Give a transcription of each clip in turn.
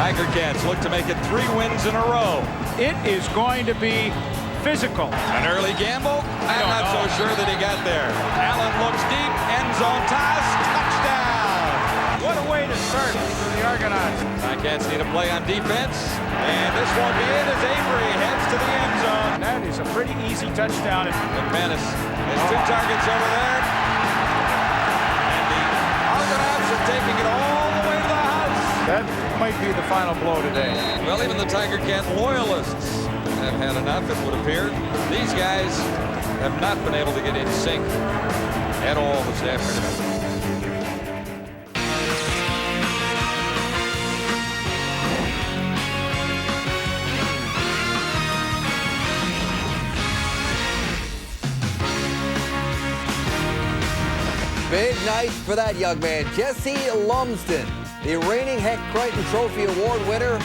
Tiger Cats look to make it 3 wins in a row. It is going to be physical. An early gamble? I'm not so sure that he got there. Allen looks deep, end zone toss, touchdown! What a way to start for the Argonauts. Ticats need a play on defense, and this won't be it as Avery heads to the end zone. That is a pretty easy touchdown. McManus has 2 targets over there, and the Argonauts are taking it all the way to the house. That might be the final blow today. Well, even the Tiger Cat loyalists have had enough, it would appear. These guys have not been able to get in sync at all this afternoon. Big night for that young man, Jesse Lumsden, the reigning Heck Crichton Trophy Award winner,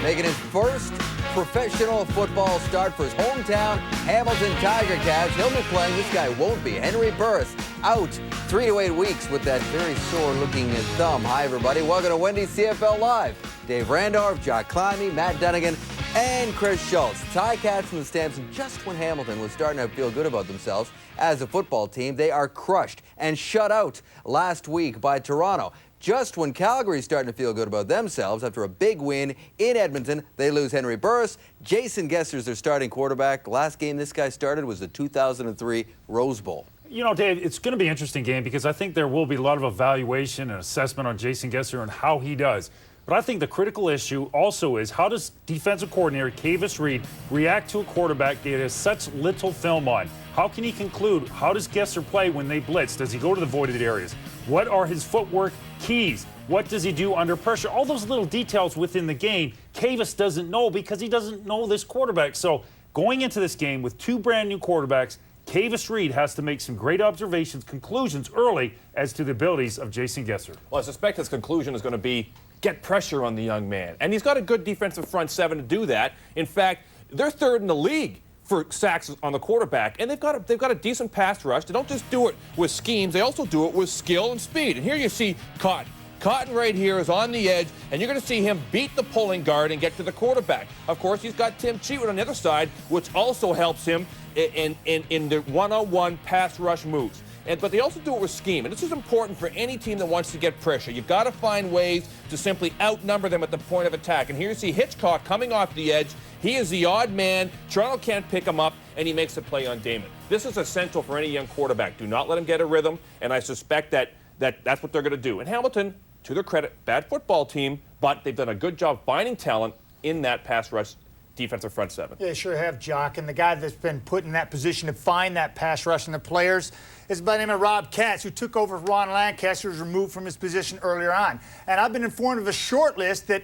making his first professional football start for his hometown Hamilton Tiger Cats. He'll be playing. This guy won't be. Henry Burris out 3 to 8 weeks with that very sore-looking thumb. Hi, everybody. Welcome to Wendy's CFL Live. Dave Randorf, Jock Climby, Matt Dunnigan, and Chris Schultz. Ticats from the Stamps, and just when Hamilton was starting to feel good about themselves as a football team, they are crushed and shut out last week by Toronto. Just when Calgary's starting to feel good about themselves after a big win in Edmonton, they lose Henry Burris. Jason Gesser's their starting quarterback. Last game this guy started was the 2003 Rose Bowl. You know, Dave, it's going to be an interesting game because I think there will be a lot of evaluation and assessment on Jason Gesser and how he does. But I think the critical issue also is how does defensive coordinator Kavis Reed react to a quarterback that has such little film on? How can he conclude? How does Gesser play when they blitz? Does he go to the voided areas? What are his footwork keys? What does he do under pressure? All those little details within the game, Kavis doesn't know because he doesn't know this quarterback. So going into this game with 2 brand new quarterbacks, Kavis Reed has to make some great observations, conclusions early as to the abilities of Jason Gesser. Well, I suspect his conclusion is going to be get pressure on the young man. And he's got a good defensive front 7 to do that. In fact, they're 3rd in the league for sacks on the quarterback, and they've got a decent pass rush. They don't just do it with schemes, they also do it with skill and speed. And here you see Cotton. Cotton right here is on the edge, and you're going to see him beat the pulling guard and get to the quarterback. Of course, he's got Tim Cheatwood on the other side, which also helps him in the one-on-one pass rush moves. But they also do it with scheme, and this is important for any team that wants to get pressure. You've got to find ways to simply outnumber them at the point of attack. And here you see Hitchcock coming off the edge. He is the odd man. Toronto can't pick him up, and he makes a play on Damon. This is essential for any young quarterback. Do not let him get a rhythm, and I suspect that's what they're going to do. And Hamilton, to their credit, bad football team, but they've done a good job finding talent in that pass rush defensive front 7. Yeah, sure have, Jock. And the guy that's been put in that position to find that pass rush in the players is by the name of Rob Katz, who took over for Ron Lancaster, who was removed from his position earlier on. And I've been informed of a short list that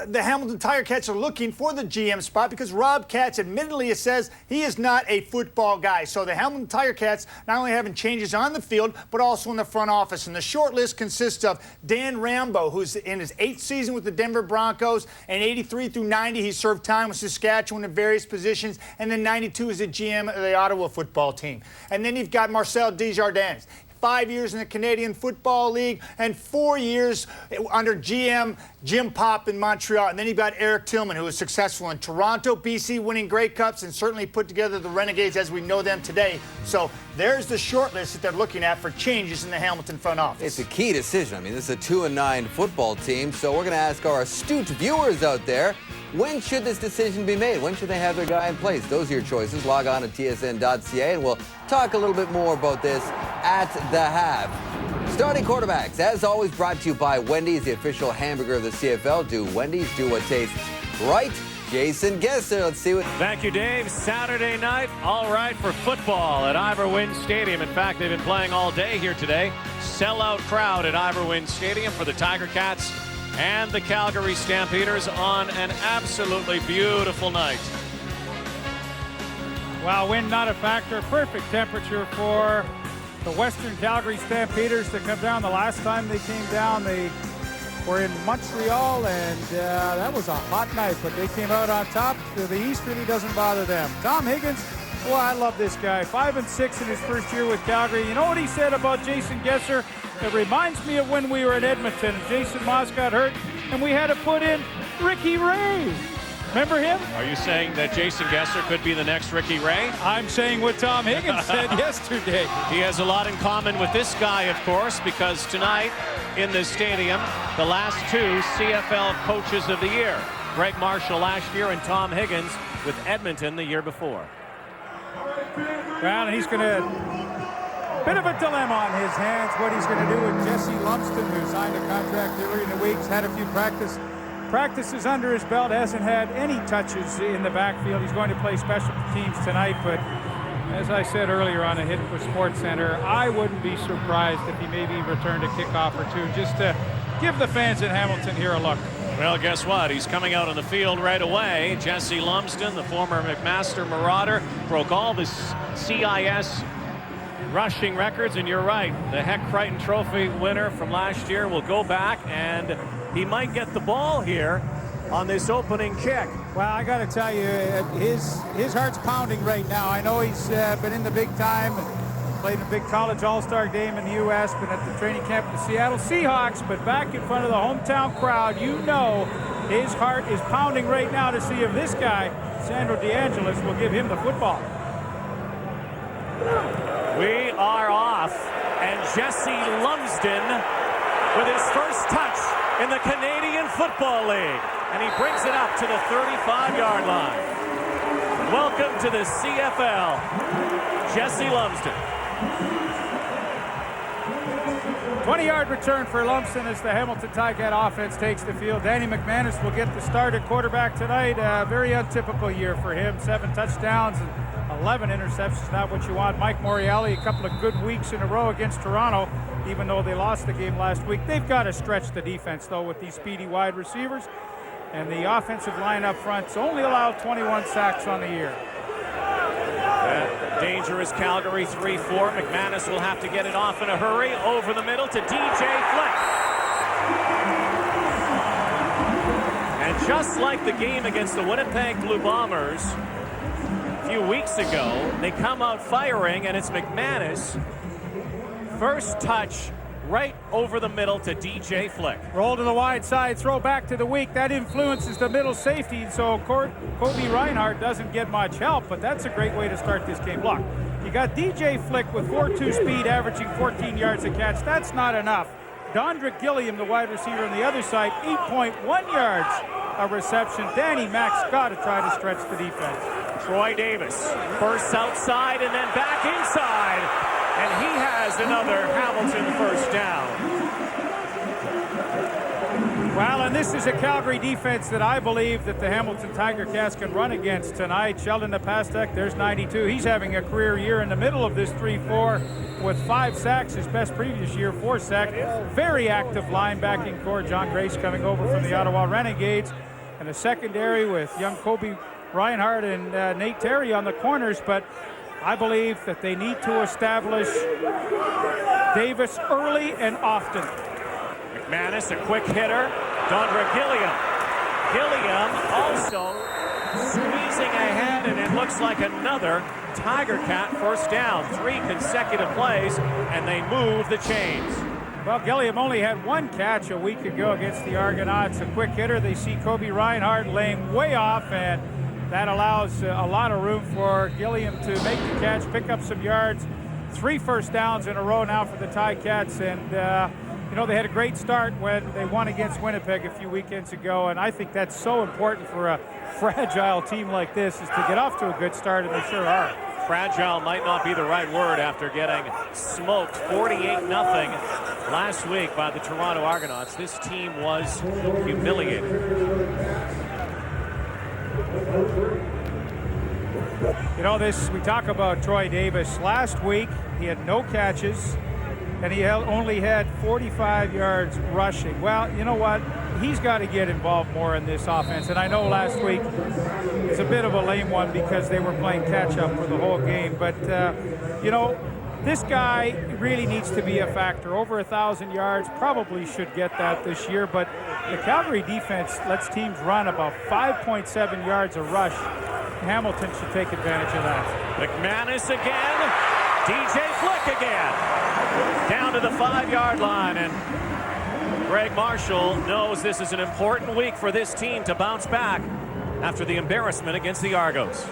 the Hamilton Tiger Cats are looking for the GM spot because Rob Katz admittedly says he is not a football guy. So the Hamilton Tiger Cats not only having changes on the field, but also in the front office. And the short list consists of Dan Rambo, who's in his 8th season with the Denver Broncos, and 83 through 90 he served time with Saskatchewan in various positions, and then 92 as the GM of the Ottawa football team. And then you've got Marcel Desjardins. 5 years in the Canadian Football League and 4 years under GM Jim Pop in Montreal. And then you've got Eric Tillman, who was successful in Toronto, BC, winning Grey Cups, and certainly put together the Renegades as we know them today. So there's the short list that they're looking at for changes in the Hamilton front office. It's a key decision. I mean, this is a 2-9 football team, so we're going to ask our astute viewers out there, when should this decision be made? When should they have their guy in place? Those are your choices. Log on to tsn.ca, and we'll talk a little bit more about this at the half. Starting quarterbacks, as always, brought to you by Wendy's, the official hamburger of the CFL. Do Wendy's, do what tastes right. Jason Gesser, let's see what... Thank you, Dave. Saturday night, all right for football at Ivor Wynne Stadium. In fact, they've been playing all day here today. Sellout crowd at Ivor Wynne Stadium for the Tiger Cats and the Calgary Stampeders on an absolutely beautiful night. Wow, wind not a factor. Perfect temperature for the Western Calgary Stampeders to come down. The last time they came down, they were in Montreal, and that was a hot night, but they came out on top. The East really doesn't bother them. Tom Higgins, well, I love this guy. 5-6 in his first year with Calgary. You know what he said about Jason Gesser? It reminds me of when we were at Edmonton. Jason Moss got hurt. and we had to put in Ricky Ray. Remember him? Are you saying that Jason Gesser could be the next Ricky Ray? I'm saying what Tom Higgins said yesterday. He has a lot in common with this guy, of course, because tonight in this stadium, the last two CFL Coaches of the Year. Greg Marshall last year and Tom Higgins with Edmonton the year before. Well, and he's going to, bit of a dilemma on his hands, what he's going to do with Jesse Lumsden, who signed a contract earlier in the week. He's had a few practices under his belt, hasn't had any touches in the backfield. He's going to play special teams tonight, but as I said earlier on a hit with Sports Center, I wouldn't be surprised if he maybe returned a kickoff or two just to give the fans in Hamilton here a look. Well, guess what? He's coming out on the field right away. Jesse Lumsden, the former McMaster Marauder, broke all the CIS rushing records, and you're right. The Heck Crichton Trophy winner from last year will go back, and he might get the ball here on this opening kick. Well, I got to tell you, his heart's pounding right now. I know he's been in the big time, played in a big college all-star game in the U.S., been at the training camp of the Seattle Seahawks, but back in front of the hometown crowd, you know his heart is pounding right now to see if this guy, Sandro DeAngelis, will give him the football. We are off, and Jesse Lumsden with his first touch in the Canadian Football League, and he brings it up to the 35-yard line. Welcome to the CFL, Jesse Lumsden. 20-yard return for Lumsden as the Hamilton Ticat offense takes the field. Danny McManus will get the start at quarterback tonight. Very untypical year for him. 7 touchdowns and 11 interceptions, not what you want. Mike Morreale, a couple of good weeks in a row against Toronto, even though they lost the game last week. They've got to stretch the defense, though, with these speedy wide receivers. And the offensive line up front's only allowed 21 sacks on the year. Dangerous Calgary 3-4. McManus will have to get it off in a hurry. Over the middle to DJ Flick. And just like the game against the Winnipeg Blue Bombers a few weeks ago, they come out firing, and it's McManus. First touch right over the middle to DJ Flick. Roll to the wide side, throw back to the weak. That influences the middle safety, so Kobe Reinhardt doesn't get much help, but that's a great way to start this game. Look, you got DJ Flick with 4.2 speed, averaging 14 yards a catch. That's not enough. Dondrick Gilliam, the wide receiver on the other side, 8.1 yards a reception. Danny Mack's got to try to stretch the defense. Troy Davis bursts outside and then back inside. And he has another Hamilton first down. Well, and this is a Calgary defense that I believe that the Hamilton Tiger Cats can run against tonight. Sheldon Napastek, there's 92. He's having a career year in the middle of this 3-4 with 5 sacks. His best previous year, 4 sacks. Very active linebacking core. John Grace coming over from the Ottawa Renegades. And a secondary with young Kobe Reinhardt and Nate Terry on the corners. But I believe that they need to establish Davis early and often. McManus, a quick hitter. Dondra Gilliam. Gilliam also squeezing ahead, and it looks like another Tiger Cat first down. 3 consecutive plays, and they move the chains. Well, Gilliam only had 1 catch a week ago against the Argonauts. A quick hitter. They see Kobe Reinhardt laying way off, and that allows a lot of room for Gilliam to make the catch, pick up some yards. 3 first downs in a row now for the Ticats, and you know, they had a great start when they won against Winnipeg a few weekends ago, and I think that's so important for a fragile team like this, is to get off to a good start, and they sure are. Fragile might not be the right word after getting smoked 48-0 last week by the Toronto Argonauts. This team was humiliated. You know, we talk about Troy Davis. Last week, he had no catches, and he only had 45 yards rushing. Well, you know what? He's got to get involved more in this offense. And I know last week it's a bit of a lame one because they were playing catch-up for the whole game. But, you know, this guy really needs to be a factor. Over 1,000 yards, probably should get that this year. But the Calgary defense lets teams run about 5.7 yards a rush. Hamilton should take advantage of that. McManus again. DJ Flick again. Down to the 5-yard line, and Greg Marshall knows this is an important week for this team to bounce back after the embarrassment against the Argos.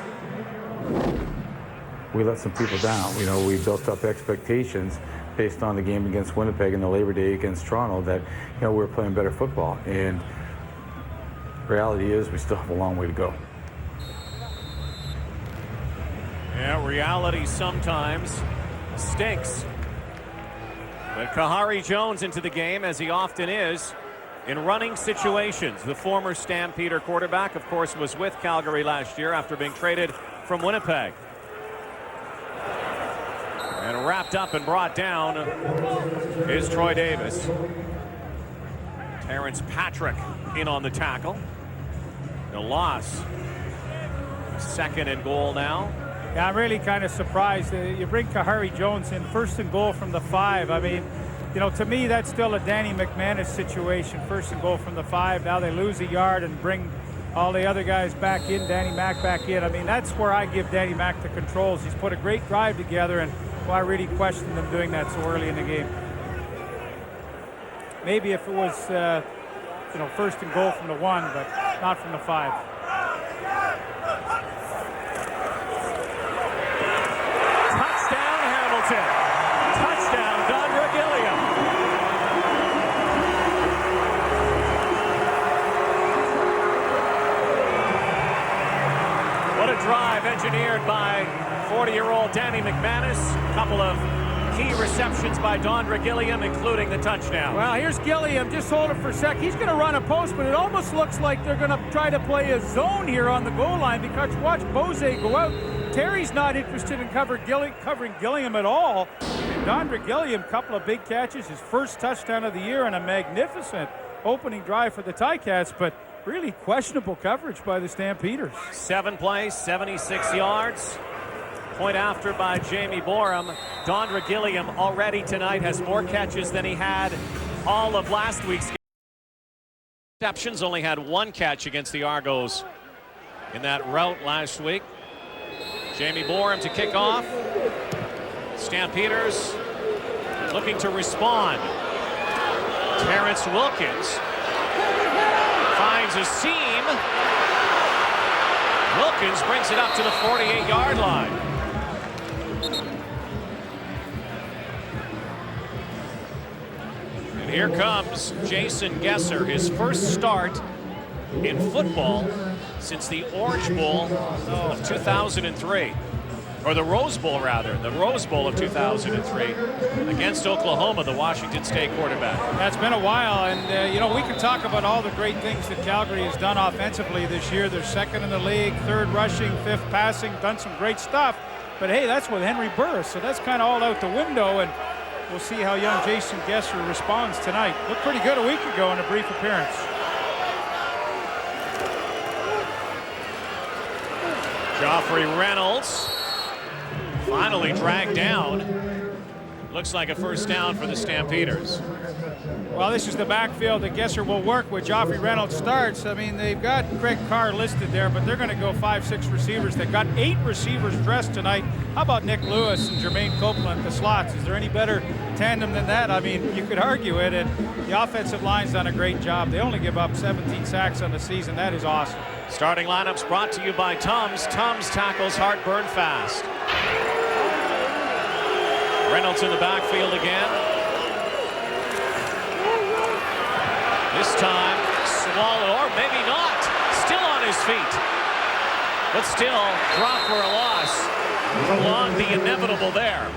We let some people down. You know, we built up expectations based on the game against Winnipeg and the Labor Day against Toronto that, you know, we're playing better football. And reality is we still have a long way to go. Yeah, reality sometimes stinks. But Kahari Jones into the game, as he often is, in running situations. The former Stampeder quarterback, of course, was with Calgary last year after being traded from Winnipeg. And wrapped up and brought down is Troy Davis. Terrence Patrick in on the tackle. The loss. 2nd and goal now. Yeah, I'm really kind of surprised. You bring Kahari Jones in 1st and goal from the 5. I mean, you know, to me, that's still a Danny McManus situation. 1st and goal from the 5. Now they lose a yard and bring all the other guys back in, Danny Mac back in. I mean, that's where I give Danny Mac the controls. He's put a great drive together, and well, I really question them doing that so early in the game. Maybe if it was, you know, 1st and goal from the 1, but not from the 5. Touchdown, Hamilton. Touchdown, Dondra Gilliam. What a drive engineered by 40-year-old Danny McManus. A couple of key receptions by Dondra Gilliam, including the touchdown. Well, here's Gilliam. Just hold it for a sec. He's going to run a post, but it almost looks like they're going to try to play a zone here on the goal line because watch Bose go out. Terry's not interested in covering Gilliam at all. And Dondra Gilliam, couple of big catches, his 1st touchdown of the year, and a magnificent opening drive for the Ticats, but really questionable coverage by the Stampeders. 7 plays, 76 yards. Point after by Jamie Borum. Dondra Gilliam already tonight has more catches than he had all of last week's game. Receptions, only had 1 catch against the Argos in that rout last week. Jamie Borum to kick off. Stampeders looking to respond. Terrence Wilkins finds a seam. Wilkins brings it up to the 48-yard line. And here comes Jason Gesser, his 1st start in football since the Orange Bowl of 2003. Or the Rose Bowl, rather. The Rose Bowl of 2003 against Oklahoma, the Washington State quarterback. That's been a while, and you know, we can talk about all the great things that Calgary has done offensively this year. They're 2nd in the league, 3rd rushing, 5th passing, done some great stuff. But hey, that's with Henry Burris, so that's kind of all out the window, and we'll see how young Jason Gesser responds tonight. Looked pretty good a week ago in a brief appearance. Joffrey Reynolds finally dragged down. Looks like a 1st down for the Stampeders. Well, this is the backfield that Gesser will work with. Joffrey Reynolds starts. I mean, they've got Craig Carr listed there, but they're going to go 5-6 receivers. They've got 8 receivers dressed tonight. How about Nick Lewis and Jermaine Copeland at the slots? Is there any better tandem than that? I mean, you could argue it, and the offensive line's done a great job. They only give up 17 sacks on the season. That is awesome. Starting lineups brought to you by Tums. Tums tackles heartburn fast. Reynolds in the backfield again. This time, swallow, or maybe not. Still on his feet. But still, drop for a loss. Prolonged the inevitable there.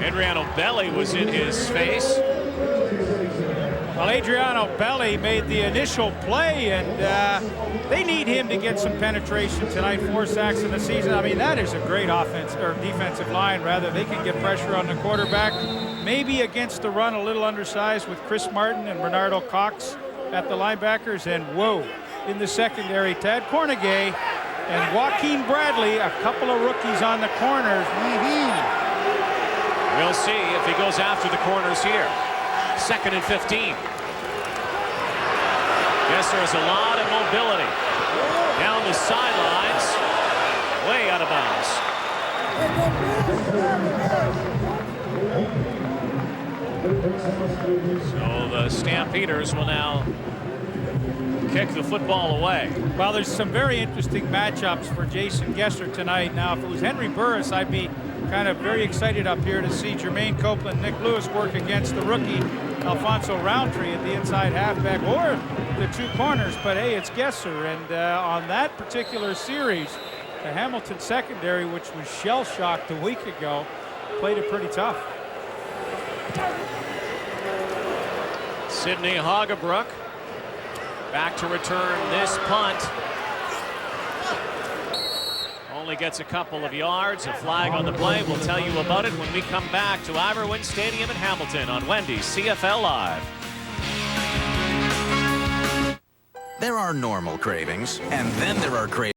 Adriano Belli was in his face. Well, Adriano Belli made the initial play, and they need him to get some penetration tonight. 4 sacks in the season. I mean, that is a great offense, or defensive line, rather. They can get pressure on the quarterback. Maybe against the run, a little undersized with Chris Martin and Bernardo Cox at the linebackers. And whoa, in the secondary, Tad Cornegay and Joaquin Bradley, a couple of rookies on the corners. We'll see if he goes after the corners here. 2nd and 15. Gesser has a lot of mobility. Down the sidelines. Way out of bounds. So the Stampeders will now kick the football away. Well, there's some very interesting matchups for Jason Gesser tonight. Now, if it was Henry Burris, I'd be kind of very excited up here to see Jermaine Copeland, Nick Lewis work against the rookie Alfonso Roundtree at the inside halfback or the two corners. But hey, it's Gesser, and on that particular series, the Hamilton secondary, which was shell-shocked a week ago, played it pretty tough. Sidney Hagebrook back to return this punt. Only gets a couple of yards. A flag on the play. We'll tell you about it when we come back to Ivor Wynne Stadium in Hamilton on Wendy's CFL Live. There are normal cravings, and then there are cravings.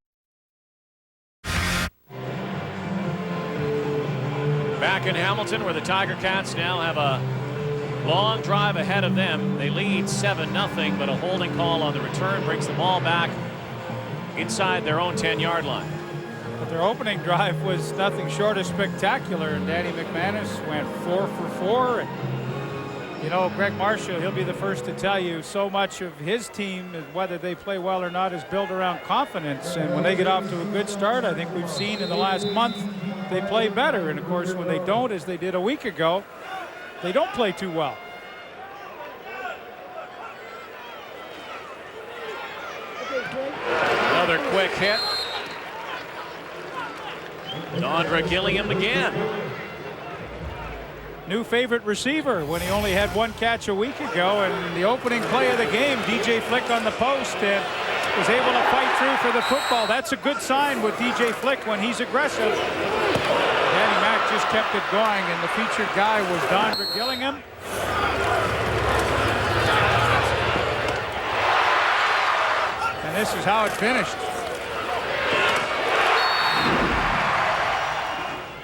Back in Hamilton, where the Tiger Cats now have a long drive ahead of them. They lead 7-0, but a holding call on the return brings the ball back inside their own 10-yard line. But their opening drive was nothing short of spectacular, and Danny McManus went 4 for 4. And, you know, Greg Marshall, he'll be the first to tell you so much of his team, whether they play well or not, is built around confidence. And when they get off to a good start, I think we've seen in the last month, they play better. And of course, when they don't, as they did a week ago, they don't play too well. Another quick hit. Dondra Gilliam again. New favorite receiver when he only had one catch a week ago, and the opening play of the game, DJ Flick on the post and was able to fight through for the football. That's a good sign with DJ Flick when he's aggressive. Danny Mac just kept it going, and the featured guy was Dondra Gillingham. And this is how it finished.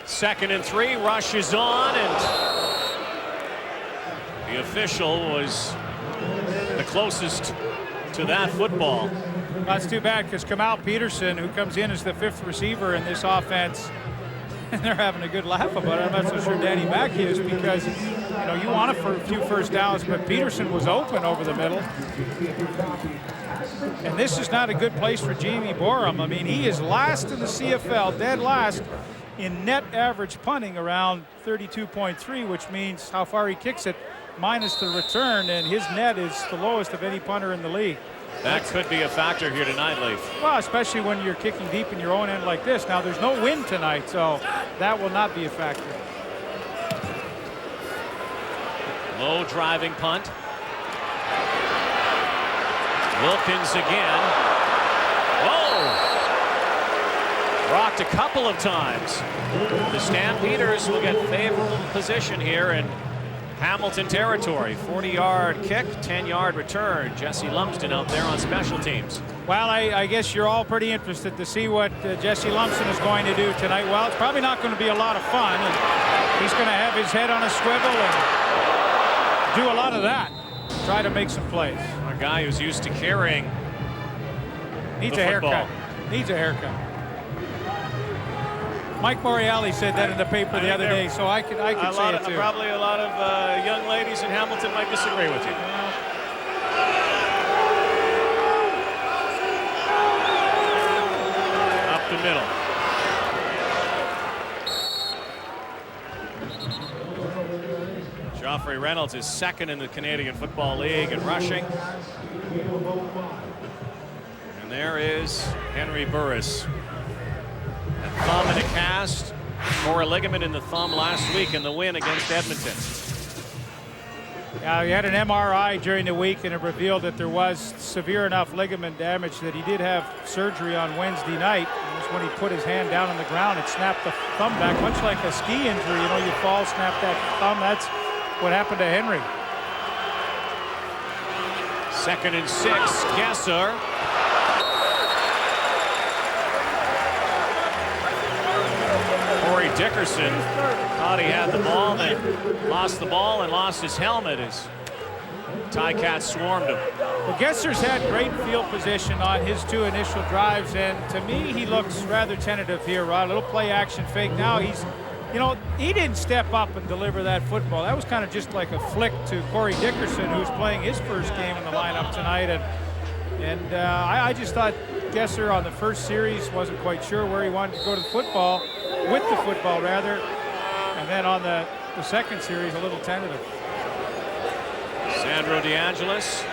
2nd and 3, rush is on, and the official was the closest to that football. That's too bad, because Kamal Peterson, who comes in as the 5th receiver in this offense, and they're having a good laugh about it. I'm not so sure Danny Mac is, because you know you want a few first downs, but Peterson was open over the middle. And this is not a good place for Jamie Borum. I mean, he is last in the CFL, dead last in net average punting, around 32.3, which means how far he kicks it minus the return, and his net is the lowest of any punter in the league. That could be a factor here tonight, Leaf. Well, especially when you're kicking deep in your own end like this. Now, there's no wind tonight, so that will not be a factor. Low driving punt. Wilkins again. Whoa! Rocked a couple of times. The Stampeders will get favorable position here in Hamilton territory. 40-yard kick, 10-yard return. Jesse Lumsden out there on special teams. Well, I guess you're all pretty interested to see what Jesse Lumsden is going to do tonight. Well, it's probably not going to be a lot of fun. And he's going to have his head on a swivel and do a lot of that. Try to make some plays. A guy who's used to carrying Needs the a football. haircut. Needs a haircut. Mike Moriali said that in the paper the other day, so I could say it too. Probably a lot of young ladies in Hamilton might disagree with you. Up the middle. Joffrey Reynolds is 2nd in the Canadian Football League in rushing. And there is Henry Burris. A thumb and a cast, or a ligament in the thumb last week in the win against Edmonton. He had an MRI during the week, and it revealed that there was severe enough ligament damage that he did have surgery on Wednesday night. And just when he put his hand down on the ground, it snapped the thumb back, much like a ski injury. You know, you fall, snap that thumb. That's what happened to Henry. 2nd and 6, Gesser. Corey Dickerson thought he had the ball, then lost the ball and lost his helmet as Ticats swarmed him. Well, Gesser's had great field position on his 2 initial drives, and to me, he looks rather tentative here, Rod. A little play action fake. Now he's you know, he didn't step up and deliver that football. That was kind of just like a flick to Corey Dickerson, who's playing his first game in the lineup tonight. And I just thought Gesser on the first series wasn't quite sure where he wanted to go to the football, with the football rather. And then on the second series, a little tentative. Sandro DeAngelis,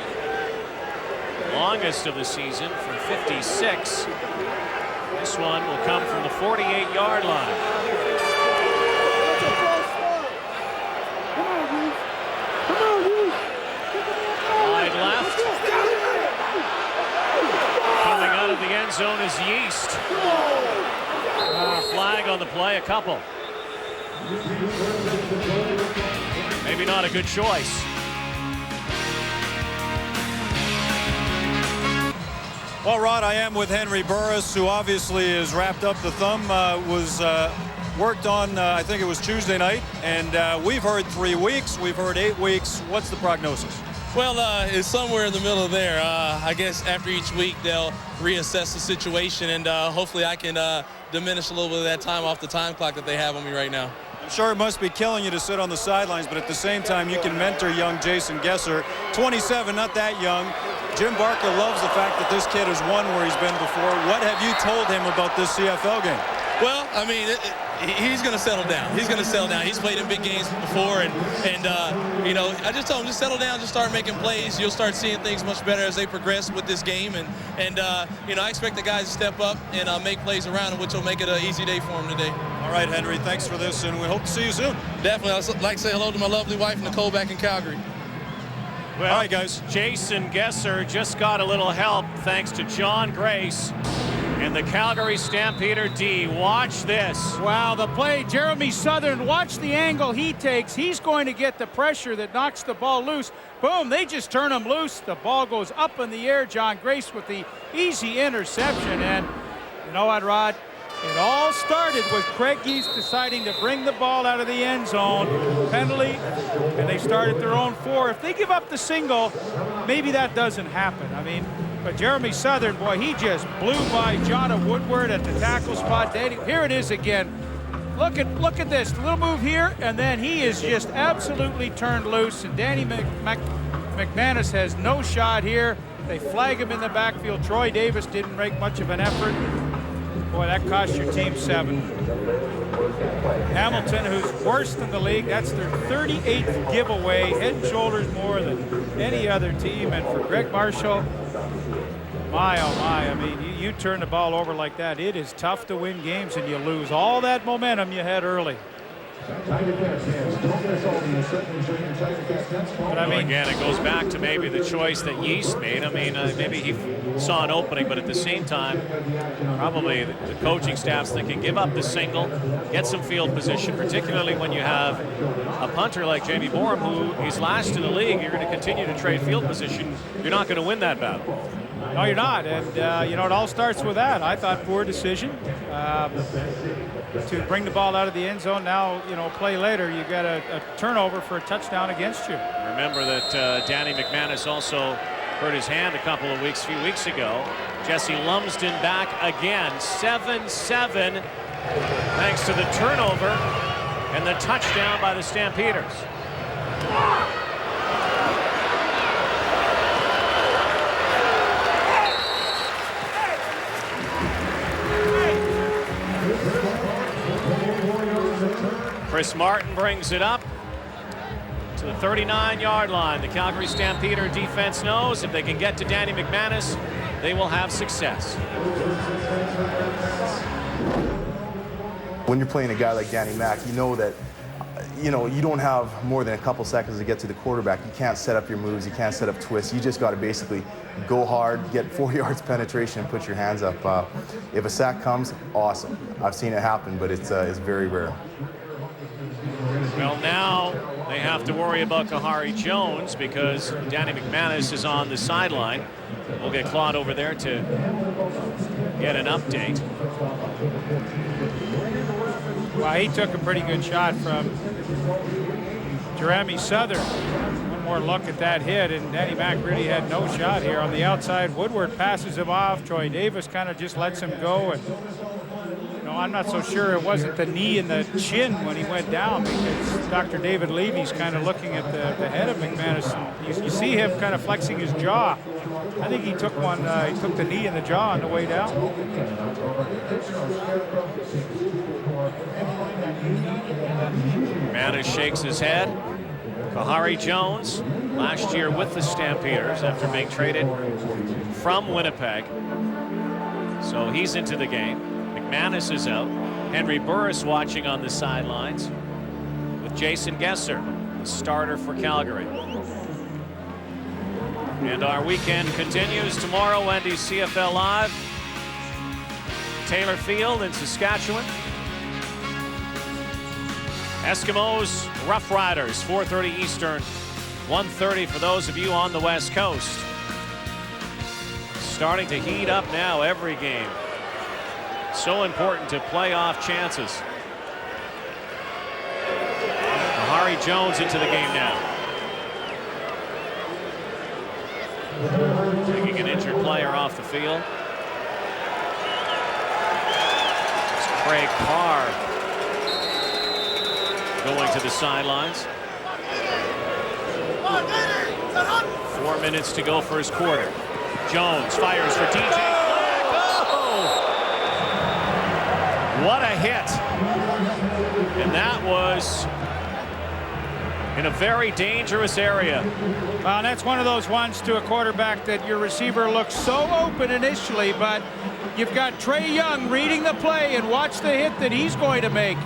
longest of the season from 56. This one will come from the 48-yard line. Wide left. Coming out of the end zone is Yeast. Flag on the play, a couple. Maybe not a good choice. Well, Rod, I am with Henry Burris, who obviously has wrapped up the thumb, was worked on, I think it was Tuesday night, and we've heard 3 weeks, we've heard 8 weeks. What's the prognosis? Well, it's somewhere in the middle there. I guess after each week, they'll reassess the situation, and hopefully I can diminish a little bit of that time off the time clock that they have on me right now. I'm sure it must be killing you to sit on the sidelines, but at the same time, you can mentor young Jason Gesser. 27, not that young. Jim Barker loves the fact that this kid has won where he's been before. What have you told him about this CFL game? Well, I mean, he's going to settle down. He's going to settle down. He's played in big games before, and you know, I just told him, just settle down, just start making plays. You'll start seeing things much better as they progress with this game, and you know, I expect the guys to step up and make plays around him, which will make it an easy day for him today. All right, Henry, thanks for this, and we hope to see you soon. Definitely. I'd like to say hello to my lovely wife, Nicole, back in Calgary. Well, all right, guys. Jason Gesser just got a little help thanks to John Grace and the Calgary Stampeder D. Watch this. Wow, the play, Jeremy Southern, watch the angle he takes. He's going to get the pressure that knocks the ball loose. Boom, they just turn him loose. The ball goes up in the air. John Grace with the easy interception. And you know what, Rod? It all started with Craig Yeast deciding to bring the ball out of the end zone, penalty, and they start at their own 4. If they give up the single, maybe that doesn't happen. I mean, but Jeremy Southern, boy, he just blew by Jonah Woodward at the tackle spot. Here it is again. Look at this little move here, and then he is just absolutely turned loose. And Danny McManus has no shot here. They flag him in the backfield. Troy Davis didn't make much of an effort. Boy, that cost your team 7. Hamilton, who's worst in the league, that's their 38th giveaway, head and shoulders more than any other team. And for Greg Marshall, my, oh my, I mean, you turn the ball over like that, it is tough to win games, and you lose all that momentum you had early. But I mean, again, it goes back to maybe the choice that Yeast made. I mean, maybe he saw an opening, but at the same time, probably the coaching staff's thinking, give up the single, get some field position, particularly when you have a punter like Jamie Borum, who is last in the league. You're going to continue to trade field position. You're not going to win that battle. No, you're not. And, you know, it all starts with that. I thought poor decision to bring the ball out of the end zone. Now, you know, play later, you got a turnover for a touchdown against you. Remember that Danny McManus also hurt his hand a few weeks ago. Jesse Lumsden back again, 7-7, thanks to the turnover and the touchdown by the Stampeders. Chris Martin brings it up to the 39-yard line. The Calgary Stampeder defense knows if they can get to Danny McManus, they will have success. When you're playing a guy like Danny Mac, you know that, you know, you don't have more than a couple seconds to get to the quarterback. You can't set up your moves. You can't set up twists. You just got to basically go hard, get 4 yards penetration, and put your hands up. If a sack comes, awesome. I've seen it happen, but it's very rare. Well, now they have to worry about Kahari Jones because Danny McManus is on the sideline. We'll get Claude over there to get an update. Well, he took a pretty good shot from Jeremy Southern. One more look at that hit, and Danny Mac really had no shot here. On the outside, Woodward passes him off. Troy Davis kind of just lets him go. And No, I'm not so sure it wasn't the knee and the chin when he went down, because Dr. David Levy's kind of looking at the head of McManus. And you see him kind of flexing his jaw. I think he took he took the knee in the jaw on the way down. McManus shakes his head. Kahari Jones, last year with the Stampeders after being traded from Winnipeg. So he's into the game. McManus is out. Henry Burris watching on the sidelines with Jason Gesser, the starter for Calgary. And our weekend continues tomorrow. Wendy's CFL Live. Taylor Field in Saskatchewan. Eskimos, Rough Riders, 4:30 Eastern, 1:30 for those of you on the West Coast. Starting to heat up now, every game. So important to playoff chances. Kahari Jones into the game now. Taking an injured player off the field. It's Craig Carr going to the sidelines. 4 minutes to go first quarter. Jones fires for TJ Fleck. Oh! What a hit. And that was in a very dangerous area. Well, that's one of those ones to a quarterback that your receiver looks so open initially, but you've got Trey Young reading the play, and watch the hit that he's going to make.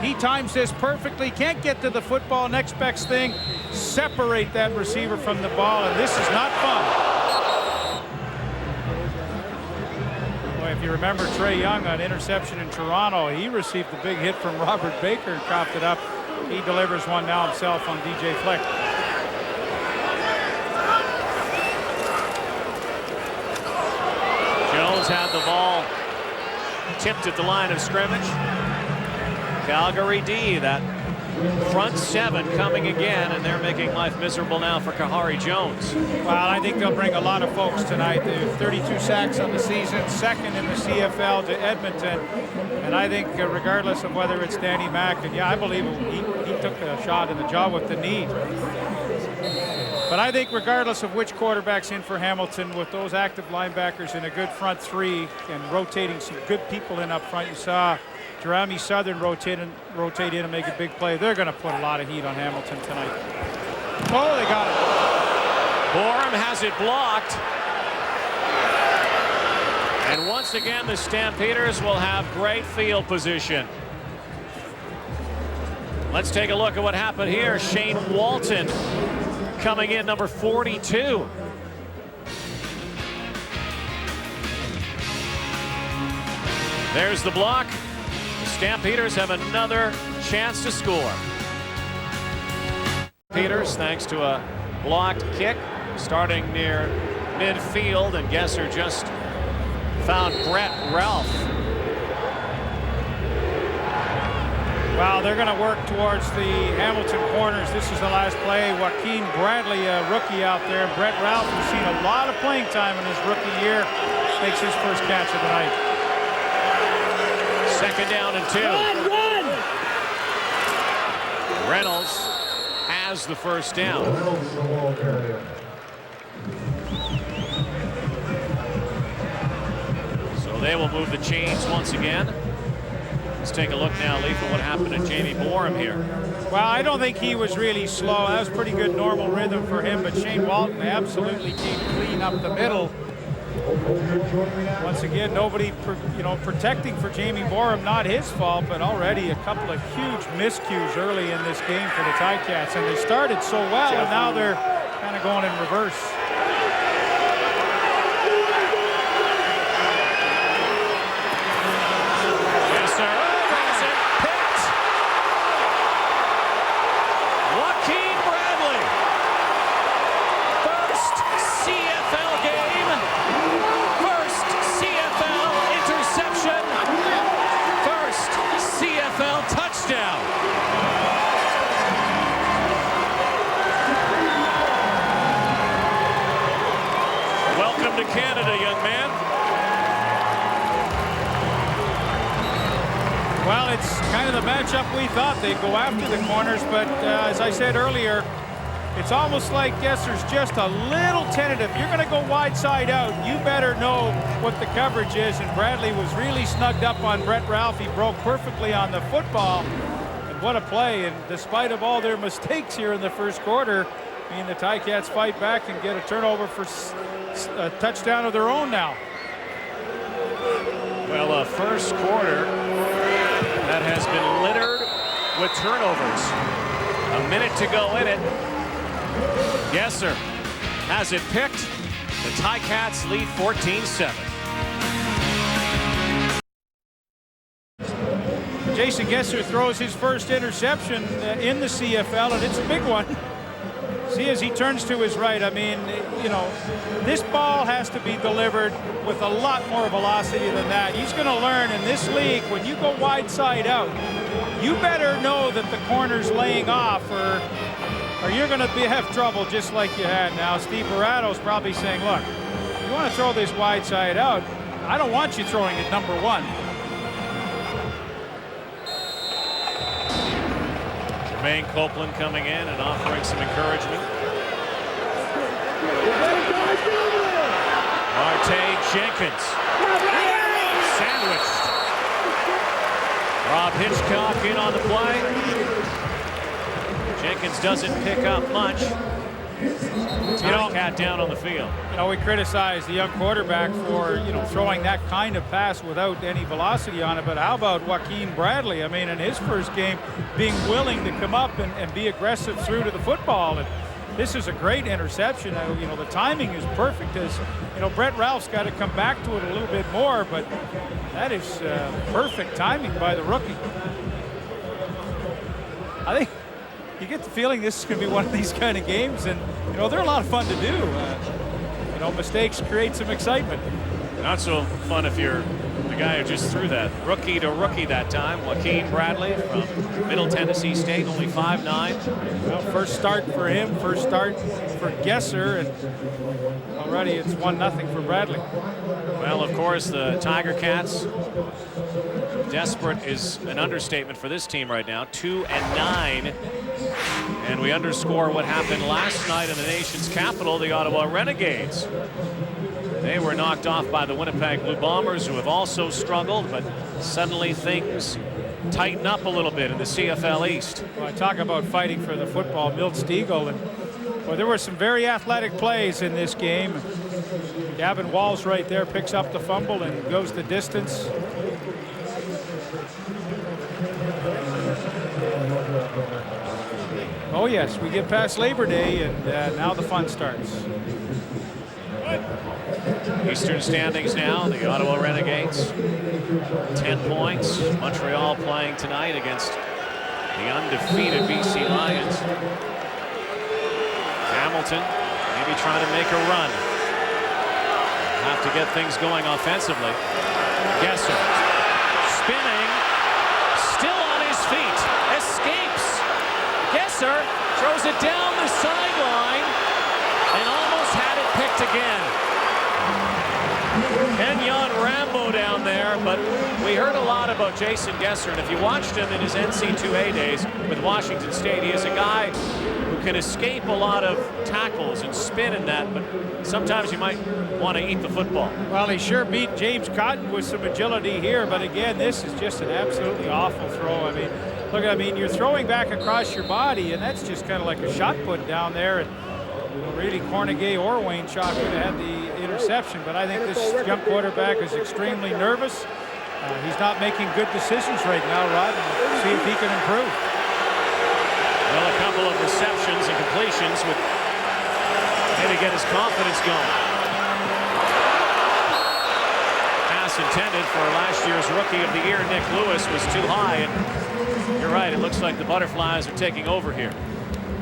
He times this perfectly, can't get to the football. Next best thing, separate that receiver from the ball, and this is not fun. Boy, if you remember Trey Young on interception in Toronto, he received the big hit from Robert Baker and coughed it up. He delivers one now himself on DJ Fleck. Jones had the ball tipped at the line of scrimmage. Calgary D, that front seven coming again, and they're making life miserable now for Kahari Jones. Well, I think they'll bring a lot of folks tonight. They have 32 sacks on the season, second in the CFL to Edmonton. And I think regardless of whether it's Danny Mack, and yeah, I believe he took a shot in the jaw with the knee. But I think regardless of which quarterback's in for Hamilton, with those active linebackers and a good front three and rotating some good people in up front, you saw Jeremy Southern rotate in and make a big play. They're going to put a lot of heat on Hamilton tonight. Oh, they got it. Borum has it blocked. And once again, the Stampeders will have great field position. Let's take a look at what happened here. Shane Walton coming in, number 42. There's the block. Stampeders have another chance to score. Peters, thanks to a blocked kick, starting near midfield, and Gesser just found Brett Ralph. Well, they're going to work towards the Hamilton corners. This is the last play. Joaquin Bradley, a rookie out there. Brett Ralph, who's seen a lot of playing time in his rookie year, makes his first catch of the night. Second down and 2. Run! Reynolds has the first down. So they will move the chains once again. Let's take a look now, Leaf, at what happened to Jamie Borum here. Well, I don't think he was really slow. That was pretty good normal rhythm for him, but Shane Walton absolutely came clean up the middle. Once again, nobody, protecting for Jamie Borum, not his fault, but already a couple of huge miscues early in this game for the Ticats, and they started so well, and now they're kind of going in reverse. Yes, sir. Has it picked. Joaquin Bradley. First CFL game. First CFL interception. First CFL touchdown. Well, it's kind of the matchup we thought. They'd go after the corners, but as I said earlier, it's almost like Gesser's just a little tentative. You're going to go wide side out. You better know what the coverage is, and Bradley was really snugged up on Brett Ralph. He broke perfectly on the football, and what a play. And despite of all their mistakes here in the first quarter, I mean, the Ticats fight back and get a turnover for a touchdown of their own now. Well, a first quarter that has been littered with turnovers. A minute to go in it. Gesser has it picked. The Ticats lead 14-7. Jason Gesser throws his first interception in the CFL, and it's a big one. See, as he turns to his right, I mean, you know, this ball has to be delivered with a lot more velocity than that. He's going to learn in this league, when you go wide side out, you better know that the corner's laying off, or you're going to have trouble just like you had now. Steve Barato's probably saying, look, you want to throw this wide side out, I don't want you throwing it number one. Jermaine Copeland coming in and offering some encouragement. Marte Jenkins. Sandwiched. Rob Hitchcock in on the play. Jenkins doesn't pick up much. Cat down on the field. You know, we criticize the young quarterback for, you know, throwing that kind of pass without any velocity on it, but how about Joaquin Bradley? I mean, in his first game, being willing to come up and be aggressive through to the football. And this is a great interception. You know, the timing is perfect, as, you know, Brett Ralph's got to come back to it a little bit more, but that is perfect timing by the rookie. I think you get the feeling this is going to be one of these kind of games, and, you know, they're a lot of fun to do. You know, mistakes create some excitement. Not so fun if you're the guy who just threw that. Rookie to rookie that time. Joaquin Bradley from Middle Tennessee State, only 5'9". Well, first start for him, first start for Gesser, and already it's 1-0 for Bradley. Well, of course, the Tiger Cats, desperate is an understatement for this team right now. 2-9. And we underscore what happened last night in the nation's capital, the Ottawa Renegades. They were knocked off by the Winnipeg Blue Bombers, who have also struggled, but suddenly things tighten up a little bit in the CFL East. Well, I talk about fighting for the football, Milt Stiegel, and well, there were some very athletic plays in this game. Gavin Walls right there picks up the fumble and goes the distance. Oh yes, we get past Labor Day, and now the fun starts. Eastern standings now, the Ottawa Renegades, 10 points. Montreal playing tonight against the undefeated BC Lions. Hamilton maybe trying to make a run. Have to get things going offensively. Gesser spinning, still on his feet, escapes. Gesser throws it down the sideline and almost had it picked again. Kenyon Rambo down there, but we heard a lot about Jason Gesser, and if you watched him in his NC2A days with Washington State, he is a guy who can escape a lot of tackles and spin in that, but sometimes you might want to eat the football. Well, he sure beat James Cotton with some agility here, but again, this is just an absolutely awful throw. I mean, look, I mean, you're throwing back across your body, and that's just kind of like a shot put down there. And really, Cornegay or Wayne Chalk would have had the interception, but I think this young quarterback is extremely nervous. He's not making good decisions right now, Rod. And see if he can improve. Well, a couple of receptions and completions would maybe get his confidence going. Pass intended for last year's Rookie of the Year, Nick Lewis, was too high, and you're right, it looks like the Butterflies are taking over here.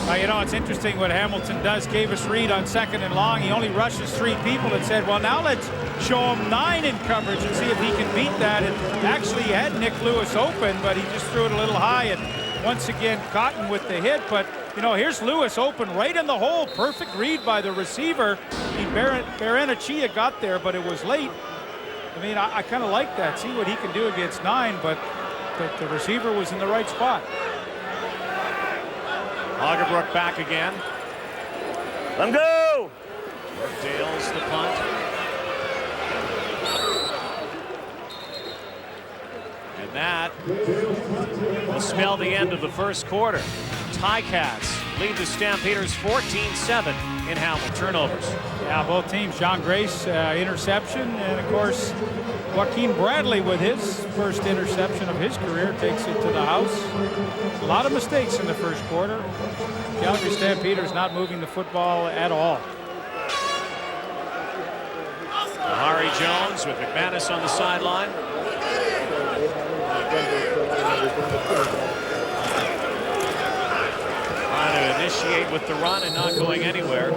You know, it's interesting what Hamilton does. Cavis Reed on 2nd and long. He only rushes 3 people and said, well, now let's show him 9 in coverage and see if he can beat that. And actually, he had Nick Lewis open, but he just threw it a little high. And once again, Cotton with the hit. But, you know, here's Lewis open right in the hole. Perfect read by the receiver. Baranachia got there, but it was late. I mean, I kind of like that. See what he can do against 9, but that the receiver was in the right spot. Hagerbrook back again. Let him go! Dale's the punt. And that will spell the end of the first quarter. Ticats lead the Stampeders 14-7 in Hamilton. Turnovers. Yeah, both teams. John Grace, interception, and of course, Joaquin Bradley with his first interception of his career takes it to the house. A lot of mistakes in the first quarter. Calgary Stampeders not moving the football at all. Harry Jones with McManus on the sideline. Trying to initiate with the run and not going anywhere.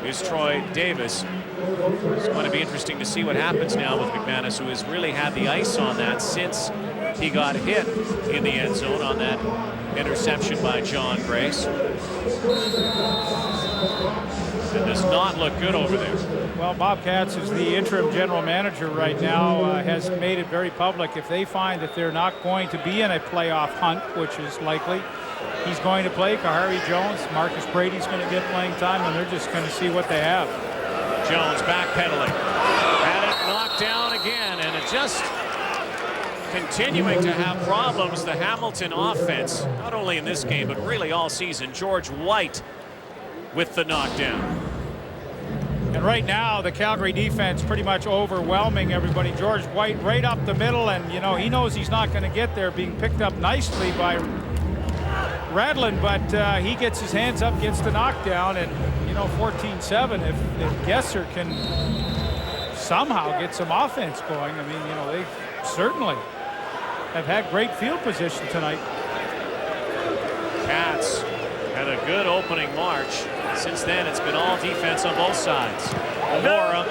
Here's Troy Davis. It's going to be interesting to see what happens now with McManus, who has really had the ice on that since he got hit in the end zone on that interception by John Grace. It does not look good over there. Well, Bob Katz is the interim general manager right now, has made it very public. If they find that they're not going to be in a playoff hunt, which is likely, he's going to play Kahari Jones. Marcus Brady's going to get playing time, and they're just going to see what they have. Jones backpedaling. Had it knocked down again, and it just continuing to have problems. The Hamilton offense, not only in this game, but really all season. George White with the knockdown. And right now, the Calgary defense pretty much overwhelming everybody. George White right up the middle, and you know, he knows he's not going to get there, being picked up nicely by Radlin, but he gets his hands up, gets the knockdown, and you know, 14-7. If Gesser can somehow get some offense going, I mean, you know, they certainly have had great field position tonight. Cats had a good opening march. Since then, it's been all defense on both sides. Amora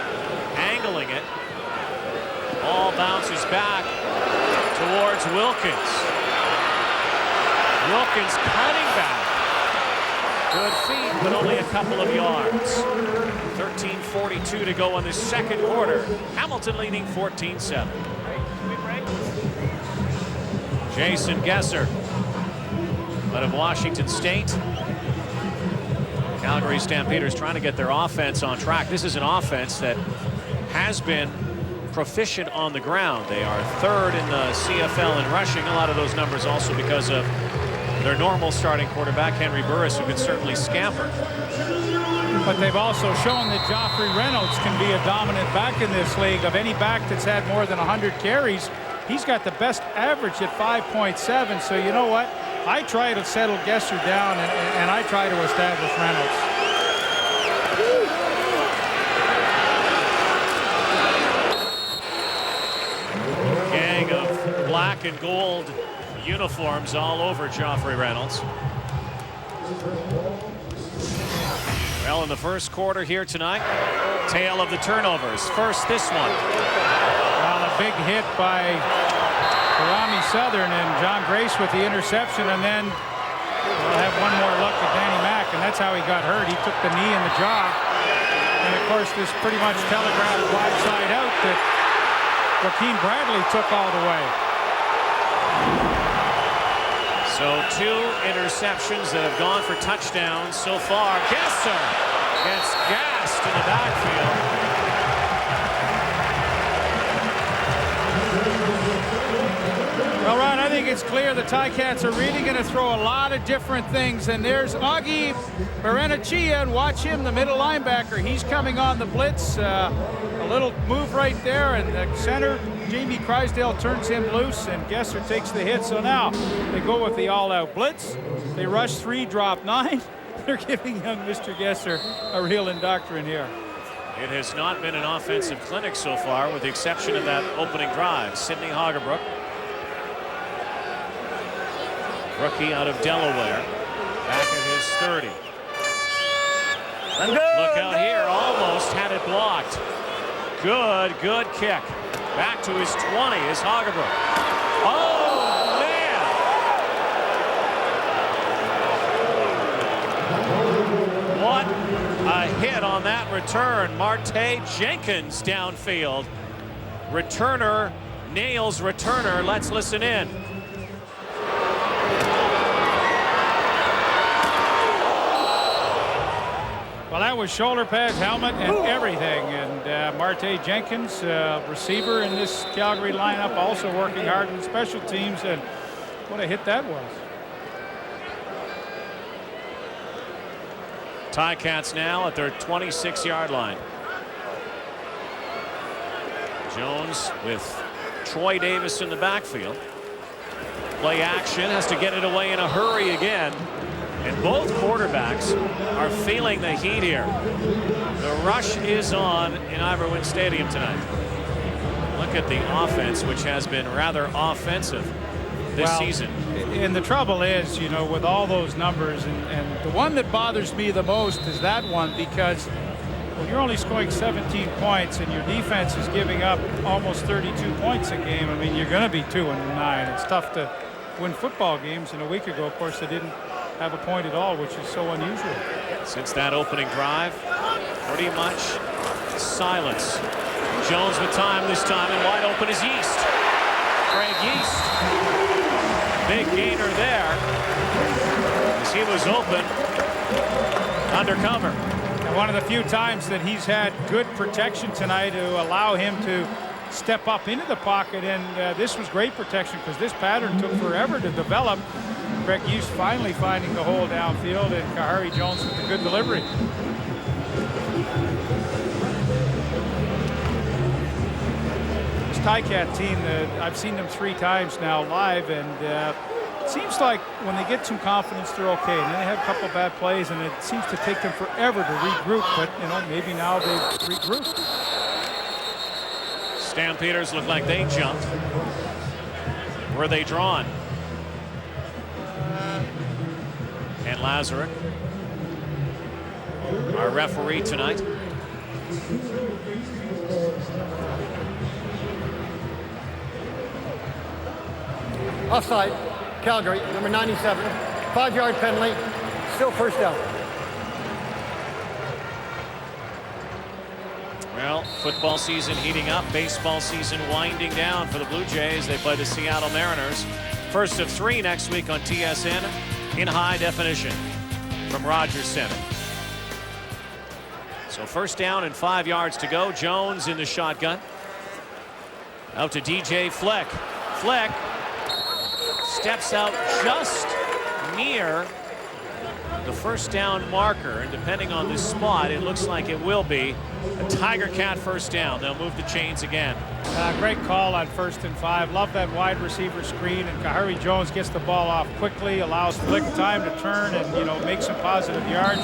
angling it. Ball bounces back towards Wilkins. Wilkins cutting back. Good feet, but only a couple of yards. 13:42 to go in the second quarter. Hamilton leading 14-7. Jason Gesser out of Washington State. Calgary Stampeders trying to get their offense on track. This is an offense that has been proficient on the ground. They are third in the CFL in rushing. A lot of those numbers also because of their normal starting quarterback, Henry Burris, who can certainly scamper. But they've also shown that Joffrey Reynolds can be a dominant back in this league. Of any back that's had more than 100 carries, he's got the best average at 5.7. So you know what? I try to settle Gesser down, and I try to establish Reynolds. Gang of black and gold uniforms all over Joffrey Reynolds. Well, in the first quarter here tonight, tale of the turnovers. First, this one. Well, a big hit by Rami Southern, and John Grace with the interception, and then we'll have one more look at Danny Mack, and that's how he got hurt. He took the knee in the jaw, and of course this pretty much telegraphed wide side out that Joaquin Bradley took all the way. So 2 interceptions that have gone for touchdowns so far. Gesser gets gassed in the backfield. Well, Ron, I think it's clear the Ticats are really going to throw a lot of different things. And there's Augie Berenachia, and watch him, the middle linebacker. He's coming on the blitz. A little move right there, and the center, Jamie Crysdale, turns him loose, and Gesser takes the hit. So now they go with the all-out blitz. They rush 3, drop 9. They're giving young Mr. Gesser a real indoctrination here. It has not been an offensive clinic so far, with the exception of that opening drive. Sidney Hagerbrook, rookie out of Delaware, back at his 30. Look out here, almost had it blocked. Good kick. Back to his 20 is Hagerbrook. Oh, man! What a hit on that return. Marte Jenkins downfield. Returner nails returner. Let's listen in. Well, that was shoulder pads, helmet, and everything. And Marte Jenkins, receiver in this Calgary lineup, also working hard in special teams. And what a hit that was. Ticats now at their 26-yard line. Jones with Troy Davis in the backfield. Play action, has to get it away in a hurry again. And both quarterbacks are feeling the heat here. The rush is on in Ivor Wynne Stadium tonight. Look at the offense, which has been rather offensive this season. And the trouble is, you know, with all those numbers, and the one that bothers me the most is that one, because when you're only scoring 17 points and your defense is giving up almost 32 points a game, I mean, you're going to be 2-9. It's tough to win football games. And a week ago, of course, they didn't have a point at all, which is so unusual. Since that opening drive, pretty much silence. Jones with time this time, and wide open is Yeast. Craig Yeast. Big gainer there as he was open under cover. And one of the few times that he's had good protection tonight to allow him to step up into the pocket, and this was great protection because this pattern took forever to develop. Greg Hughes finally finding the hole downfield, and Kahari Jones with a good delivery. This Ticat team, I've seen them 3 times now live, and it seems like when they get some confidence, they're okay. And then they have a couple bad plays, and it seems to take them forever to regroup. But you know, maybe now they've regrouped. Stampeders look like they jumped. Were they drawn? And Lazaruk, our referee tonight. Offside, Calgary, number 97, 5-yard penalty, still first down. Well, football season heating up, baseball season winding down for the Blue Jays. They play the Seattle Mariners. First of 3 next week on TSN in high definition from Rogers Center. So first down and 5 yards to go. Jones in the shotgun. Out to DJ Fleck. Fleck steps out just near the first down marker, and depending on this spot, it looks like it will be a Tiger Cat first down. They'll move the chains again. Great call on 1st and 5. Love that wide receiver screen, and Kahari Jones gets the ball off quickly, allows Flick time to turn and, you know, make some positive yards.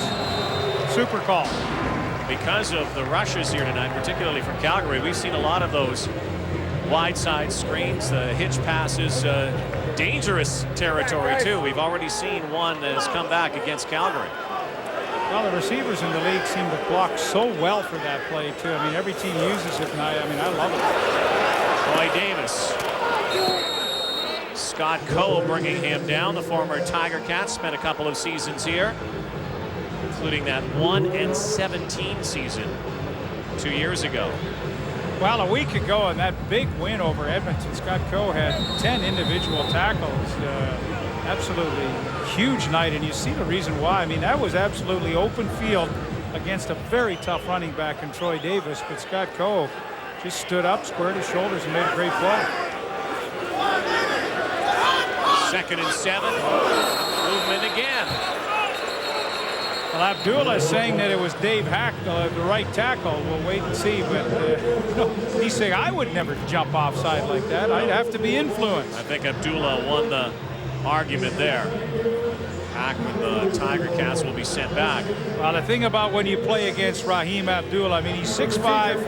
Super call. Because of the rushes here tonight, particularly from Calgary, we've seen a lot of those wide side screens, the hitch passes, dangerous territory too. We've already seen one that has come back against Calgary. Well, the receivers in the league seem to block so well for that play too. I mean, every team uses it, and I love it. Troy Davis. Scott Coe bringing him down. The former Tiger Cat spent a couple of seasons here, including that 1-17 season 2 years ago. Well, a week ago in that big win over Edmonton, Scott Coe had 10 individual tackles. Absolutely huge night, and you see the reason why. I mean, that was absolutely open field against a very tough running back in Troy Davis, but Scott Coe just stood up, squared his shoulders, and made a great play. 2nd and 7. Movement again. Well, Abdullah is saying that it was Dave Hack, the right tackle. We'll wait and see, but he's saying I would never jump offside like that. I'd have to be influenced. I think Abdullah won the argument there. Hack with the Tiger Cats will be sent back. Well, the thing about when you play against Raheem Abdullah, I mean, he's 6'5".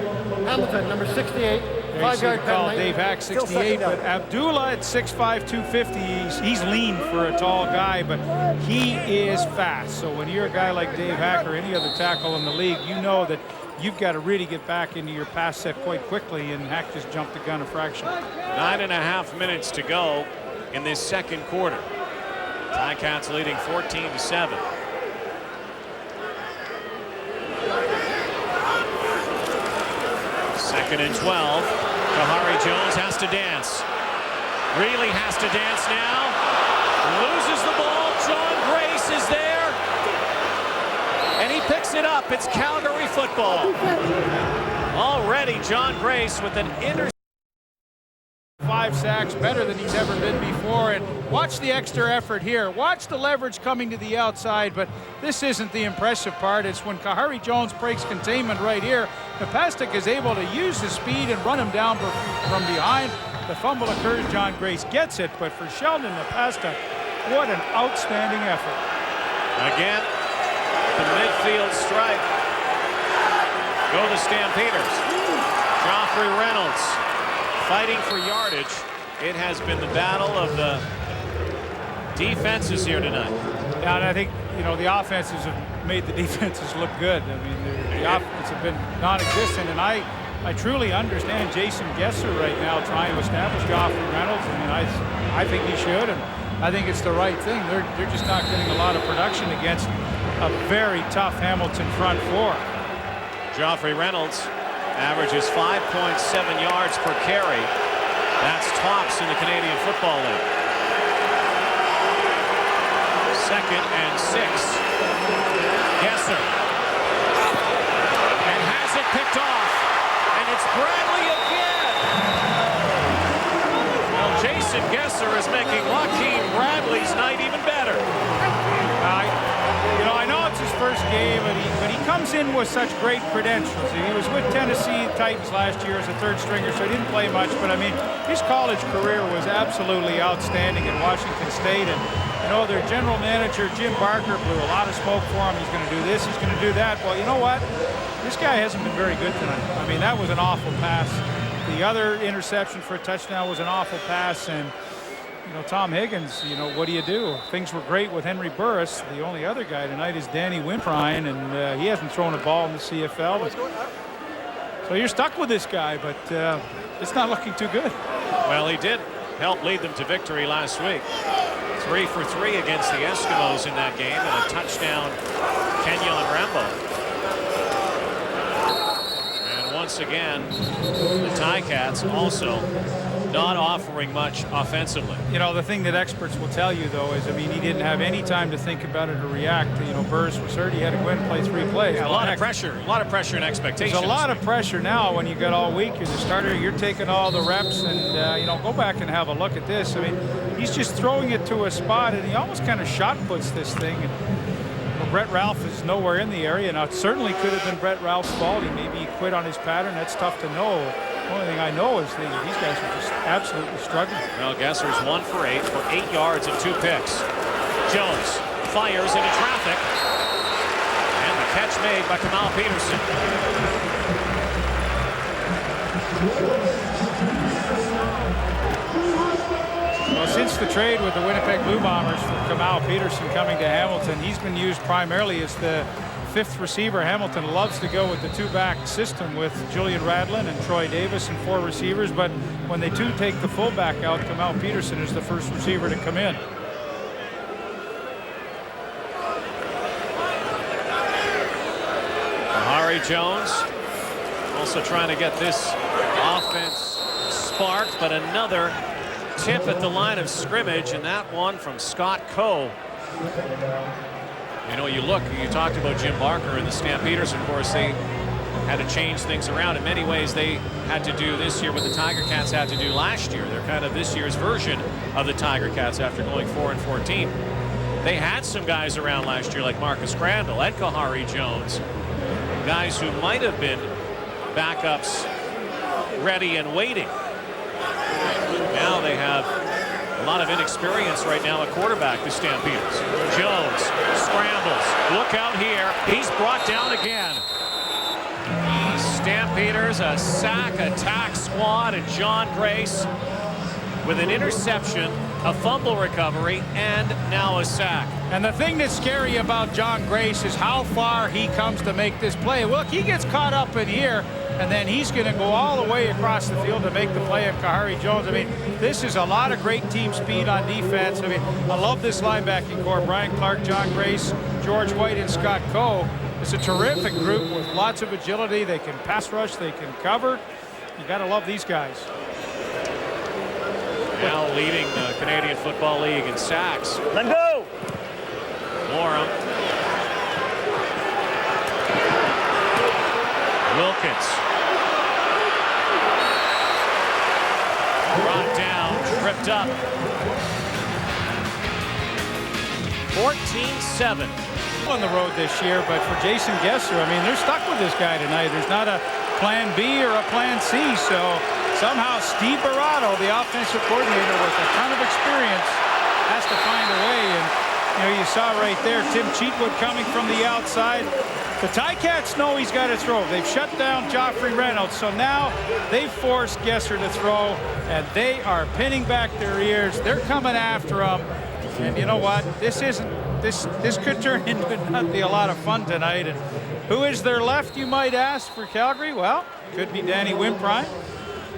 Hamilton, number 68. 5-yard penalty. Dave Hack 68, but Abdullah at 6'5", 250, he's lean for a tall guy, but he is fast. So when you're a guy like Dave Hack or any other tackle in the league, you know that you've got to really get back into your pass set quite quickly, and Hack just jumped the gun a fraction. 9.5 minutes to go in this second quarter. Ticats leading 14-7. Second and 12. Kahari Jones has to dance. Really has to dance now. Loses the ball. John Grace is there. And he picks it up. It's Calgary football. Already John Grace with an interception. 5 sacks, better than he's ever been before. And watch the extra effort here. Watch the leverage coming to the outside, but this isn't the impressive part. It's when Kahari Jones breaks containment right here. Napastuk is able to use his speed and run him down from behind. The fumble occurs. John Grace gets it, but for Sheldon Napastuk, what an outstanding effort. Again, the midfield strike. Go the Stampeders. Joffrey Reynolds fighting for yardage. It has been the battle of the defenses here tonight. Yeah, and I think, you know, the offenses have made the defenses look good. I mean, the offenses have been non-existent, and I truly understand Jason Gesser right now trying to establish Joffrey Reynolds. I mean, I think he should, and I think it's the right thing. They're just not getting a lot of production against a very tough Hamilton front four. Joffrey Reynolds averages 5.7 yards per carry. That's tops in the Canadian Football League. 2nd and 6. Gesser. And has it picked off. And it's Bradley again. Well, Jason Gesser is making Joaquin Bradley's night even better. You know, I know it's his first game, but he comes in with such great credentials. He was with Tennessee Titans last year as a third stringer, so he didn't play much. But I mean, his college career was absolutely outstanding in Washington State. And you know, their general manager Jim Barker blew a lot of smoke for him. He's going to do this, he's going to do that. Well, you know what? This guy hasn't been very good tonight. I mean, that was an awful pass. The other interception for a touchdown was an awful pass. And you know, Tom Higgins, you know, what do you do? Things were great with Henry Burris. The only other guy tonight is Danny Winfrine, and he hasn't thrown a ball in the CFL. So you're stuck with this guy, but it's not looking too good. Well, he did help lead them to victory last week. 3 for 3 against the Eskimos in that game, and a touchdown, Kenyon Rambo. And once again, the Ticats also not offering much offensively. You know, the thing that experts will tell you, though, is, I mean, he didn't have any time to think about it or react. You know, Burris was hurt. He had to go in and play 3 plays. Yeah, a lot of pressure and expectations. There's a lot of pressure now when you got all week. You're the starter. You're taking all the reps, and, you know, go back and have a look at this. I mean, he's just throwing it to a spot, and he almost kind of shot puts this thing. And, well, Brett Ralph is nowhere in the area. Now, it certainly could have been Brett Ralph's fault. Maybe he quit on his pattern. That's tough to know. The only thing I know is that these guys are just absolutely struggling. Well, Gesser's 1 for 8 for 8 yards and 2 picks. Jones fires into traffic. And the catch made by Kamal Peterson. Well, since the trade with the Winnipeg Blue Bombers for Kamal Peterson coming to Hamilton, he's been used primarily as the 5th receiver. Hamilton loves to go with the 2-back system with Julian Radlin and Troy Davis and 4 receivers, but when they do take the fullback out, Kamal Peterson is the first receiver to come in. Kahari Jones also trying to get this offense sparked, but another tip at the line of scrimmage, and that one from Scott Coe. You know, you talked about Jim Barker and the Stampeders. Of course, they had to change things around. In many ways, they had to do this year what the Tiger Cats had to do last year. They're kind of this year's version of the Tiger Cats after going 4-14. They had some guys around last year like Marcus Crandall and Kahari Jones, guys who might have been backups ready and waiting. Now they have a lot of inexperience right now at quarterback, the Stampeders. Jones scrambles. Look out here. He's brought down again. Stampeders, a sack attack squad, and John Grace with an interception, a fumble recovery, and now a sack. And the thing that's scary about John Grace is how far he comes to make this play. Look, he gets caught up in here, and then he's going to go all the way across the field to make the play of Kahari Jones. I mean, this is a lot of great team speed on defense. I mean, I love this linebacking core. Brian Clark, John Grace, George White, and Scott Coe. It's a terrific group with lots of agility. They can pass rush, they can cover. You got to love these guys. Now leading the Canadian Football League in sacks. Let go. Lorem. Wilkins. Brought down, tripped up. 14-7. On the road this year, but for Jason Gesser, I mean, they're stuck with this guy tonight. There's not a plan B or a plan C, so somehow Steve Barato, the offensive coordinator with a ton of experience, has to find a way. And you know, you saw right there Tim Cheatwood coming from the outside. The Ticats know he's got to throw. They've shut down Joffrey Reynolds, so now they've forced Gesser to throw, and they are pinning back their ears. They're coming after him, and you know what? This could turn into not be a lot of fun tonight. And who is there left, you might ask, for Calgary? Well, could be Danny Wimprine.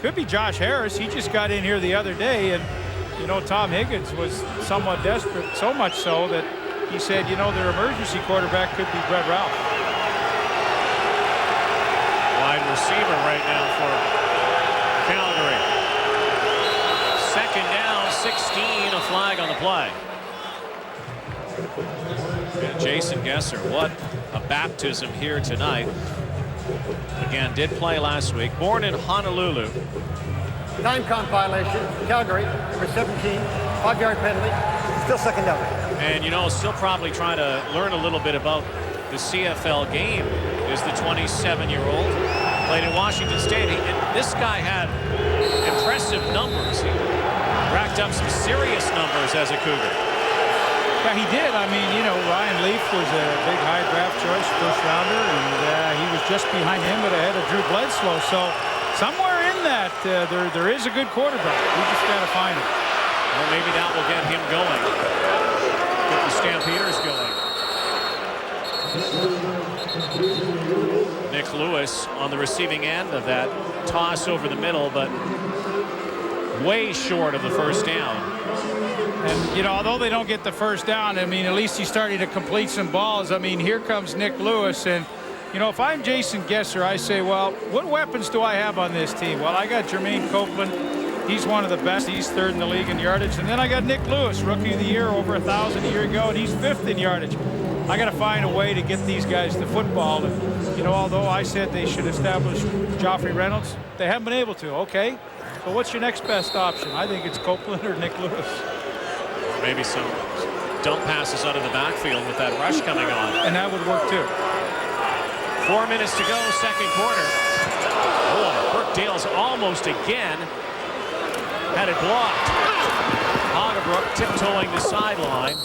Could be Josh Harris. He just got in here the other day, and you know, Tom Higgins was somewhat desperate, so much so that he said, you know, their emergency quarterback could be Brett Ralph. Wide receiver right now for Calgary. Second down, 16, a flag on the play. And Jason Gesser, what a baptism here tonight. Again, did play last week. Born in Honolulu. Time count violation. Calgary, number 17, 5-yard penalty. Still second down. And, you know, still probably trying to learn a little bit about the CFL game is the 27-year-old. Played in Washington State. And this guy had impressive numbers. He racked up some serious numbers as a Cougar. Yeah, he did. I mean, you know, Ryan Leaf was a big high draft choice, first rounder, and he was just behind him but ahead of Drew Bledsoe. So somewhere in that, there is a good quarterback. We just got to find him. Well, maybe that will get him going. Get the Stampeders going. Nick Lewis on the receiving end of that toss over the middle, but way short of the first down. And, you know, although they don't get the first down, I mean, at least he's starting to complete some balls. I mean, here comes Nick Lewis. And, you know, if I'm Jason Gesser, I say, well, what weapons do I have on this team? Well, I got Jermaine Copeland. He's one of the best. He's third in the league in yardage. And then I got Nick Lewis, rookie of the year, over 1,000 a year ago, and he's fifth in yardage. I got to find a way to get these guys to football. And, you know, although I said they should establish Joffrey Reynolds, they haven't been able to. Okay, so what's your next best option? I think it's Copeland or Nick Lewis. Maybe some dump passes out of the backfield with that rush coming on. And that would work too. 4 minutes to go, second quarter. Oh, Burke-Dale's almost again had it blocked. Hoggebrook tiptoeing the sideline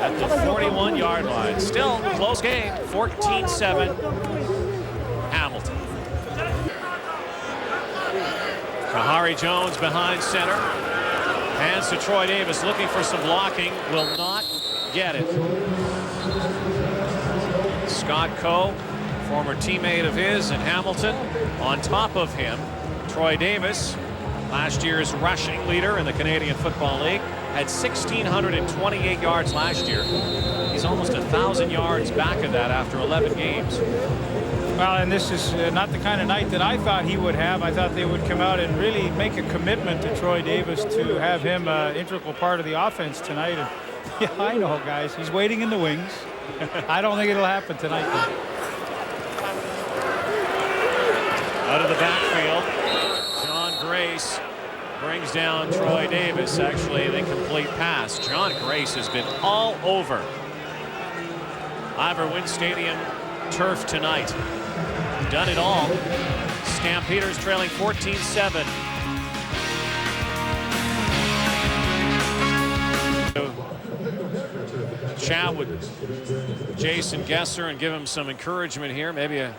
at the 41-yard line. Still close game, 14-7. Hamilton. Kahari Jones behind center. Hands to Troy Davis, looking for some blocking, will not get it. Scott Coe, former teammate of his in Hamilton, on top of him. Troy Davis, last year's rushing leader in the Canadian Football League, had 1,628 yards last year. He's almost 1,000 yards back of that after 11 games. Well, and this is not the kind of night that I thought he would have. I thought they would come out and really make a commitment to Troy Davis to have him an integral part of the offense tonight. And yeah, I know, guys. He's waiting in the wings. I don't think it'll happen tonight, though. Out of the backfield, John Grace brings down Troy Davis. Actually, an incomplete pass. John Grace has been all over Ivor Wynne Stadium turf tonight. Done it all. Stampeders trailing 14-7. Chat with Jason Gesser and give him some encouragement here. Maybe a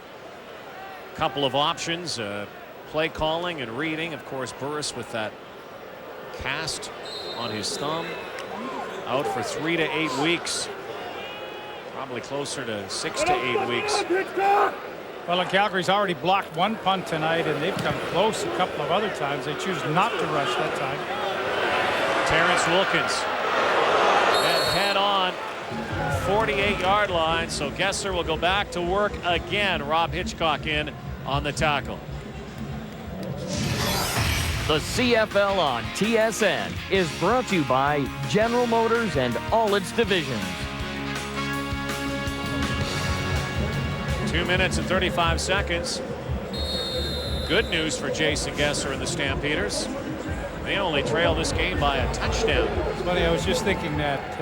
couple of options. Play calling and reading. Of course, Burris with that cast on his thumb. Out for 3 to 8 weeks. Probably closer to 6 to 8 weeks. Well, and Calgary's already blocked one punt tonight, and they've come close a couple of other times. They choose not to rush that time. Terrence Wilkins head on 48-yard line, so Gesser will go back to work again. Rob Hitchcock in on the tackle. The CFL on TSN is brought to you by General Motors and all its divisions. 2 minutes and 35 seconds. Good news for Jason Gesser and the Stampeders. They only trail this game by a touchdown. It's funny, I was just thinking that.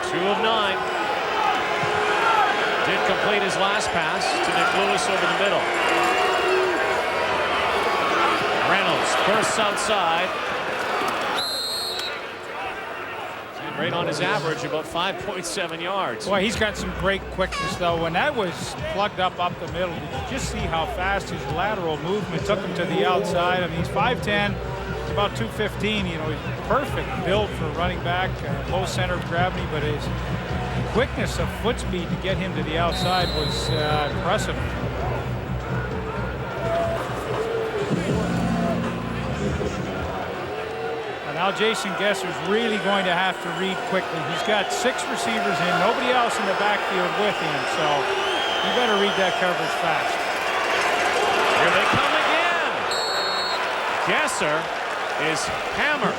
2 of 9. Did complete his last pass to Nick Lewis over the middle. Reynolds bursts outside. And right on his average, about 5.7 yards. Boy, he's got some great quickness, though. When that was plugged up the middle, did you just see how fast his lateral movement took him to the outside? I mean, he's 5'10", he's about 215. You know, he's perfect build for running back, low center of gravity, but his quickness of foot speed to get him to the outside was impressive. Now Jason Gesser's really going to have to read quickly. He's got 6 receivers in, nobody else in the backfield with him, so you better read that coverage fast. Here they come again. Gesser is hammered.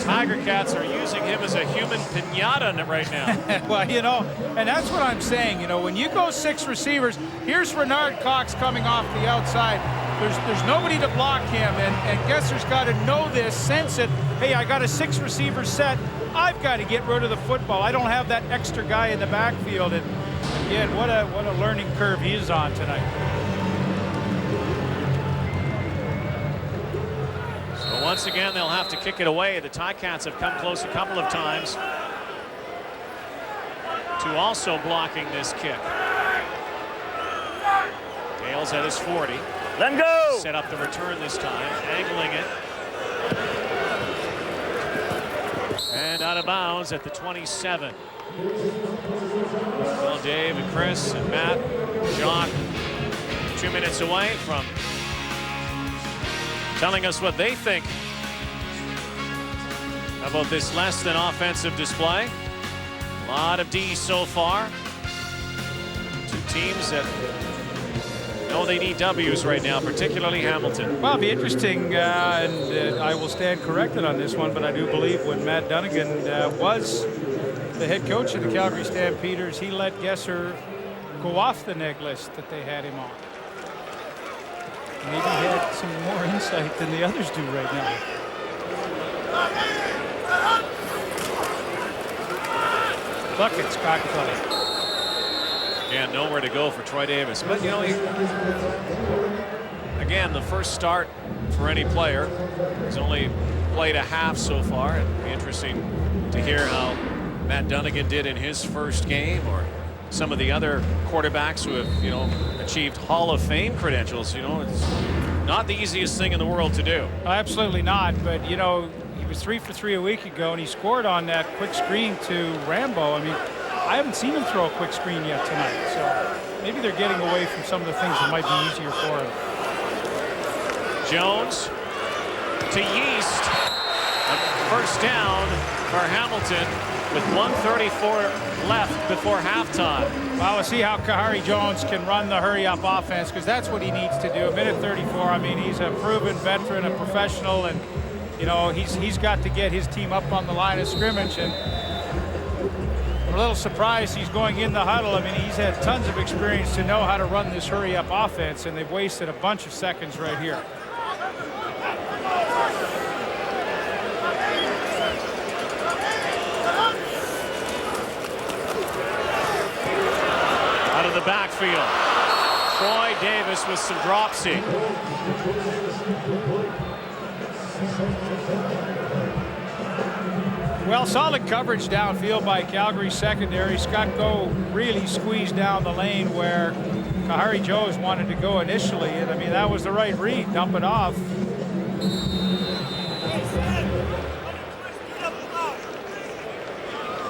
Tiger Cats are using him as a human pinata right now. Well, you know, and that's what I'm saying. You know, when you go 6 receivers, here's Renard Cox coming off the outside. There's nobody to block him, and Gesser's got to know this, sense it. Hey, I got a 6 receiver set. I've got to get rid of the football. I don't have that extra guy in the backfield. And again, what a learning curve he is on tonight. So once again, they'll have to kick it away. The Ticats have come close a couple of times to also blocking this kick. Gale's at his 40. Let him go. Set up the return this time, angling it. And out of bounds at the 27. Well, Dave and Chris and Matt, Jock, 2 minutes away from telling us what they think about this less than offensive display. A lot of D so far. 2 teams that know they need W's right now, particularly Hamilton. Well, it'll be interesting, and I will stand corrected on this one, but I do believe when Matt Dunnigan was the head coach of the Calgary Stampeders, he let Gesser go off the neg list that they had him on. Maybe he had some more insight than the others do right now. Bucket, Scott Kelly. Again, nowhere to go for Troy Davis. But, you know, again, the first start for any player. He's only played a half so far. It'd be interesting to hear how Matt Dunnigan did in his first game, or some of the other quarterbacks who have, you know, achieved Hall of Fame credentials. You know, it's not the easiest thing in the world to do. Absolutely not. But, you know, he was 3 for 3 a week ago, and he scored on that quick screen to Rambo. I mean, I haven't seen him throw a quick screen yet tonight, so maybe they're getting away from some of the things that might be easier for him. Jones to Yeast. A first down for Hamilton with 1:34 left before halftime. Well, we'll see how Kahari Jones can run the hurry-up offense, because that's what he needs to do. A minute 34. I mean, he's a proven veteran, a professional, and, you know, he's got to get his team up on the line of scrimmage. And I'm a little surprised he's going in the huddle. I mean, he's had tons of experience to know how to run this hurry-up offense, and they've wasted a bunch of seconds right here. Out of the backfield, Troy Davis with some dropsy. Well, solid coverage downfield by Calgary secondary. Scott Go really squeezed down the lane where Kahari Jones wanted to go initially, and I mean, that was the right read. Dump it off.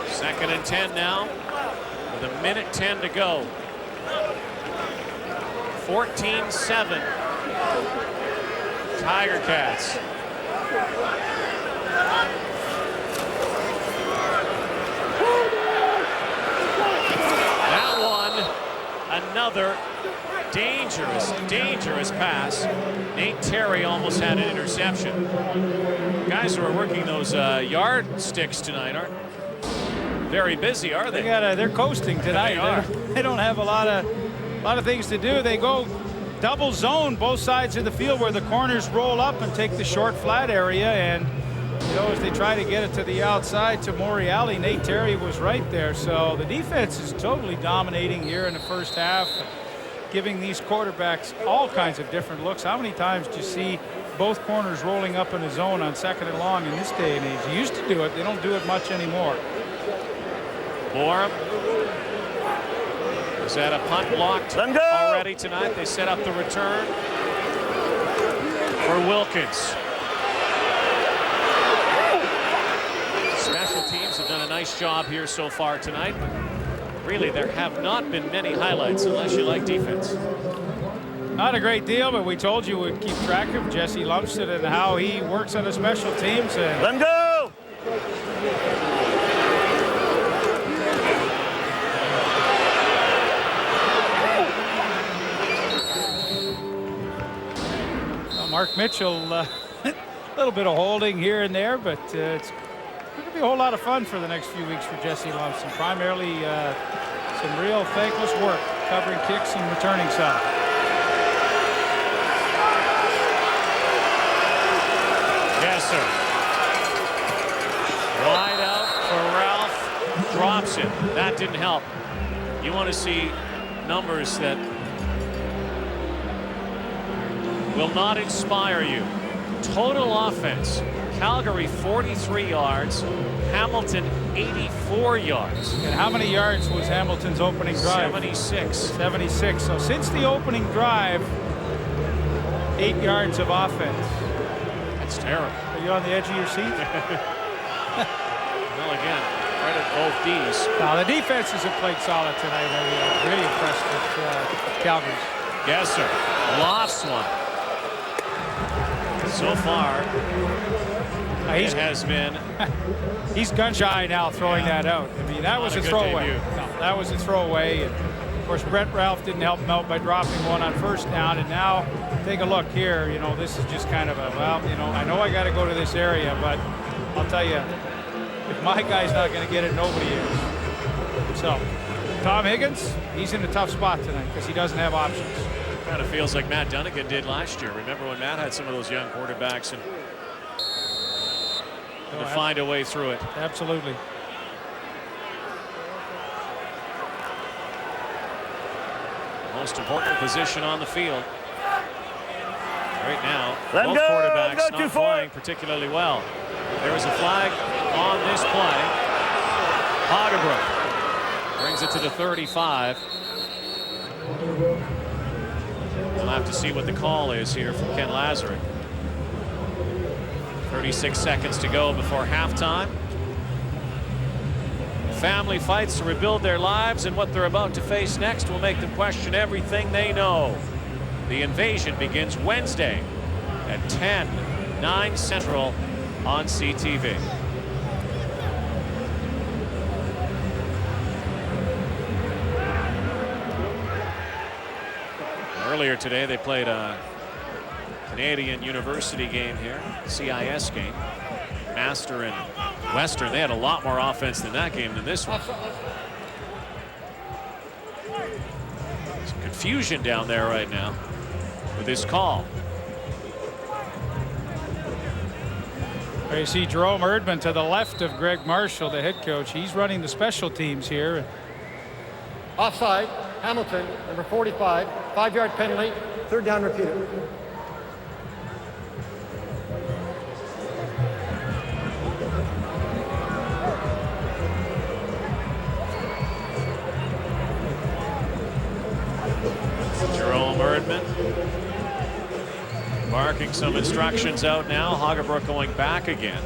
Second and 10 now, with a minute 10 to go. 14-7. Tiger Cats. That one, another dangerous, dangerous pass. Nate Terry almost had an interception. Guys who are working those yardsticks tonight aren't very busy, are they? They're coasting tonight. They don't have a lot of things to do. They go double zone both sides of the field where the corners roll up and take the short flat area, and you know, as they try to get it to the outside to Morreale, Nate Terry was right there. So the defense is totally dominating here in the first half, giving these quarterbacks all kinds of different looks. How many times do you see both corners rolling up in a zone on 2nd and long in this day and age? You used to do it. They don't do it much anymore. Borum is that a punt blocked already tonight. They set up the return for Wilkins. Special teams have done a nice job here so far tonight. Really, there have not been many highlights unless you like defense. Not a great deal, but we told you we'd keep track of Jesse Lumsden and how he works on the special teams. And let him go! Mark Mitchell, a little bit of holding here and there, but it's going to be a whole lot of fun for the next few weeks for Jesse Lumsden. Primarily some real thankless work covering kicks and returning some. Yes, sir. Wide out for Ralph. Drops it. That didn't help. You want to see numbers that will not inspire you. Total offense. Calgary 43 yards. Hamilton 84 yards. And how many yards was Hamilton's opening drive? 76. 76. So since the opening drive, 8 yards of offense. That's terrible. Are you on the edge of your seat? Well, again, credit both D's. Now, the defenses have played solid tonight. I'm really impressed with Calgary. Yes, sir. Lost one. So far, it has been. He's gun shy now throwing that out. I mean, that was a throwaway. No, that was a throwaway. And of course, Brett Ralph didn't help him out by dropping one on first down. And now, take a look here. You know, this is just kind of a, well, you know I got to go to this area, but I'll tell you, if my guy's not going to get it, nobody is. So, Tom Higgins, he's in a tough spot tonight because he doesn't have options. Kind of feels like Matt Dunnigan did last year. Remember when Matt had some of those young quarterbacks and to find a way through it. Absolutely. Most important position on the field. Right now, Let both go. quarterbacks Go not playing particularly well. There is a flag on this play. Hagebrook brings it to the 35. We'll have to see what the call is here from Ken Lazarick. 36 seconds to go before halftime. Family fights to rebuild their lives, and what they're about to face next will make them question everything they know. The invasion begins Wednesday at 10, 9 Central on CTV. Earlier today, they played a Canadian University game here, CIS game. Master and Western, they had a lot more offense than that game than this one. Some confusion down there right now with this call. There you see Jerome Erdman to the left of Greg Marshall, the head coach. He's running the special teams here. Offside, Hamilton, number 45, 5-yard penalty, 3rd down repeated. Jerome Erdman barking some instructions out now. Hagebrook going back again.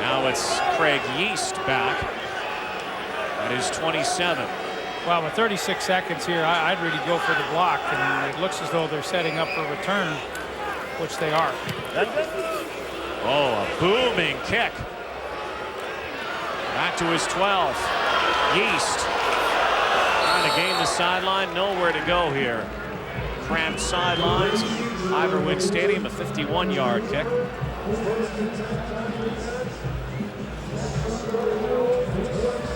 Now it's Craig Yeast back. That is 27. Well, with 36 seconds here, I'd really go for the block, and it looks as though they're setting up a return, which they are. Oh, a booming kick Back to his 12. Yeast trying to gain the sideline. Nowhere to go here. Cramped sidelines. Ivor Wynne Stadium, a 51-yard kick.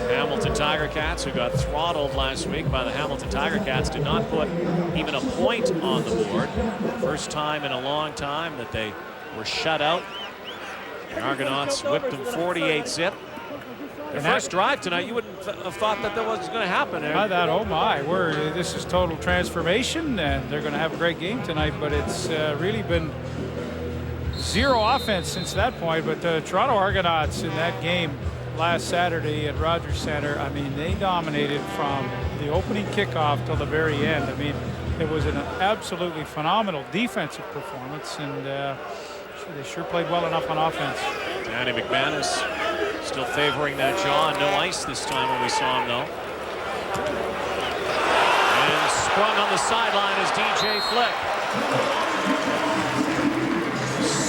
Hamilton Tiger Cats, who got throttled last week by the Hamilton Tiger Cats, did not put even a point on the board. First time in a long time that they were shut out. The Argonauts whipped them 48-zip. The first drive tonight, you wouldn't have thought that was going to happen. I thought, oh my, this is total transformation, and they're going to have a great game tonight. But it's really been zero offense since that point. But the Toronto Argonauts in that game last Saturday at Rogers Centre, I mean, they dominated from the opening kickoff till the very end. I mean, it was an absolutely phenomenal defensive performance, and they sure played well enough on offense. Danny McManus still favoring that jaw. No ice this time when we saw him, though. And sprung on the sideline is DJ Flick.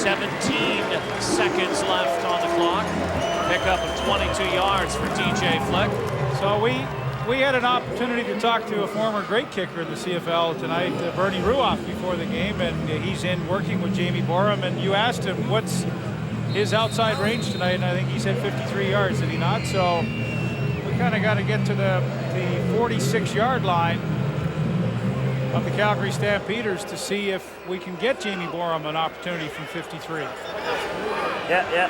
17 seconds left on the clock. Pickup of 22 yards for DJ Flick. So we had an opportunity to talk to a former great kicker in the CFL tonight, Bernie Ruoff, before the game, and he's in working with Jamie Borum, and you asked him what's his outside range tonight, and I think he said 53 yards, did he not? So we kind of got to get to the 46-yard line of the Calgary Stampeders to see if we can get Jamie Borum an opportunity from 53. Yeah.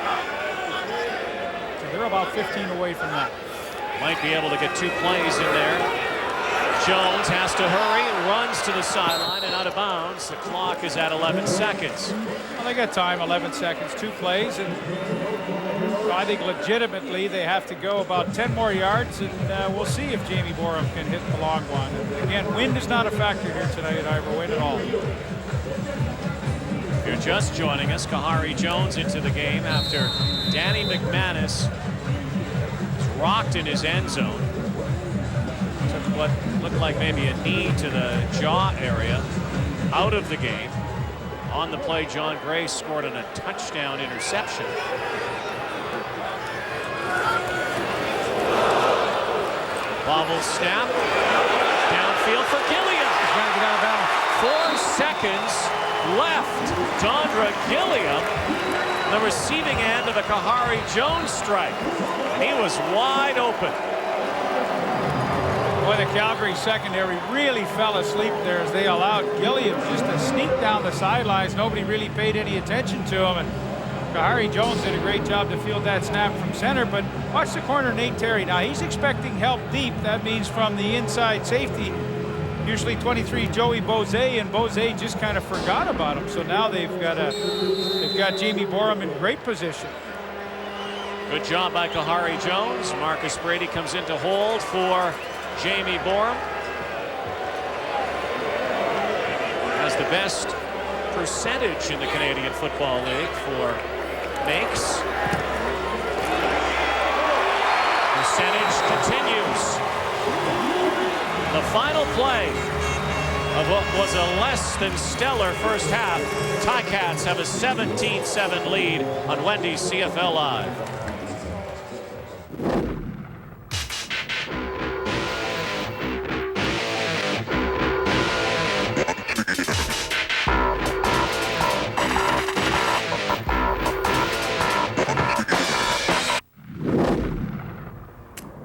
So they're about 15 away from that. Might be able to get 2 plays in there. Jones has to hurry, runs to the sideline and out of bounds. The clock is at 11 seconds. Well, they got time, 11 seconds, 2 plays, and I think legitimately they have to go about 10 more yards, and we'll see if Jamie Borum can hit the long one. And again, wind is not a factor here tonight at Ivor Wynne at all. If you're just joining us, Kahari Jones into the game after Danny McManus rocked in his end zone. Took what looked like maybe a knee to the jaw area out of the game. On the play, John Gray scored on a touchdown interception. Bobble snap. Downfield for Gilliam. He's trying to get out of bounds. 4 seconds left. Dondra Gilliam, the receiving end of a Kahari Jones strike. He was wide open. Boy, the Calgary secondary really fell asleep there as they allowed Gilliam just to sneak down the sidelines. Nobody really paid any attention to him, and Kahari Jones did a great job to field that snap from center. But watch the corner, Nate Terry. Now he's expecting help deep. That means from the inside safety, usually 23 Joey Bose, and Bose just kind of forgot about him. So now they've got Jamie Borum in great position. Good job by Kahari Jones. Marcus Brady comes in to hold for Jamie Borum. Has the best percentage in the Canadian Football League for makes. Percentage continues. The final play of what was a less than stellar first half. Ticats have a 17-7 lead on Wendy's CFL Live.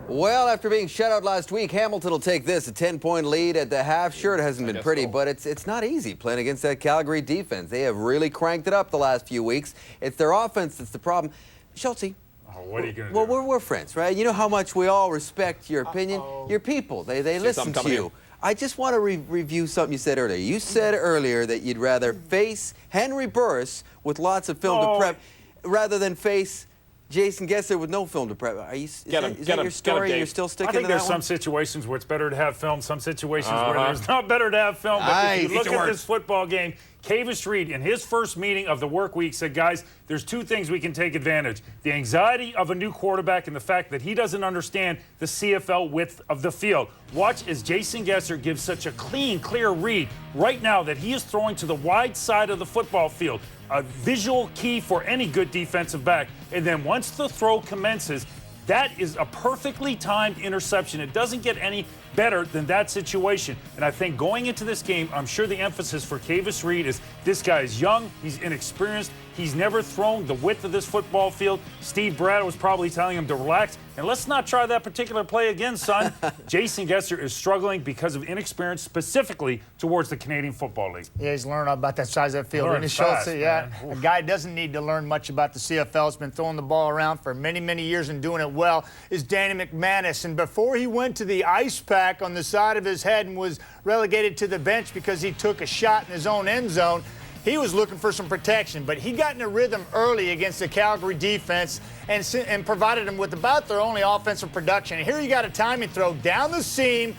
Well, after being shut out last week, Hamilton will take this, a 10-point lead at the half. Sure, it hasn't been pretty, but it's not easy playing against that Calgary defense. They have really cranked it up the last few weeks. It's their offense that's the problem. Schultze. What are you going to do? Well, we're friends, right? You know how much we all respect your opinion. Your people, they listen to you. I just want to review something you said earlier. You said earlier that you'd rather face Henry Burris with lots of film to prep rather than face Jason Gesser with no film to prep. Is that your story? You're still sticking to that one? I think there's some situations where it's better to have film, some situations where it's not better to have film. But if you look at this football game, Kavis Reed, in his first meeting of the work week, said, guys, there's 2 things we can take advantage. The anxiety of a new quarterback and the fact that he doesn't understand the CFL width of the field. Watch as Jason Gesser gives such a clean, clear read right now that he is throwing to the wide side of the football field. A visual key for any good defensive back. And then once the throw commences, That is a perfectly timed interception. It doesn't get any better than that situation. And I think going into this game, I'm sure the emphasis for Kavis Reed is this guy is young, he's inexperienced, he's never thrown the width of this football field. Steve Brad was probably telling him to relax, and let's not try that particular play again, son. Jason Gesser is struggling because of inexperience, specifically towards the Canadian Football League. Yeah, he's learning about that size of that field. Learn fast, yeah, a guy doesn't need to learn much about the CFL. He's been throwing the ball around for many, many years and doing it well. Is Danny McManus, and before he went to the ice pack on the side of his head and was relegated to the bench because he took a shot in his own end zone, he was looking for some protection, but he got in a rhythm early against the Calgary defense and provided them with about their only offensive production. And here you got a timing throw down the seam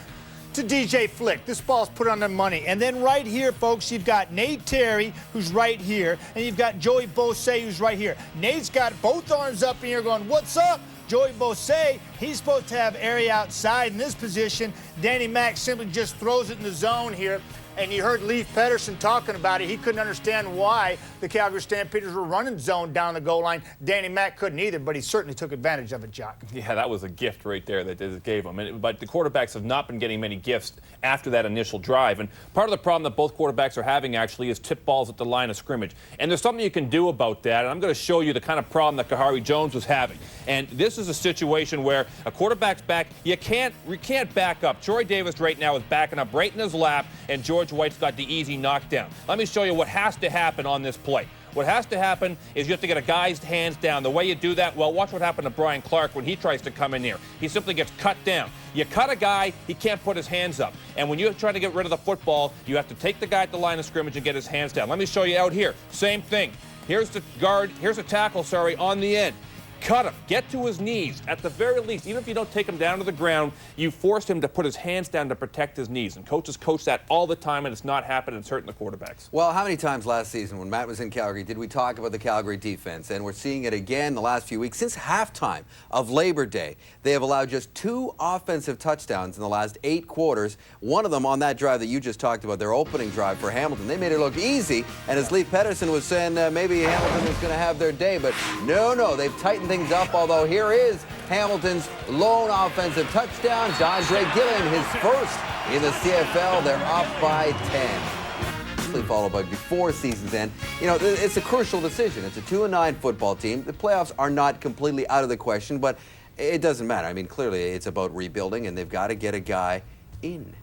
to DJ Flick. This ball's put on the money. And then right here, folks, you've got Nate Terry, who's right here, and you've got Joey Bosse, who's right here. Nate's got both arms up in here going, what's up? Joey Bosse, he's supposed to have area outside in this position. Danny Mack simply just throws it in the zone here. And you heard Leif Pedersen talking about it. He couldn't understand why the Calgary Stampeders were running zone down the goal line. Danny Mack couldn't either, but he certainly took advantage of it, Jock. Yeah, that was a gift right there that they gave him. But the quarterbacks have not been getting many gifts after that initial drive. And part of the problem that both quarterbacks are having, actually, is tip balls at the line of scrimmage. And there's something you can do about that. And I'm going to show you the kind of problem that Kahari Jones was having. And this is a situation where a quarterback's back. You can't back up. Troy Davis right now is backing up right in his lap, and George White's got the easy knockdown. Let me show you what has to happen on this play. What has to happen is you have to get a guy's hands down. The way you do that, well, watch what happened to Brian Clark when he tries to come in here. He simply gets cut down. You cut a guy, he can't put his hands up. And when you're trying to get rid of the football, you have to take the guy at the line of scrimmage and get his hands down. Let me show you out here. Same thing. Here's the guard, here's a tackle, on the end. Cut him. Get to his knees. At the very least, even if you don't take him down to the ground, you forced him to put his hands down to protect his knees. And coaches coach that all the time, and it's not happening. It's hurting the quarterbacks. Well, how many times last season when Matt was in Calgary did we talk about the Calgary defense? And we're seeing it again the last few weeks. Since halftime of Labor Day, they have allowed just 2 offensive touchdowns in the last 8 quarters. One of them on that drive that you just talked about, their opening drive for Hamilton. They made it look easy. And as Leif Pedersen was saying, maybe Hamilton was going to have their day. But no, they've tightened things up, although here is Hamilton's lone offensive touchdown. Dondre Gilliam, his first in the CFL. They're up by 10. Followed by before season's end. You know, it's a crucial decision. It's a 2-9 football team. The playoffs are not completely out of the question, but it doesn't matter. I mean, clearly it's about rebuilding, and they've got to get a guy in.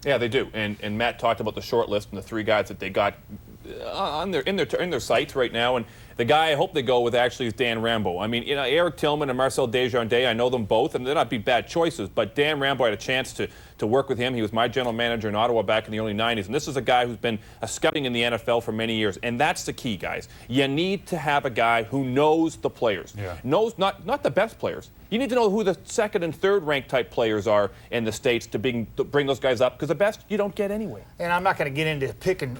Yeah, they do. And Matt talked about the short list and the 3 guys that they got in their sights right now. And the guy I hope they go with actually is Dan Rambo. I mean, you know, Eric Tillman and Marcel Desjardins, I know them both, and they're not be bad choices, but Dan Rambo, I had a chance to work with him. He was my general manager in Ottawa back in the early 90s, and this is a guy who's been scouting in the NFL for many years, and that's the key, guys. You need to have a guy who knows the players. Yeah. Knows not the best players. You need to know who the 2nd and 3rd ranked type players are in the States to bring those guys up, because the best you don't get anyway. And I'm not going to get into picking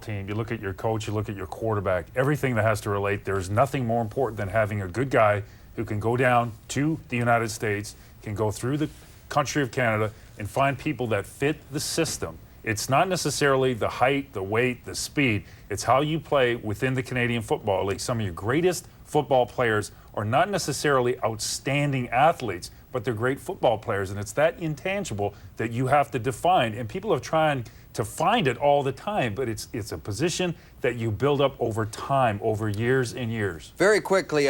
team. You look at your coach, you look at your quarterback, everything that has to relate. There's nothing more important than having a good guy who can go down to the United States, can go through the country of Canada and find people that fit the system. It's not necessarily the height, the weight, the speed. It's how you play within the Canadian Football League. Some of your greatest football players are not necessarily outstanding athletes, but they're great football players, and it's that intangible that you have to define. And people are trying to find it all the time, but it's a position that you build up over time, over years and years. Very quickly,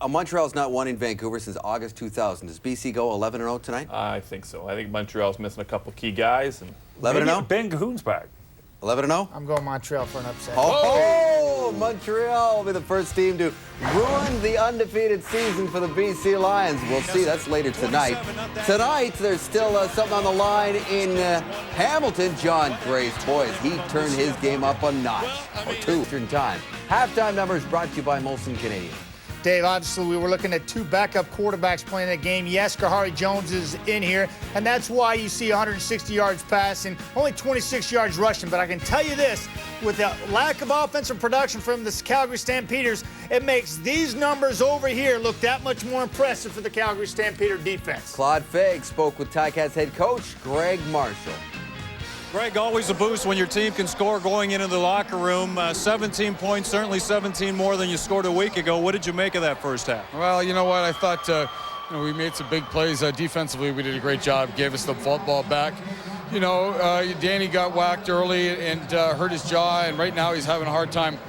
Montreal's not won in Vancouver since August 2000. Does BC go 11-0 tonight? I think so. I think Montreal's missing a couple key guys. And 11-0? Ben Cahoon's back. 11-0? I'm going Montreal for an upset. Oh, Montreal will be the first team to ruin the undefeated season for the BC Lions. We'll see. That's later tonight. Tonight, there's still something on the line in Hamilton. John Gray's boys, he turned his game up a notch, or two Eastern time. Halftime numbers brought to you by Molson Canadian. Dave, obviously we were looking at two backup quarterbacks playing that game. Yes, Kahari Jones is in here, and that's why you see 160 yards passing, only 26 yards rushing. But I can tell you this, with the lack of offensive production from the Calgary Stampeders, it makes these numbers over here look that much more impressive for the Calgary Stampeder defense. Claude Fagg spoke with Ticats head coach Greg Marshall. Greg, always a boost when your team can score going into the locker room. 17 points, certainly 17 more than you scored a week ago. What did you make of that first half? Well, you know what? I thought we made some big plays. Defensively, we did a great job. Gave us the football back. Danny got whacked early and hurt his jaw, and right now he's having a hard time,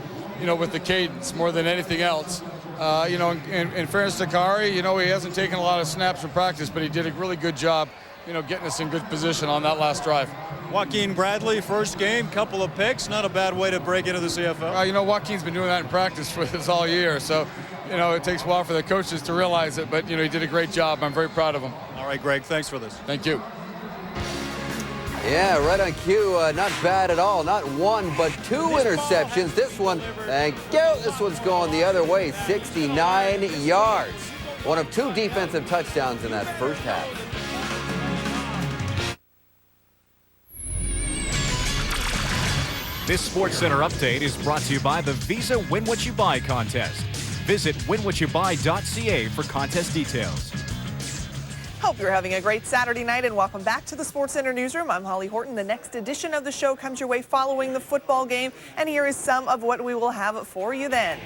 with the cadence more than anything else. In fairness to Kari, he hasn't taken a lot of snaps in practice, but he did a really good job, getting us in good position on that last drive. Joaquin Bradley, first game, couple of picks. Not a bad way to break into the CFL. Joaquin's been doing that in practice with us all year, so, it takes a while for the coaches to realize it, but, he did a great job. I'm very proud of him. All right, Greg, thanks for this. Thank you. Yeah, right on cue. Not bad at all. Not one, but two interceptions. This one, thank you. This one's going the other way, 69 yards. One of two defensive touchdowns in that first half. This SportsCenter update is brought to you by the Visa Win What You Buy contest. Visit winwhatyobuy.ca for contest details. Hope you're having a great Saturday night and welcome back to the SportsCenter newsroom. I'm Holly Horton. The next edition of the show comes your way following the football game, and here is some of what we will have for you then.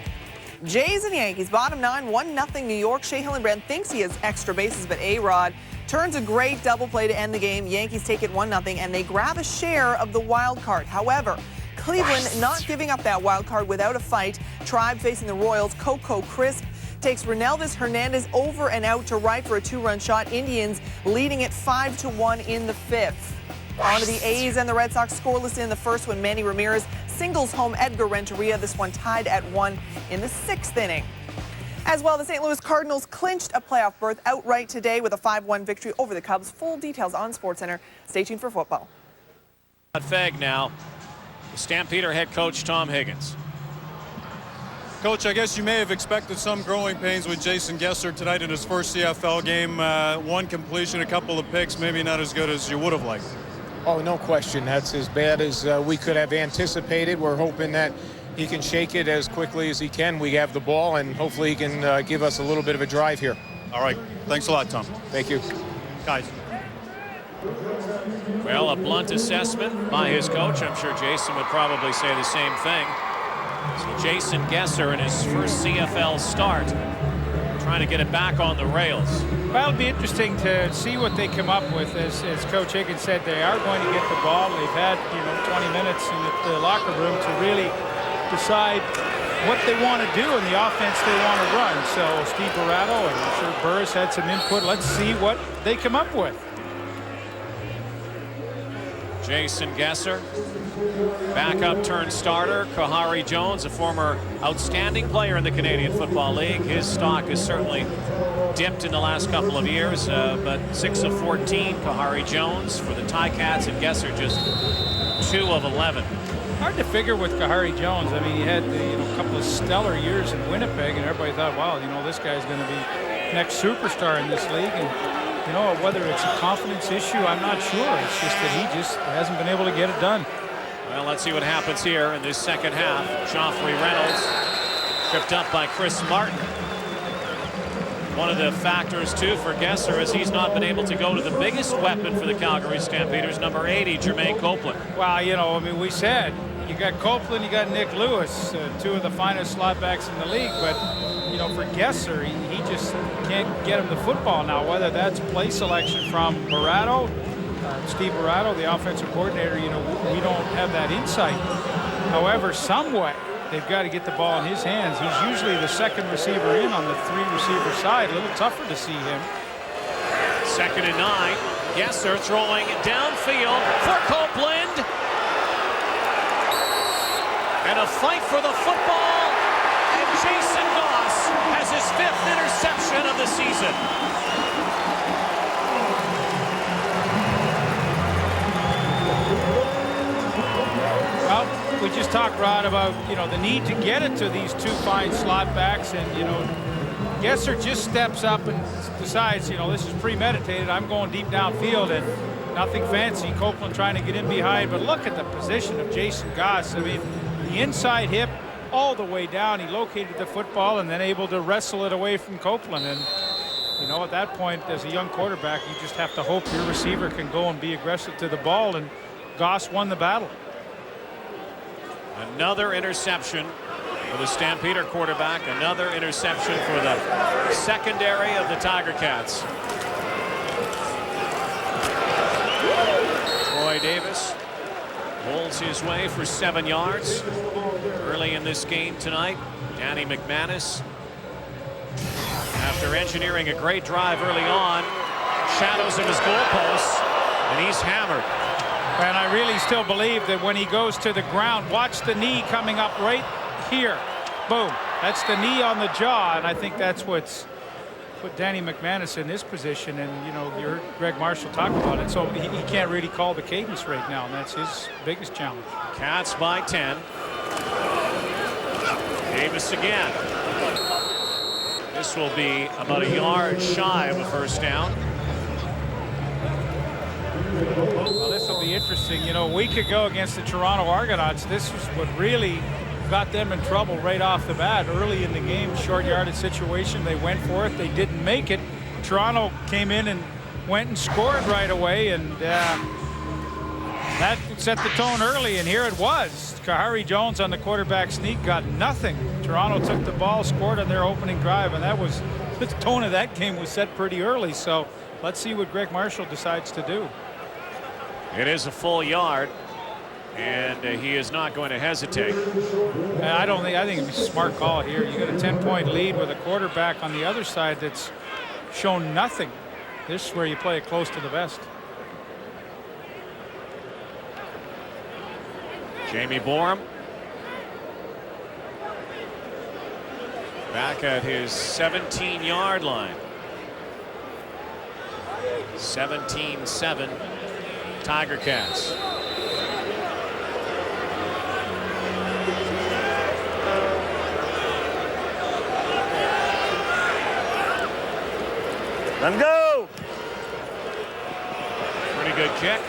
Jays and Yankees, bottom 9, 1-0 New York. Shea Hillenbrand thinks he has extra bases, but A-Rod turns a great double play to end the game. Yankees take it 1-0, and they grab a share of the wild card. However, Cleveland not giving up that wild card without a fight. Tribe facing the Royals. Coco Crisp takes Renelvis Hernandez over and out to right for a 2-run shot. Indians leading it 5-1 in the 5th. On to the A's and the Red Sox scoreless in the first when Manny Ramirez singles home Edgar Renteria. This one tied at 1 in the 6th inning. As well, the St. Louis Cardinals clinched a playoff berth outright today with a 5-1 victory over the Cubs. Full details on SportsCenter. Stay tuned for football. Fag now. Stampeder head coach Tom Higgins. Coach, I guess you may have expected some growing pains with Jason Gesser tonight in his first CFL game. One completion, a couple of picks, maybe not as good as you would have liked. Oh, no question. That's as bad as we could have anticipated. We're hoping that he can shake it as quickly as he can. We have the ball, and hopefully he can give us a little bit of a drive here. All right. Thanks a lot, Tom. Thank you. Guys. Well, a blunt assessment by his coach. I'm sure Jason would probably say the same thing. So Jason Gesser in his first CFL start, trying to get it back on the rails. Well, it'll be interesting to see what they come up with. As Coach Higgins said, they are going to get the ball. They've had 20 minutes in the locker room to really decide what they want to do in the offense they want to run. So Steve Barato and I'm sure Burris had some input. Let's see what they come up with. Jason Gesser, backup turned starter. Kahari Jones, a former outstanding player in the Canadian Football League. His stock has certainly dipped in the last couple of years, but 6 of 14. Kahari Jones for the Ticats, and Gesser just 2 of 11. Hard to figure with Kahari Jones. I mean, he had a couple of stellar years in Winnipeg, and everybody thought, wow, this guy's going to be next superstar in this league. And whether it's a confidence issue, I'm not sure. It's just that he just hasn't been able to get it done. Well, let's see what happens here in this second half. Joffrey Reynolds tripped up by Chris Martin. One of the factors, too, for Gesser is he's not been able to go to the biggest weapon for the Calgary Stampeders, number 80, Jermaine Copeland. Well, we said you got Copeland, you got Nick Lewis, 2 of the finest slot backs in the league, but for Gesser, he just can't get him the football now, whether that's play selection from Barato, Steve Barato, the offensive coordinator, we don't have that insight. However, some way, they've got to get the ball in his hands. He's usually the second receiver in on the 3-receiver side. A little tougher to see him. 2nd and 9. Gesser throwing downfield for Copeland. And in a fight for the football, and Jason Goss has his 5th interception of the season. Well, we just talked, Rod, about, the need to get it to these two fine slot backs, and, Gesser just steps up and decides, this is premeditated. I'm going deep downfield, and nothing fancy. Copeland trying to get in behind, but look at the position of Jason Goss. I mean, the inside hip all the way down. He located the football and then able to wrestle it away from Copeland. And, at that point, as a young quarterback, you just have to hope your receiver can go and be aggressive to the ball, and Goss won the battle. Another interception for the Stampeder quarterback. Another interception for the secondary of the Tiger Cats. Troy Davis holds his way for 7 yards. Early in this game tonight, Danny McManus, after engineering a great drive early on, shadows of his goalposts, and he's hammered. And I really still believe that when he goes to the ground, watch the knee coming up right here. Boom. That's the knee on the jaw, and I think that's what's put Danny McManus in this position. And, you heard Greg Marshall talk about it. So he can't really call the cadence right now, and that's his biggest challenge. Cats by 10. Davis again. This will be about a yard shy of a first down. Well, this will be interesting. A week ago against the Toronto Argonauts, this was what really got them in trouble right off the bat. Early in the game, short yardage situation, they went for it. They didn't make it. Toronto came in and went and scored right away, and that set the tone early, and here it was. Kahari Jones on the quarterback sneak got nothing. Toronto took the ball, scored on their opening drive, and that was the tone of that game was set pretty early. So let's see what Greg Marshall decides to do. It is a full yard, and he is not going to hesitate. I think it's a smart call here. You got a 10-point lead with a quarterback on the other side that's shown nothing. This is where you play it close to the vest. Jamie Borum back at his 17-yard line. 17-7 Tiger Cats. Let him go. Pretty good kick.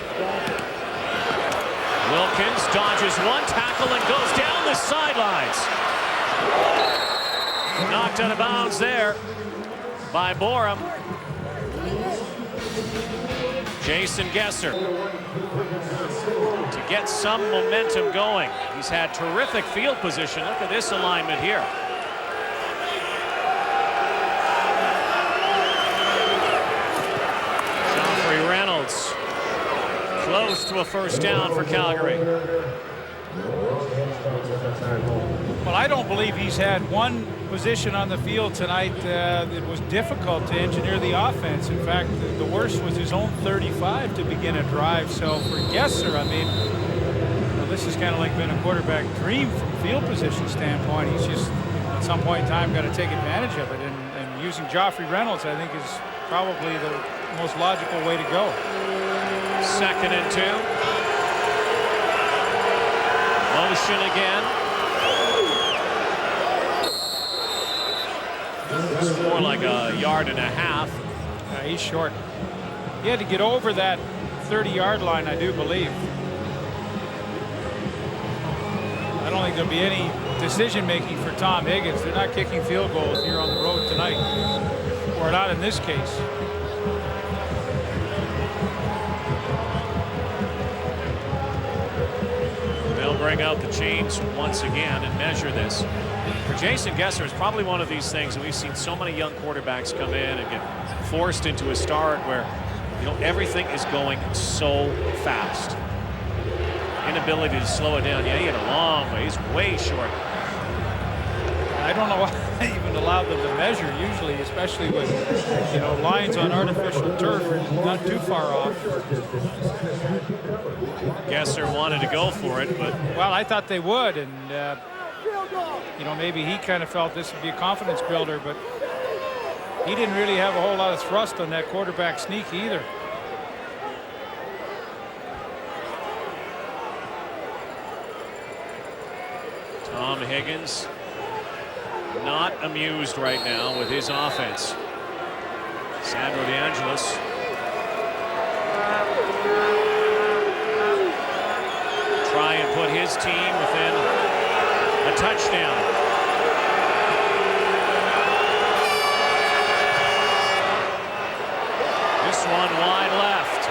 Wilkins dodges one tackle and goes down the sidelines. Knocked out of bounds there by Borum. Jason Gesser to get some momentum going. He's had terrific field position. Look at this alignment here. Joffrey Reynolds close to a first down for Calgary. Well, I don't believe he's had one position on the field tonight it was difficult to engineer the offense. In fact, the worst was his own 35 to begin a drive. So for Gesser, I mean, this has kind of like been a quarterback dream from field position standpoint. He's just at some point in time got to take advantage of it, and using Joffrey Reynolds, I think, is probably the most logical way to go. 2nd and 2. Motion again. It's more like a yard and a half. He's short. He had to get over that 30-yard line, I do believe. I don't think there'll be any decision-making for Tom Higgins. They're not kicking field goals here on the road tonight, or not in this case. They'll bring out the chains once again and measure this. For Jason Gesser, it's probably one of these things that we've seen so many young quarterbacks come in and get forced into a start where, everything is going so fast. Inability to slow it down. Yeah, he had a long way. He's way short. I don't know why they even allow them to measure usually, especially with, lines on artificial turf, not too far off. Gesser wanted to go for it, but well, I thought they would, and you know, maybe he kind of felt this would be a confidence builder, but he didn't really have a whole lot of thrust on that quarterback sneak either. Tom Higgins not amused right now with his offense. Sandro DeAngelis try and put his team within a touchdown. This one wide left.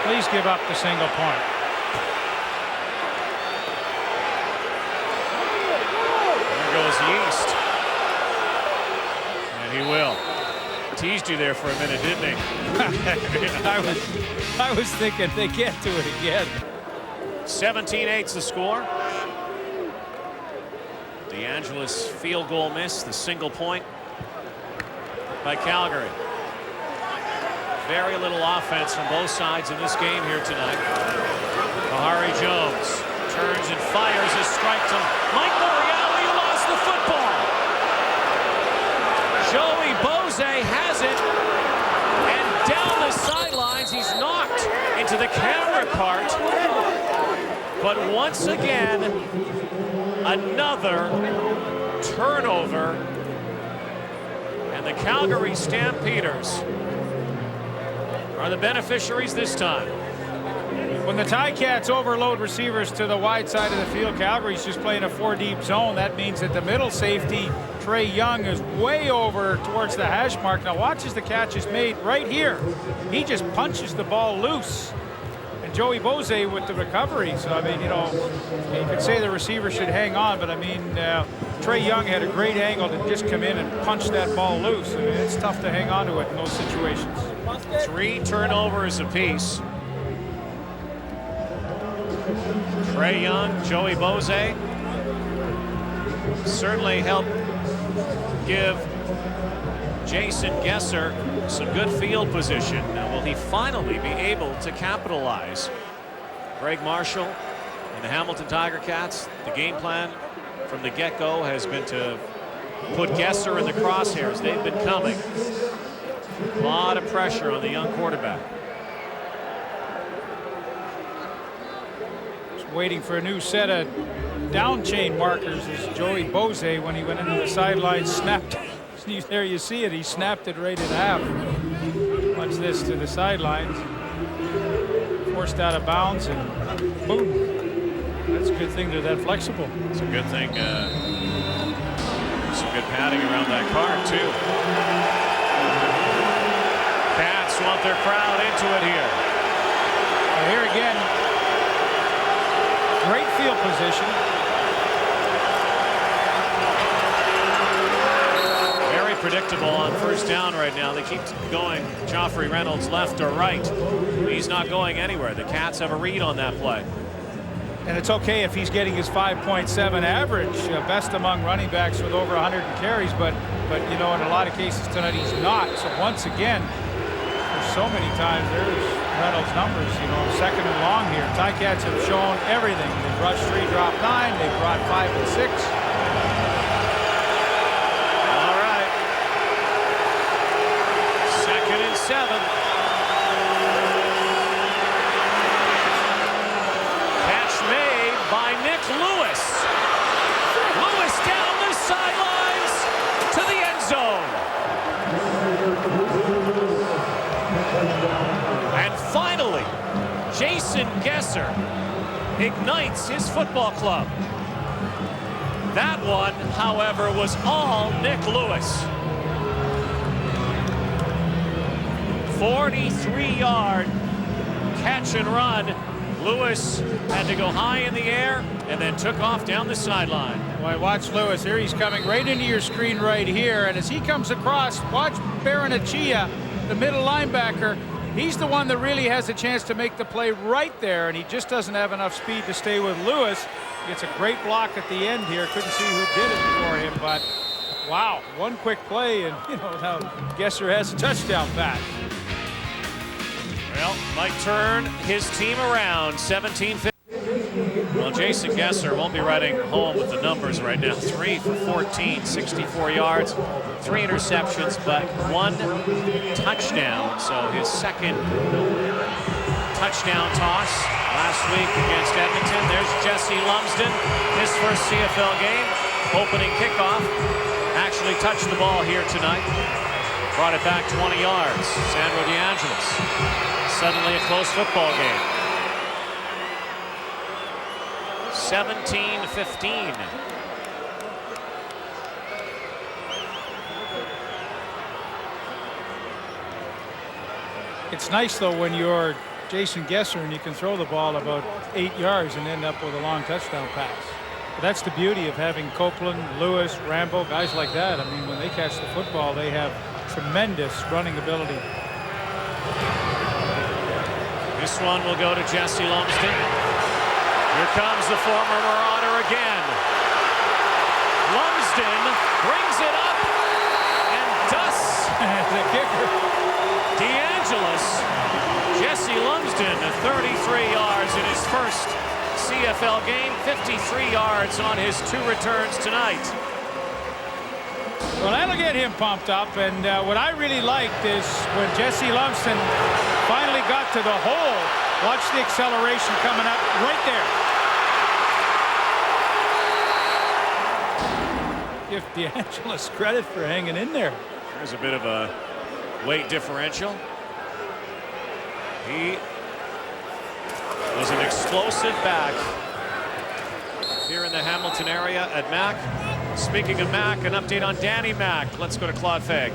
Please give up the single point. There goes Yeast. And he will. Teased you there for a minute, didn't he? I was thinking they can't do it again. 17-8's the score. DeAngelis field goal miss, the single point by Calgary. Very little offense from both sides in this game here tonight. Kahari Jones turns and fires his strike to Mike Moriarty, who lost the football. Joey Bose has it, and down the sidelines, he's knocked into the camera cart. But once again, another turnover, and the Calgary Stampeders are the beneficiaries this time. When the Ticats overload receivers to the wide side of the field, Calgary's just playing a 4-deep zone. That means that the middle safety, Trey Young, is way over towards the hash mark. Now watch as the catch is made right here. He just punches the ball loose. And Joey Bose with the recovery. So, I mean, you know, you could say the receiver should hang on, but I mean, Trey Young had a great angle to just come in and punch that ball loose. I mean, it's tough to hang on to it in those situations. 3 turnovers apiece. Trey Young, Joey Bose certainly helped give Jason Gesser some good field position. Now, will he finally be able to capitalize? Greg Marshall and the Hamilton Tiger Cats, the game plan from the get-go has been to put Gesser in the crosshairs. They've been coming. A lot of pressure on the young quarterback. Waiting for a new set of down chain markers is Joey Bose. When he went into the sideline, snapped. There you see it. He snapped it right in half. Watch this to the sidelines. Forced out of bounds and boom. That's a good thing they're that flexible. It's a good thing. Some good padding around that card too. Cats want their crowd into it here. Well, here again. Great field position. Very predictable on first down right now. They keep going. Joffrey Reynolds left or right. He's not going anywhere. The Cats have a read on that play. And it's okay if he's getting his 5.7 average, best among running backs with over 100 carries, but you know, in a lot of cases tonight he's not. So once again, there's so many times there's Reynolds' numbers, you know, second and long here. Ticats have shown everything. They've rushed 3, dropped 9. They've brought 5 and 6. All right. 2nd and 7. Catch made by Nick Lewis. Lewis down the sidelines to the end zone. And finally, Jason Gesser ignites his football club. That one, however, was all Nick Lewis. 43-yard catch and run. Lewis had to go high in the air and then took off down the sideline. Boy, watch Lewis. Here he's coming right into your screen right here. And as he comes across, watch Baranachia, the middle linebacker. He's the one that really has a chance to make the play right there, and he just doesn't have enough speed to stay with Lewis. Gets a great block at the end here. Couldn't see who did it for him, but wow, one quick play, and you know now Gesser has a touchdown pass. Well, might turn his team around. 17-15. Well, Jason Gesser won't be riding home with the numbers right now. 3 for 14, 64 yards, 3 interceptions, but 1 touchdown. So his second touchdown toss last week against Edmonton. There's Jesse Lumsden, his first CFL game. Opening kickoff. Actually touched the ball here tonight. Brought it back 20 yards. Sandro DeAngelis. Suddenly a close football game. 17-15. It's nice, though, when you're Jason Gesser and you can throw the ball about 8 yards and end up with a long touchdown pass. But that's the beauty of having Copeland, Lewis, Rambo, guys like that. I mean, when they catch the football, they have tremendous running ability. This one will go to Jesse Lumsden. Here comes the former Marauder again. Lumsden brings it up and dusts the kicker. DeAngelis. Jesse Lumsden, 33 yards in his first CFL game, 53 yards on his 2 returns tonight. Well, that'll get him pumped up, and what I really liked is when Jesse Lumsden finally got to the hole. Watch the acceleration coming up right there. Give DeAngelis credit for hanging in there. There's a bit of a weight differential. He was an explosive back here in the Hamilton area at Mac. Speaking of Mac, an update on Danny Mac. Let's go to Claude Fag.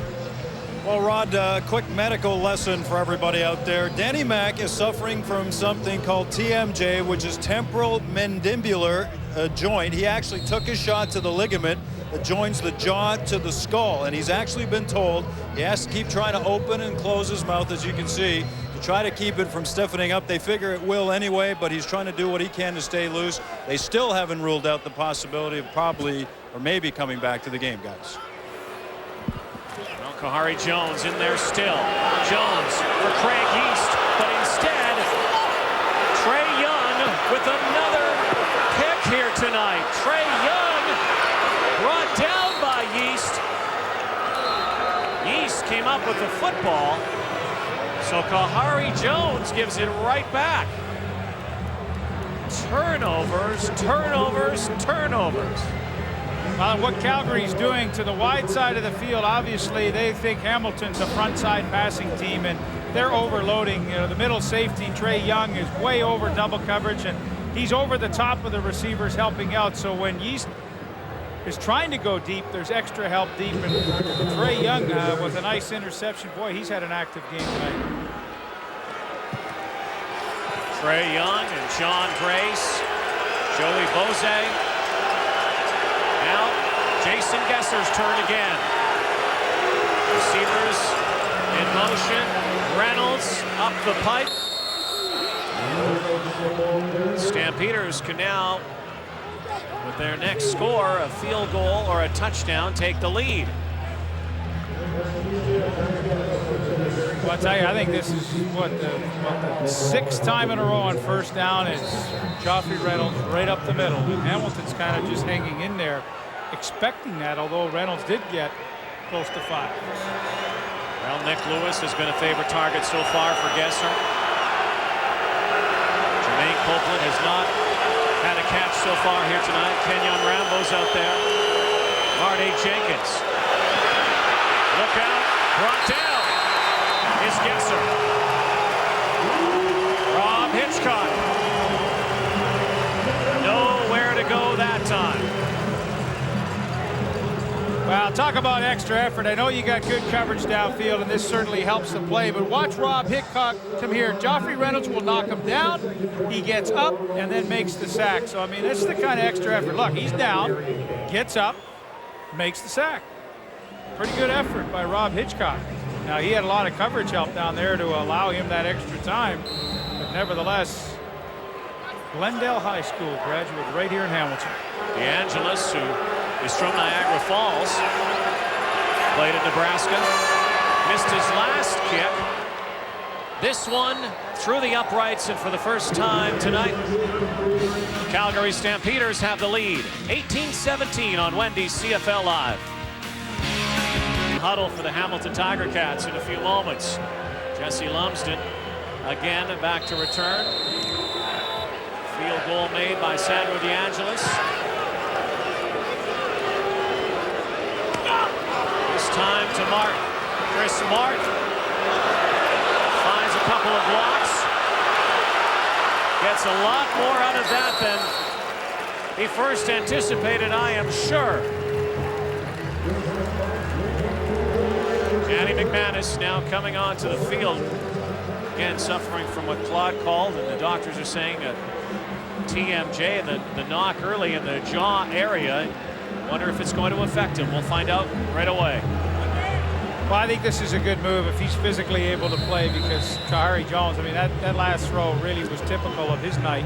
Well, Rod, a quick medical lesson for everybody out there. Danny Mac is suffering from something called TMJ, which is temporal mandibular joint. He actually took his shot to the ligament that joins the jaw to the skull, and he's actually been told he has to keep trying to open and close his mouth, as you can see, to try to keep it from stiffening up. They figure it will anyway, but he's trying to do what he can to stay loose. They still haven't ruled out the possibility of probably or maybe coming back to the game, guys. Well, Kahari Jones in there still. Jones for Craig East, but instead Trey Young with another kick here tonight. Trey Young brought down by Yeast. Yeast came up with the football, so Kahari Jones gives it right back. Turnovers, turnovers, turnovers. What Calgary's doing to the wide side of the field, obviously they think Hamilton's a front side passing team, and they're overloading. You know, the middle safety, Trey Young, is way over double coverage, and he's over the top of the receivers helping out. So when Yeast is trying to go deep, there's extra help deep, and Trey Young with a nice interception. Boy, he's had an active game tonight. Trey Young and John Grace, Joey Bose. Now Jason Gesser's turn again. Receivers in motion. Reynolds up the pipe. Stampeders can now, with their next score, a field goal or a touchdown, take the lead. Well, I'll tell you, I think this is what the 6th time in a row on first down. It's Joffrey Reynolds right up the middle. Hamilton's kind of just hanging in there, expecting that, although Reynolds did get close to 5. Well, Nick Lewis has been a favorite target so far for Gesser. Jermaine Copeland has not had a catch so far here tonight. Kenyon Rambo's out there. Marty Jenkins. Look out, brought down is Gesser. Rob Hitchcock. Nowhere to go that time. Well, talk about extra effort. I know you got good coverage downfield, and this certainly helps the play, but watch Rob Hitchcock come here. Joffrey Reynolds will knock him down. He gets up and then makes the sack. So, I mean, that's the kind of extra effort. Look, he's down, gets up, makes the sack. Pretty good effort by Rob Hitchcock. Now, he had a lot of coverage help down there to allow him that extra time, but nevertheless, Glendale High School graduate right here in Hamilton. DeAngelis, who is from Niagara Falls, played in Nebraska, missed his last kick This one through the uprights, and for the first time tonight, Calgary Stampeders have the lead. 18-17 on Wendy's CFL Live. Huddle for the Hamilton Tiger Cats in a few moments. Jesse Lumsden again back to return. Field goal made by Sandro DeAngelis. This time to Martin. Chris Martin finds a couple of blocks. Gets a lot more out of that than he first anticipated, I am sure. Danny McManus now coming onto the field. Again, suffering from what Claude called, and the doctors are saying a TMJ, the knock early in the jaw area. Wonder if it's going to affect him. We'll find out right away. Well, I think this is a good move if he's physically able to play, because Kahari Jones, I mean, that last throw really was typical of his night.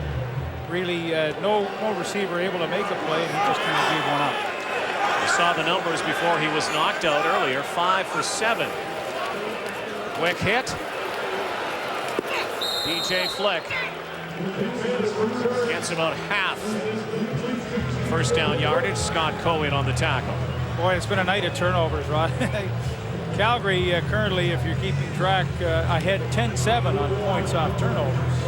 Really, no receiver able to make a play, and he just kind of gave one up. We saw the numbers before he was knocked out earlier. 5 for 7. Quick hit. DJ Flick gets about half first down yardage. Scott Cohen on the tackle. Boy, it's been a night of turnovers, Rod. Calgary currently, if you're keeping track, ahead 10-7 on points off turnovers.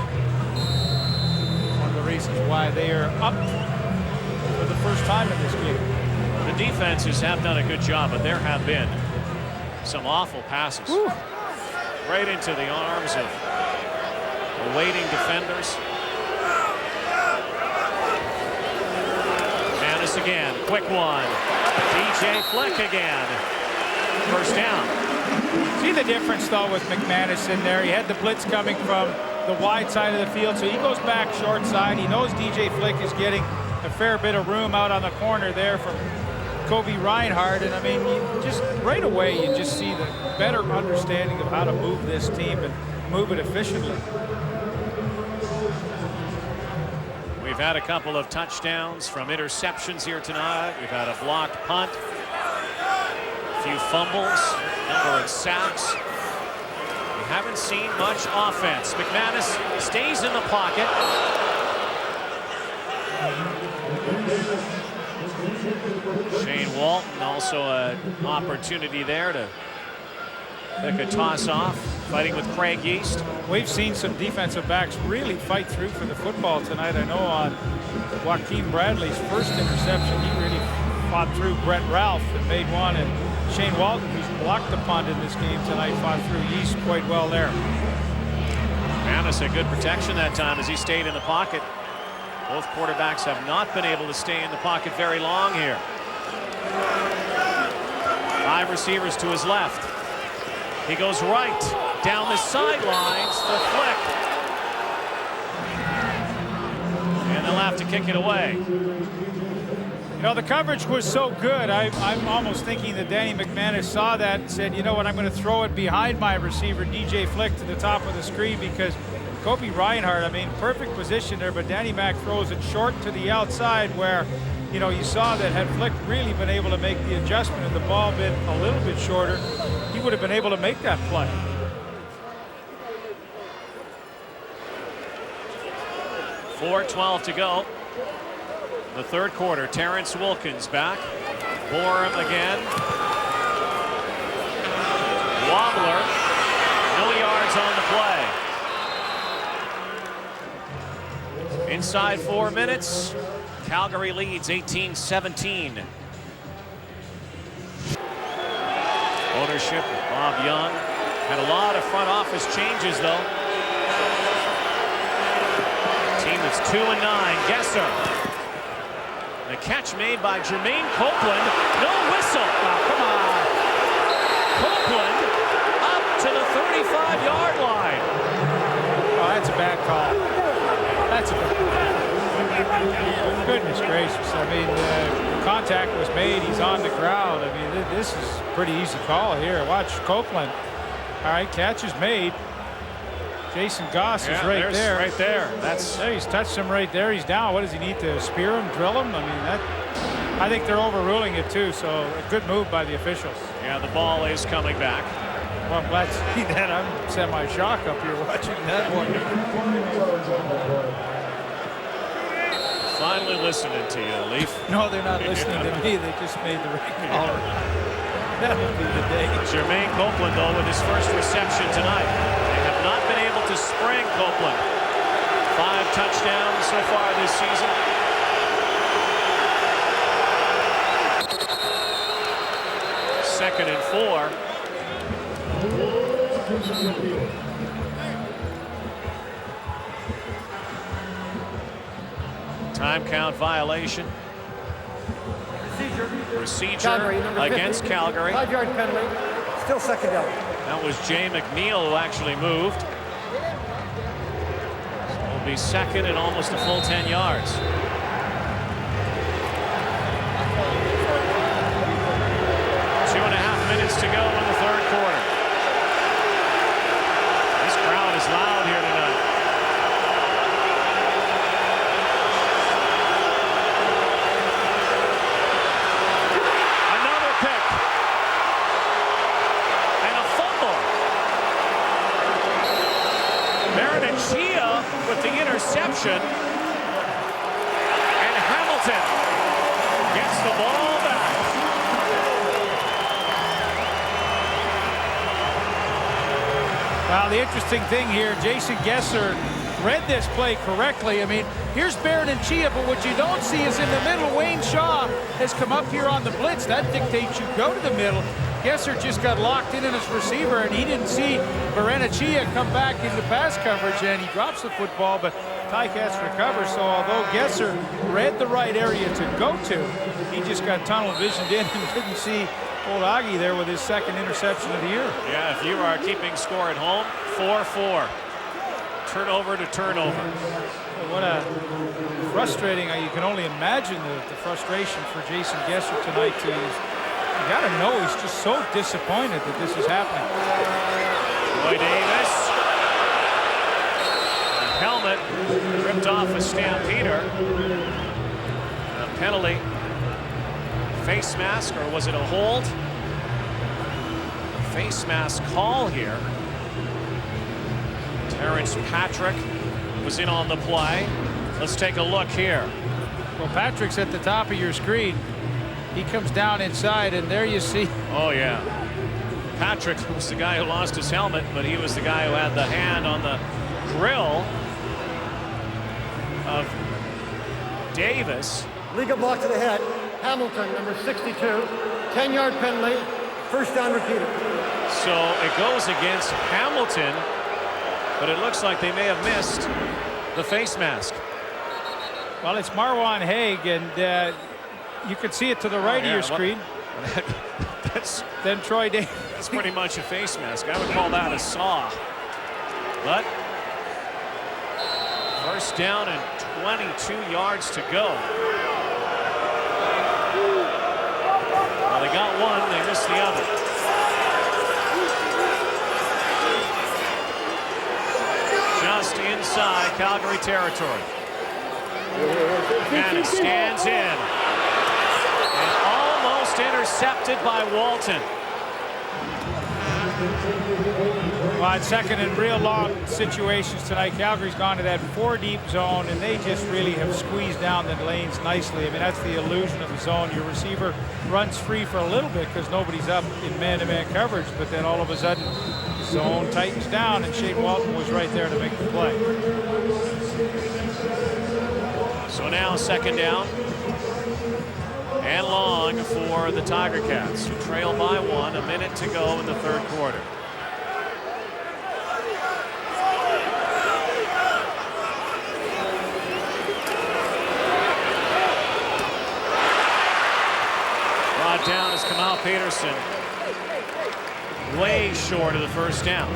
One of the reasons why they are up for the first time in this game. The defenses have done a good job, but there have been some awful passes. Whew. Right into the arms of awaiting defenders. Manis again, quick one. DJ Flick again. First down. See the difference, though, with McManus in there. He had the blitz coming from the wide side of the field, so he goes back short side. He knows DJ Flick is getting a fair bit of room out on the corner there from Kobe Reinhardt, and I mean, just right away you just see the better understanding of how to move this team and move it efficiently. We've had a couple of touchdowns from interceptions here tonight. We've had a blocked punt, a few fumbles, number of sacks. We haven't seen much offense. McManus stays in the pocket. Shane Walton also an opportunity there to pick a toss off, fighting with Craig Yeast. We've seen some defensive backs really fight through for the football tonight. I know on Joaquin Bradley's first interception, he really fought through Brett Ralph and made one, and Shane Walton, who's blocked the punt in this game tonight, fought through Yeast quite well there. Manis had good protection that time as he stayed in the pocket. Both quarterbacks have not been able to stay in the pocket very long here. 5 receivers to his left. He goes right down the sidelines for Flick. And they'll have to kick it away. You know, the coverage was so good, I'm almost thinking that Danny McManus saw that and said, you know what, I'm going to throw it behind my receiver, DJ Flick, to the top of the screen, because Kobe Reinhardt, I mean, perfect position there, but Danny Mac throws it short to the outside where, you know, you saw that had Flick really been able to make the adjustment and the ball been a little bit shorter, he would have been able to make that play. .4:12 to go. The third quarter. Terrence Wilkins back. Borum again. Wobbler. No yards on the play. Inside 4 minutes. Calgary leads 18-17. Ownership, Bob Young. Had a lot of front office changes, though. Team that's 2-9. Gesser. The catch made by Jermaine Copeland. No whistle. Oh, come on. Copeland up to the 35-yard line. Oh, that's a bad call. That's a goodness gracious. I mean, contact was made. He's on the ground. I mean, this is a pretty easy call here. Watch Copeland. All right, catch is made. Jason Goss is right there. Right there. There, he's touched him right there. He's down. What does he need to spear him, drill him? I mean, I think they're overruling it too. So a good move by the officials. Yeah, the ball is coming back. Well, I'm glad to see that. I'm semi-shocked up here watching that one. Finally listening to you, Leaf. No, they're not listening to me. They just made the ring caller. That'll be the day. Jermaine Copeland, though, with his first reception tonight. They have not been able to spring Copeland. 5 touchdowns so far this season. Second and 4. Time count violation. Procedure Calgary, against 50. Calgary. 5-yard penalty. Still second down. That was Jay McNeil who actually moved. So it'll be second and almost a full 10 yards. 2.5 minutes to go in the third quarter. This crowd is loud here tonight. Another pick. And a fumble. Marinachia with the interception. And Hamilton gets the ball back. Well, the interesting thing here, Jason Gesser read this play correctly. I mean, here's Marinachia, but what you don't see is in the middle, Wayne Shaw has come up here on the blitz. That dictates you go to the middle. Gesser just got locked in his receiver, and he didn't see Marinachia come back into pass coverage, and he drops the football, but Ticats recover. So although Gesser read the right area to go to, he just got tunnel visioned in and didn't see old Augie there with his second interception of the year. Yeah, if you are keeping score at home, 4-4. Turnover to turnover. What a frustrating, you can only imagine the frustration for Jason Gesser tonight. You got to know he's just so disappointed that this is happening. Roy Davis. The helmet ripped off a Stampeder. A penalty. Face mask, or was it a hold? Face mask call here. Terrence Patrick was in on the play. Let's take a look here. Well, Patrick's at the top of your screen. He comes down inside, and there you see. Oh, yeah. Patrick was the guy who lost his helmet, but he was the guy who had the hand on the grill of Davis. Legal block to the head. Hamilton, number 62. 10-yard penalty. First down repeated. So it goes against Hamilton, but it looks like they may have missed the face mask. Well, it's Marwan Haig, and you can see it to the right of your screen. That's then Troy Davis. That's pretty much a face mask. I would call that a saw. But first down and 22 yards to go. Well, they got one, they missed the other. Just inside Calgary territory. And it stands in. And almost intercepted by Walton. Well, it's second and real long situations tonight. Calgary's gone to that 4-deep zone, and they just really have squeezed down the lanes nicely. I mean, that's the illusion of the zone. Your receiver runs free for a little bit because nobody's up in man-to-man coverage, but then all of a sudden, the zone tightens down, and Shane Walton was right there to make the play. So now second down and long for the Tiger Cats, who trail by one, a minute to go in the third quarter. Brought down is Kamal Peterson, way short of the first down.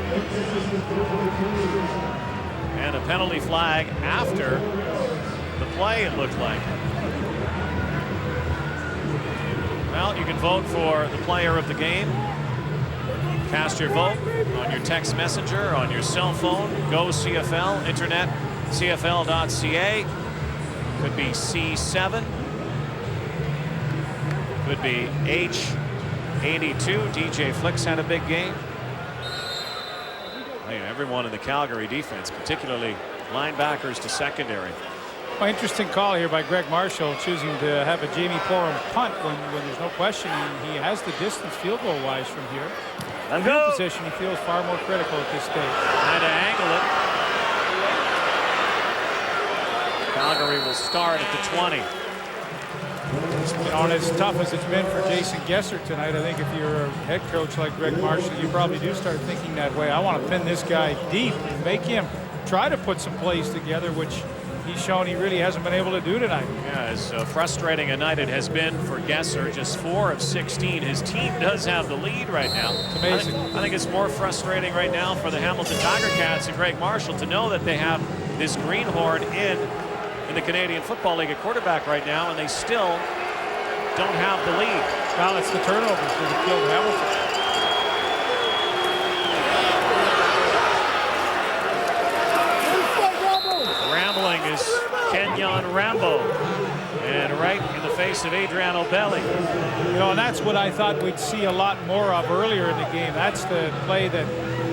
And a penalty flag after the play, it looked like. Well, you can vote for the player of the game. Cast your vote on your text messenger, on your cell phone. Go CFL, internet, CFL.ca. Could be C7. Could be H82. DJ Flicks had a big game. Hey, everyone in the Calgary defense, particularly linebackers to secondary. Well, interesting call here by Greg Marshall, choosing to have a Jamie Porum punt when there's no question he has the distance field goal wise from here. Let's Field go. position he feels far more critical at this stage. Trying to angle it. Calgary will start at the 20. You know, and as tough as it's been for Jason Gesser tonight, I think if you're a head coach like Greg Marshall, you probably do start thinking that way. I want to pin this guy deep and make him try to put some plays together, which he's shown he really hasn't been able to do tonight. Yeah, as frustrating a night it has been for Gesser, just 4 of 16. His team does have the lead right now. It's amazing. I think it's more frustrating right now for the Hamilton Tiger Cats and Greg Marshall to know that they have this greenhorn in the Canadian Football League at quarterback right now, and they still don't have the lead. Well, it's the turnovers that have killed Hamilton. Rambling is Kenyon Rambo, and right in the face of Adriano Belli. You know, and that's what I thought we'd see a lot more of earlier in the game. That's the play that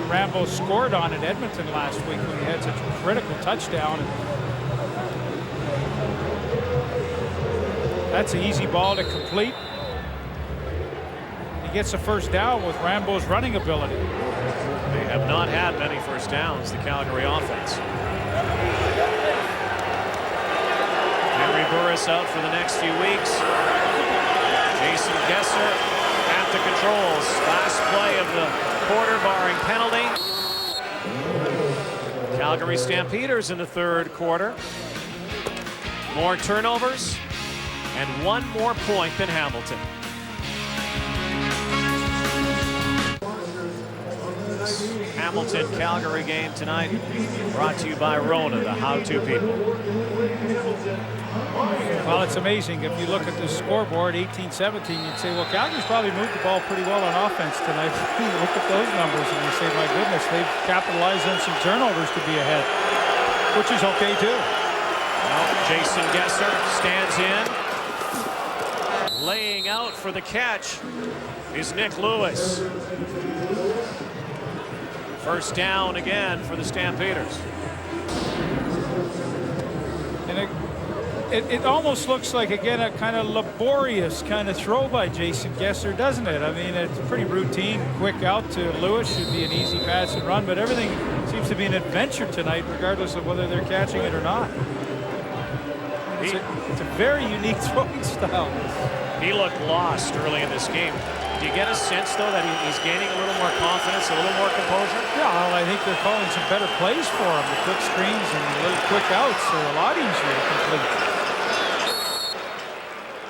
Rambo scored on in Edmonton last week when he had such a critical touchdown. That's an easy ball to complete. He gets a first down with Rambo's running ability. They have not had many first downs, the Calgary offense. Henry Burris out for the next few weeks. Jason Gesser at the controls. Last play of the quarter, barring penalty. Calgary Stampeders in the third quarter. More turnovers and 1 more point than Hamilton. Hamilton-Calgary game tonight brought to you by Rona, the how-to people. Well, it's amazing. If you look at the scoreboard, 18-17, you'd say, well, Calgary's probably moved the ball pretty well on offense tonight. You look at those numbers and you say, my goodness, they've capitalized on some turnovers to be ahead, which is okay, too. Well, Jason Gesser stands in. Laying out for the catch is Nick Lewis. First down again for the Stampeders. And it almost looks like, again, a kind of laborious kind of throw by Jason Gesser, doesn't it? I mean, it's pretty routine. Quick out to Lewis should be an easy pass and run, but everything seems to be an adventure tonight, regardless of whether they're catching it or not. It's a very unique throwing style. He looked lost early in this game. Do you get a sense, though, that he's gaining a little more confidence, a little more composure? Yeah, well, I think they're calling some better plays for him. The quick screens and the little quick outs are a lot easier to complete.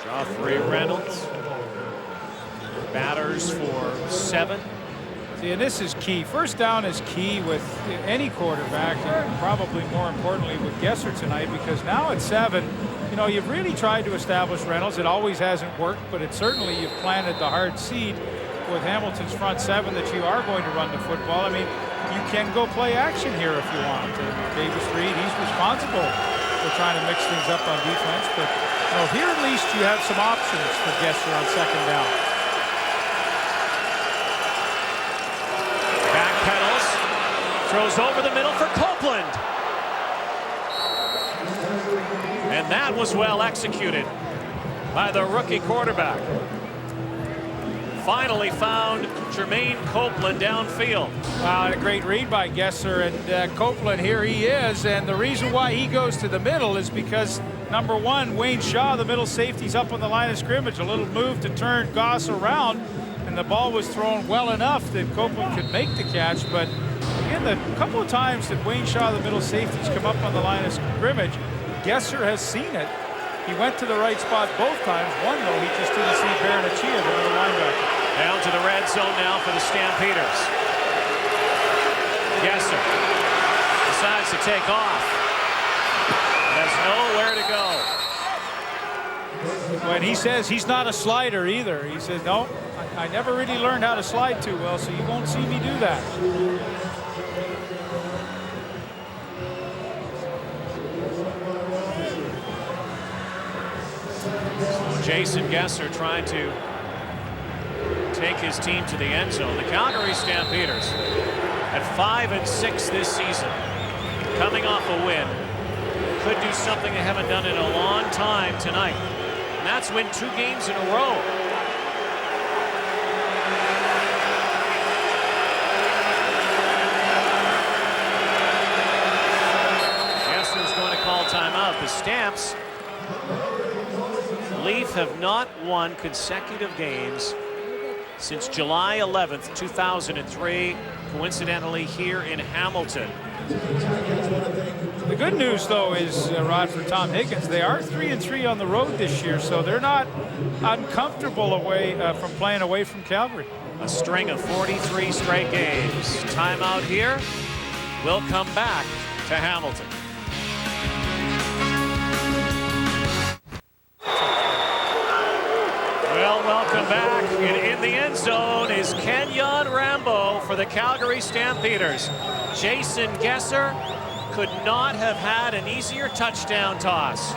Joffrey Reynolds batters for 7. See, and this is key. First down is key with any quarterback, and probably more importantly with Gesser tonight, because now at 7, you know, you've really tried to establish Reynolds. It always hasn't worked, but it certainly you've planted the hard seed with Hamilton's front 7 that you are going to run the football. I mean, you can go play action here if you want. And Davis Reed, he's responsible for trying to mix things up on defense, but you know, here at least you have some options for Gesser on second down. Backpedals, throws over the middle for Copeland. And that was well executed by the rookie quarterback. Finally found Jermaine Copeland downfield. Wow, and a great read by Gesser, and Copeland, here he is, and the reason why he goes to the middle is because, number 1, Wayne Shaw, the middle safety's up on the line of scrimmage, a little move to turn Goss around, and the ball was thrown well enough that Copeland could make the catch, but again, the couple of times that Wayne Shaw, the middle safety's come up on the line of scrimmage, Gesser has seen it. He went to the right spot both times. One, though, he just didn't see Baranachia, the middle linebacker. Down to the red zone now for the Stampeders. Gesser decides to take off. Has nowhere to go. When he says he's not a slider either, he says, no, I never really learned how to slide too well, so you won't see me do that. So Jason Gesser trying to take his team to the end zone. The Calgary Stampeders at 5-6 this season, coming off a win. Could do something they haven't done in a long time tonight, and that's win 2 games in a row. Gesser's going to call timeout. The Stamps, Leaf, have not won consecutive games since July 11th, 2003, coincidentally here in Hamilton. The good news, though, is, Rod, for Tom Higgins, they are 3-3 on the road this year, so they're not uncomfortable away from playing away from Calgary. A string of 43 straight games. Timeout here. We'll come back to Hamilton. Well, welcome back. In the end zone is Kenyon Rambo for the Calgary Stampeders. Jason Gesser could not have had an easier touchdown toss.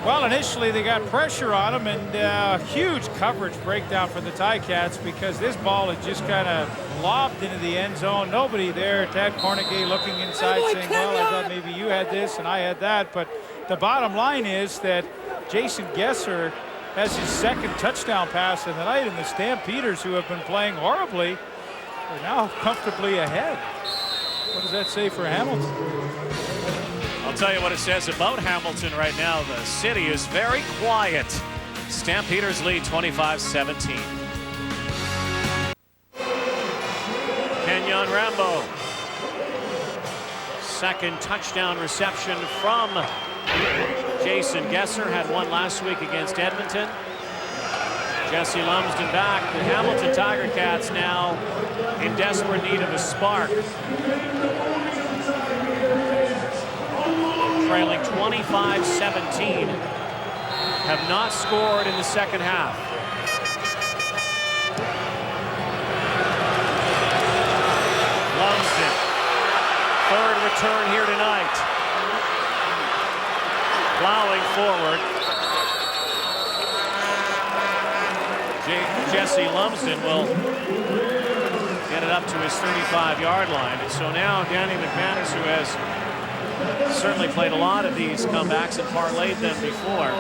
Well, initially they got pressure on him, and huge coverage breakdown for the Ticats because this ball is just kind of lobbed into the end zone. Nobody there. Tad Cornegay looking inside saying, well, I thought maybe you had this and I had that. But the bottom line is that Jason Gesser has his 2nd touchdown pass of the night, and the Stampeders, who have been playing horribly, are now comfortably ahead. What does that say for Hamilton? I'll tell you what it says about Hamilton right now. The city is very quiet. Stampeders lead 25-17. Kenyon Rambo. 2nd touchdown reception from Jason Gesser. Had one last week against Edmonton. Jesse Lumsden back. The Hamilton Tiger Cats now in desperate need of a spark. Trailing 25-17. Have not scored in the 2nd half. Lumsden. 3rd return here tonight. Plowing forward. Jesse Lumsden will get it up to his 35-yard line. And so now Danny McManus, who has certainly played a lot of these comebacks and parlayed them before.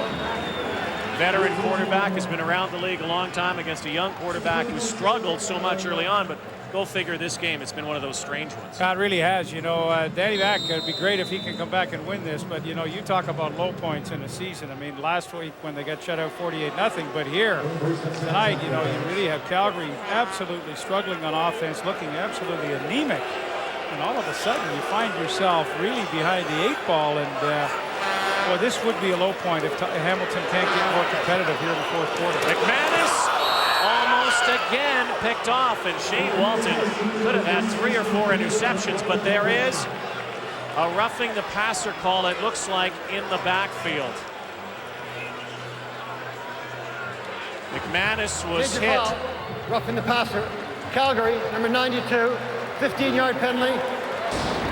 Veteran quarterback, has been around the league a long time against a young quarterback who struggled so much early on, but go figure this game, it's been one of those strange ones. God really has. You know, Danny Mac, it'd be great if he can come back and win this, but you know, you talk about low points in the season. I mean, last week when they got shut out 48-0, but here tonight, you know, you really have Calgary absolutely struggling on offense, looking absolutely anemic, and all of a sudden you find yourself really behind the 8 ball, and well, this would be a low point if Hamilton can't get more competitive here in the 4th quarter. McManus almost again picked off, and Shane Walton could have had 3 or 4 interceptions, but there is a roughing the passer call, it looks like, in the backfield. McManus was hit. Foul, roughing the passer. Calgary, number 92, 15-yard penalty.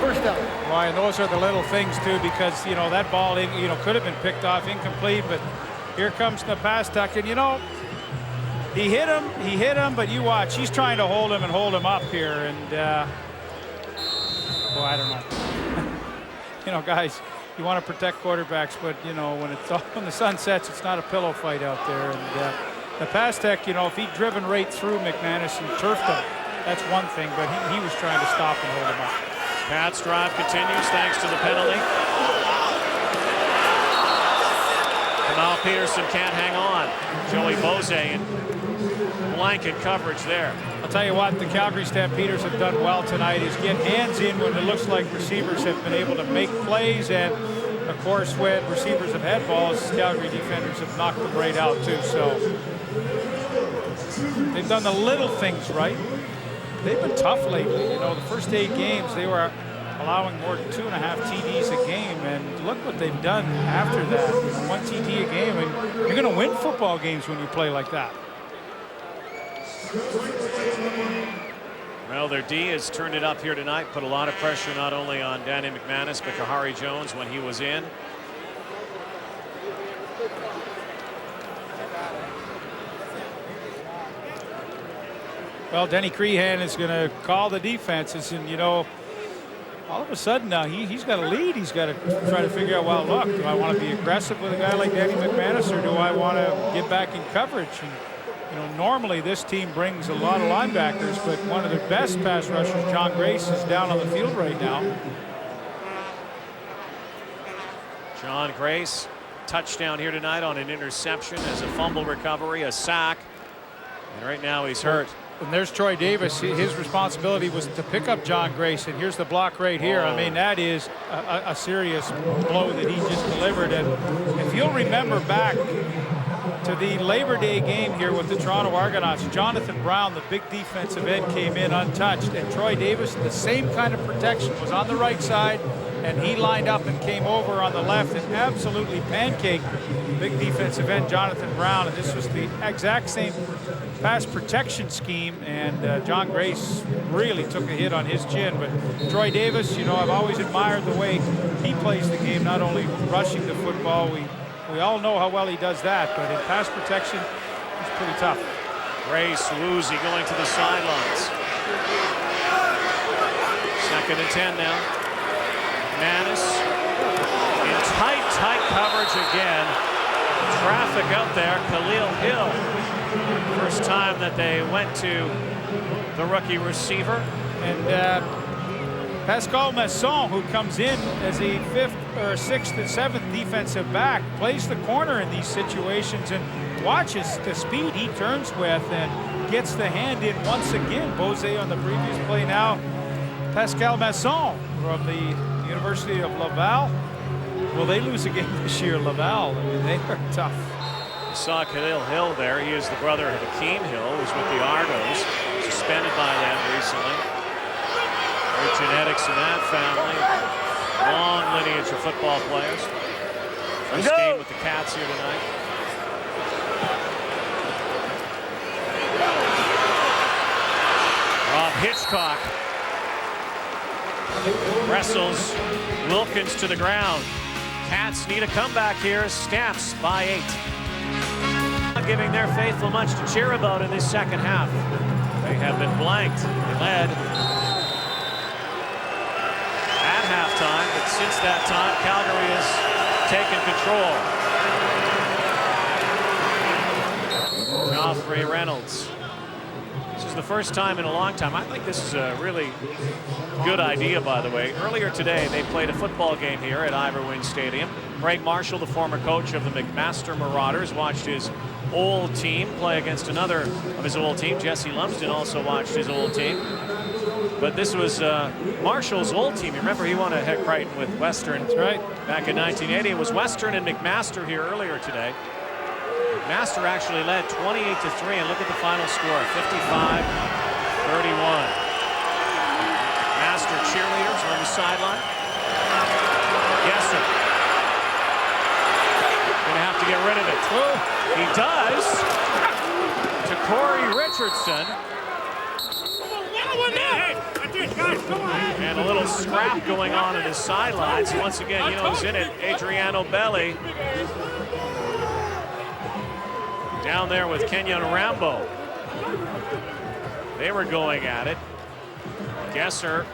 1st down. Well, and those are the little things too, because you know that ball, you know, could have been picked off, incomplete, but here comes the pass tuck, and you know, he hit him, but you watch, he's trying to hold him and hold him up here, and well, I don't know. You know, guys, you want to protect quarterbacks, but you know, when the sun sets, it's not a pillow fight out there, and the pass tech, you know, if he'd driven right through McManus and turfed him, that's one thing, but he was trying to stop and hold him up. Pat's drive continues thanks to the penalty. Kamal Peterson can't hang on. Joey Bose in blanket coverage there. I'll tell you what, the Calgary Stampeders have done well tonight is get hands in when it looks like receivers have been able to make plays, and of course when receivers have had balls, Calgary defenders have knocked them right out too. So they've done the little things right. They've been tough lately. You know, the first 8 games, they were allowing more than 2.5 TDs a game, and look what they've done after that. You know, 1 TD a game, and you're going to win football games when you play like that. Well, their D has turned it up here tonight, put a lot of pressure not only on Danny McManus, but Kahari Jones when he was in. Well, Denny Crehan is going to call the defenses, and you know, all of a sudden now he's got a lead. He's got to try to figure out, well, look, do I want to be aggressive with a guy like Danny McManus, or do I want to get back in coverage? And you know, normally this team brings a lot of linebackers, but one of their best pass rushers, John Grace, is down on the field right now. John Grace, touchdown here tonight on an interception as a fumble recovery, a sack. And right now he's hurt. And there's Troy Davis. His responsibility was to pick up John Grace, and here's the block right here. I mean, that is a serious blow that he just delivered. And if you'll remember back to the Labor Day game here with the Toronto Argonauts, Jonathan Brown, the big defensive end, came in untouched, and Troy Davis, the same kind of protection, was on the right side, and he lined up and came over on the left and absolutely pancaked big defensive end Jonathan Brown. And this was the exact same pass protection scheme, and John Grace really took a hit on his chin. But Troy Davis, you know, I've always admired the way he plays the game, not only rushing the football. We all know how well he does that, but in pass protection, he's pretty tough. Grace woozy going to the sidelines. 2nd and 10 now. Manis in tight coverage again. Traffic out there. Khalil Hill. First time that they went to the rookie receiver. And Pascal Masson, who comes in as a 5th or 6th and 7th defensive back, plays the corner in these situations, and watches the speed he turns with and gets the hand in once again. Bose on the previous play now. Pascal Masson from the University of Laval. Will they lose a game this year, Laval? I mean, they are tough. You saw Khalil Hill there. He is the brother of Akeem Hill, who's with the Argos, suspended by them recently. Great genetics in that family. Long lineage of football players. First game with the Cats here tonight. Rob Hitchcock wrestles Wilkins to the ground. Cats need a comeback here. Stamps by 8. Not giving their faithful much to cheer about in this second half. They have been blanked. They led at halftime, but since that time, Calgary has taken control. Joffrey Reynolds. This is the first time in a long time. I think this is a really good idea, by the way. Earlier today, they played a football game here at Ivor Wynne Stadium. Greg Marshall, the former coach of the McMaster Marauders, watched his old team play against another of his old team. Jesse Lumsden also watched his old team. But this was Marshall's old team. You remember he won a Heck Crichton with Western. That's right. Back in 1980. It was Western and McMaster here earlier today. McMaster actually led 28-3, and look at the final score, 55-31. McMaster cheerleaders on the sideline. Gesser. Gonna have to get rid of it. He does. To Corey Richardson. And a little scrap going on in his sidelines. Once again, you know who's in it, Adriano Belli. Down there with Kenyon Rambo. They were going at it. Gesser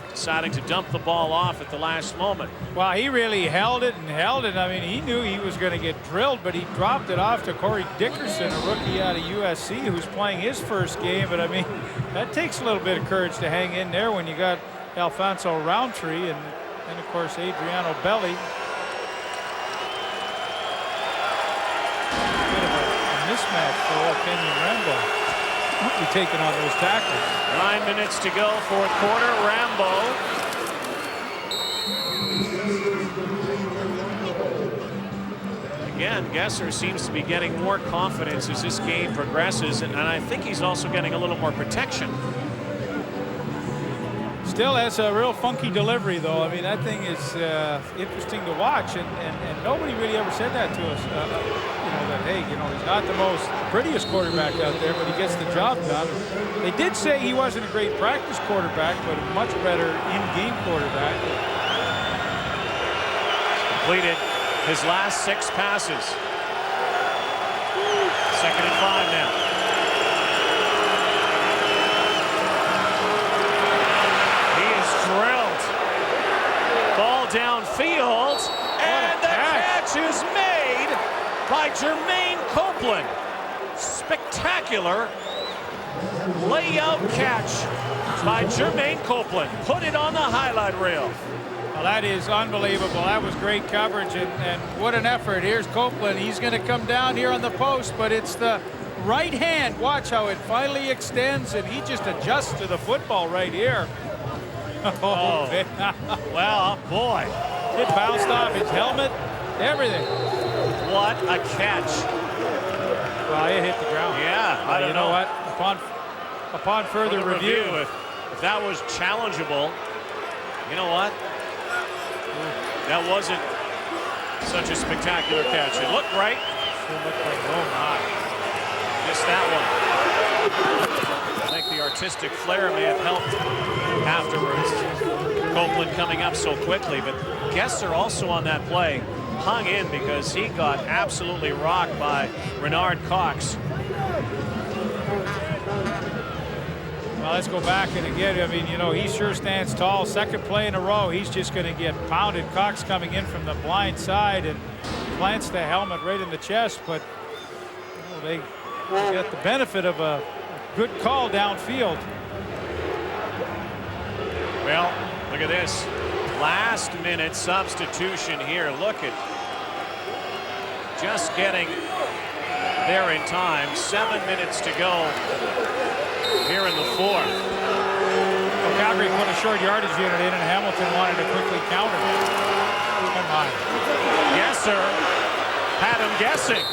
deciding to dump the ball off at the last moment. Well, he really held it and held it. I mean, he knew he was going to get drilled, but he dropped it off to Corey Dickerson, a rookie out of USC, who's playing his first game. But I mean, that takes a little bit of courage to hang in there when you got Alfonso Roundtree and of course Adriano Belli. Bit of a mismatch for old Kenyon Rambo. Won't be taking on those tackles. 9 minutes to go, fourth quarter. Rambo. Again, Gesser seems to be getting more confidence as this game progresses, and I think he's also getting a little more protection. Still has a real funky delivery, though. I mean, that thing is interesting to watch, and nobody really ever said that to us. You know, that, hey, you know, he's not the most prettiest quarterback out there, but he gets the job done. They did say he wasn't a great practice quarterback, but a much better in-game quarterback. Completed his last 6 passes. 2nd and 5 now. by Jermaine Copeland. Spectacular layout catch by Jermaine Copeland. Put it on the highlight reel. Well, that is unbelievable. That was great coverage, and what an effort. Here's Copeland. He's going to come down here on the post, but it's the right hand. Watch how it finally extends, and he just adjusts to the football right here. Oh, well, boy. It bounced off his helmet, everything. What a catch. Well, it hit the ground. Yeah, I don't know what? Upon further review. If that was challengeable, you know what? That wasn't such a spectacular catch. It looked right. It looked like, oh my. Missed that one. I think the artistic flair may have helped afterwards. Copeland coming up so quickly, but Gesser also on that play hung in because he got absolutely rocked by Renard Cox. Well, let's go back and again, I mean, you know, he sure stands tall. Second play in a row, he's just going to get pounded. Cox coming in from the blind side and plants the helmet right in the chest, but you know, they got the benefit of a good call downfield. Well, look at this. Last minute substitution here. Look at just getting there in time. 7 minutes to go here in the fourth. Well, Calgary put a short yardage unit in, and Hamilton wanted to quickly counter. Come on. Gesser had him guessing.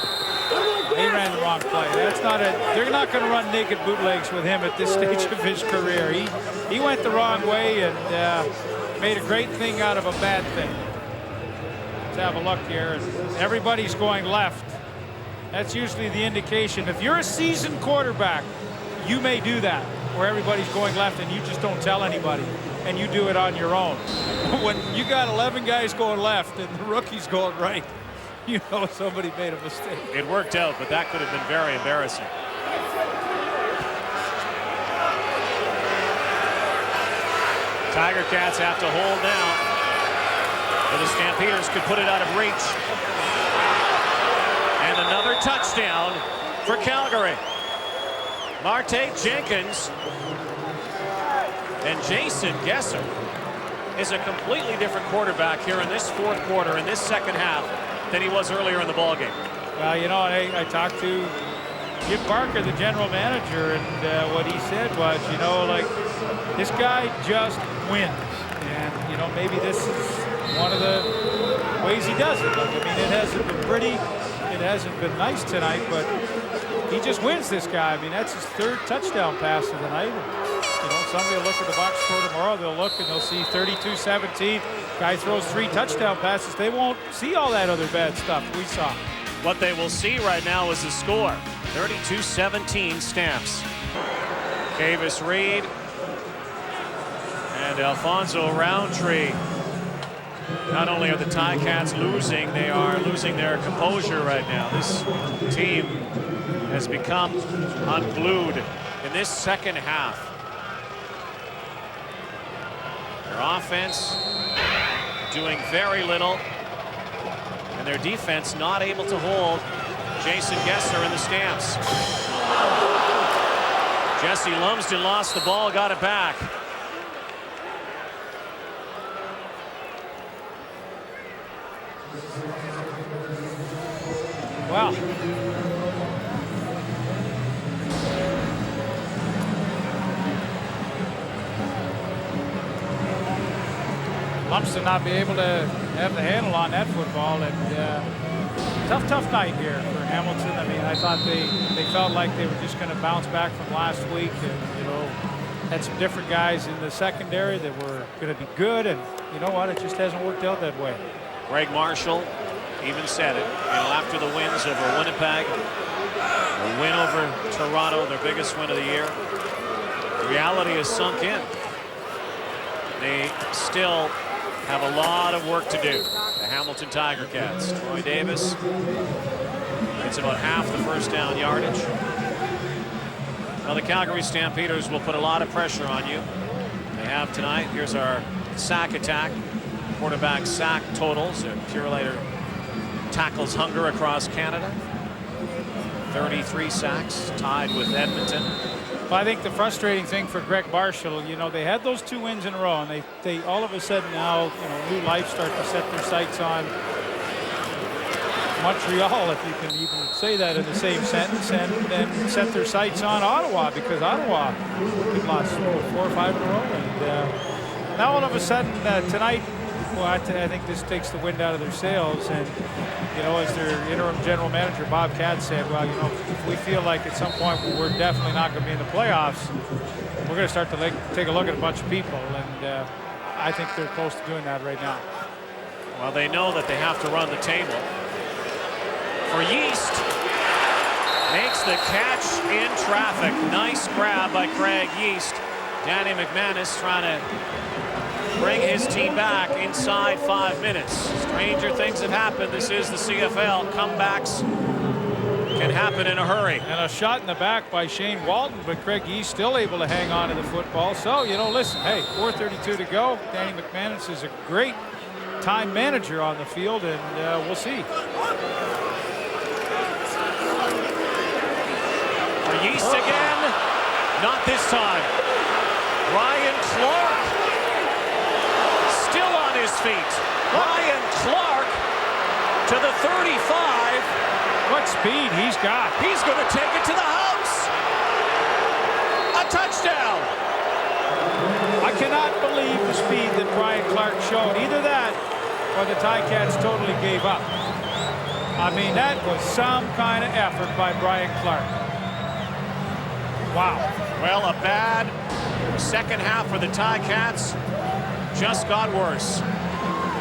He ran the wrong play. That's not a. They're not going to run naked bootlegs with him at this stage of his career. He went the wrong way and made a great thing out of a bad thing. Let's have a look here. Everybody's going left. That's usually the indication. If you're a seasoned quarterback, you may do that, where everybody's going left and you just don't tell anybody, and you do it on your own. When you got 11 guys going left and the rookie's going right, you know somebody made a mistake. It worked out, but that could have been very embarrassing. Tiger Cats have to hold down, but the Stampeders could put it out of reach. And another touchdown for Calgary. Marte Jenkins and Jason Gesser is a completely different quarterback here in this fourth quarter, in this second half, than he was earlier in the ballgame. Well, you know, I talked to Jim Barker, the general manager, and what he said was, you know, like, this guy just wins. And, you know, maybe this is one of the ways he does it. Like, I mean, it hasn't been pretty, it hasn't been nice tonight, but he just wins, this guy. I mean, that's his third touchdown pass of the night. And, you know, somebody will look at the box score tomorrow, they'll look and they'll see 32-17. Guy throws 3 touchdown passes. They won't see all that other bad stuff we saw. What they will see right now is the score. 32-17 Stamps. Kavis Reed and Alfonso Roundtree. Not only are the Ticats losing, they are losing their composure right now. This team has become unglued in this second half. Their offense doing very little, and their defense not able to hold Jason Gesser and the Stamps. Jesse Lumsden lost the ball, got it back. Wow. Lumsden not be able to have the handle on that football, and tough night here for Hamilton. I mean, I thought they felt like they were just going to bounce back from last week, and, you know, had some different guys in the secondary that were going to be good, and you know what, it just hasn't worked out that way. Greg Marshall even said it, you know, after the wins over Winnipeg, a win over Toronto, their biggest win of the year, the reality has sunk in. They still have a lot of work to do. The Hamilton Tiger Cats. Troy Davis, it's about half the first down yardage. Well, the Calgary Stampeders will put a lot of pressure on you. They have tonight. Here's our sack attack. Quarterback sack totals. Purelator tackles hunger across Canada. 33 sacks, tied with Edmonton. Well, I think the frustrating thing for Greg Marshall, you know, they had those 2 wins in a row, and they all of a sudden now, you know, new life start to set their sights on Montreal, if you can even say that in the same sentence, and then set their sights on Ottawa, because Ottawa have lost 4 or 5 in a row. And now all of a sudden tonight, well, I think this takes the wind out of their sails. And, you know, as their interim general manager, Bob Katz, said, well, you know, if we feel like at some point we're definitely not going to be in the playoffs, we're going to start to take a look at a bunch of people. And I think they're close to doing that right now. Well, they know that they have to run the table. For Yeast, makes the catch in traffic. Nice grab by Craig Yeast. Danny McManus trying to bring his team back inside 5 minutes. Stranger things have happened. This is the CFL. Comebacks can happen in a hurry. And a shot in the back by Shane Walton, but Craig Yeast still able to hang on to the football. So, you know, listen, hey, 4:32 to go. Danny McManus is a great time manager on the field, and we'll see. Yeast again, not this time. Ryan Clark still on his feet. Ryan Clark to the 35. What speed he's got. He's going to take it to the house. A touchdown. I cannot believe the speed that Ryan Clark showed. Either that or the Ticats totally gave up. I mean, that was some kind of effort by Brian Clark. Wow. Well, a bad second half for the Ticats just got worse.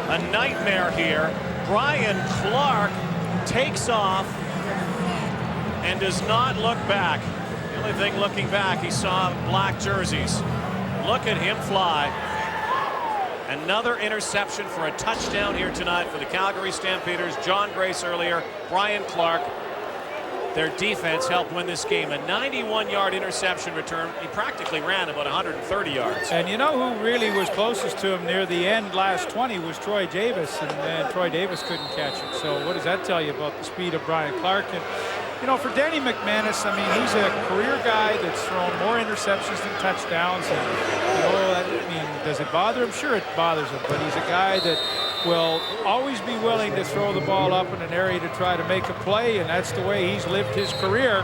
A nightmare here. Brian Clark takes off and does not look back. The only thing looking back, he saw black jerseys. Look at him fly. Another interception for a touchdown here tonight for the Calgary Stampeders. John Grace earlier, Brian Clark. Their defense helped win this game. A 91-yard interception return. He practically ran about 130 yards. And you know who really was closest to him near the end last 20 was Troy Davis, and Troy Davis couldn't catch it. So what does that tell you about the speed of Brian Clark? And, you know, for Danny McManus, I mean, he's a career guy that's thrown more interceptions than touchdowns. And, you know, I mean, does it bother him? Sure, it bothers him, but he's a guy that will always be willing to throw the ball up in an area to try to make a play, and that's the way he's lived his career.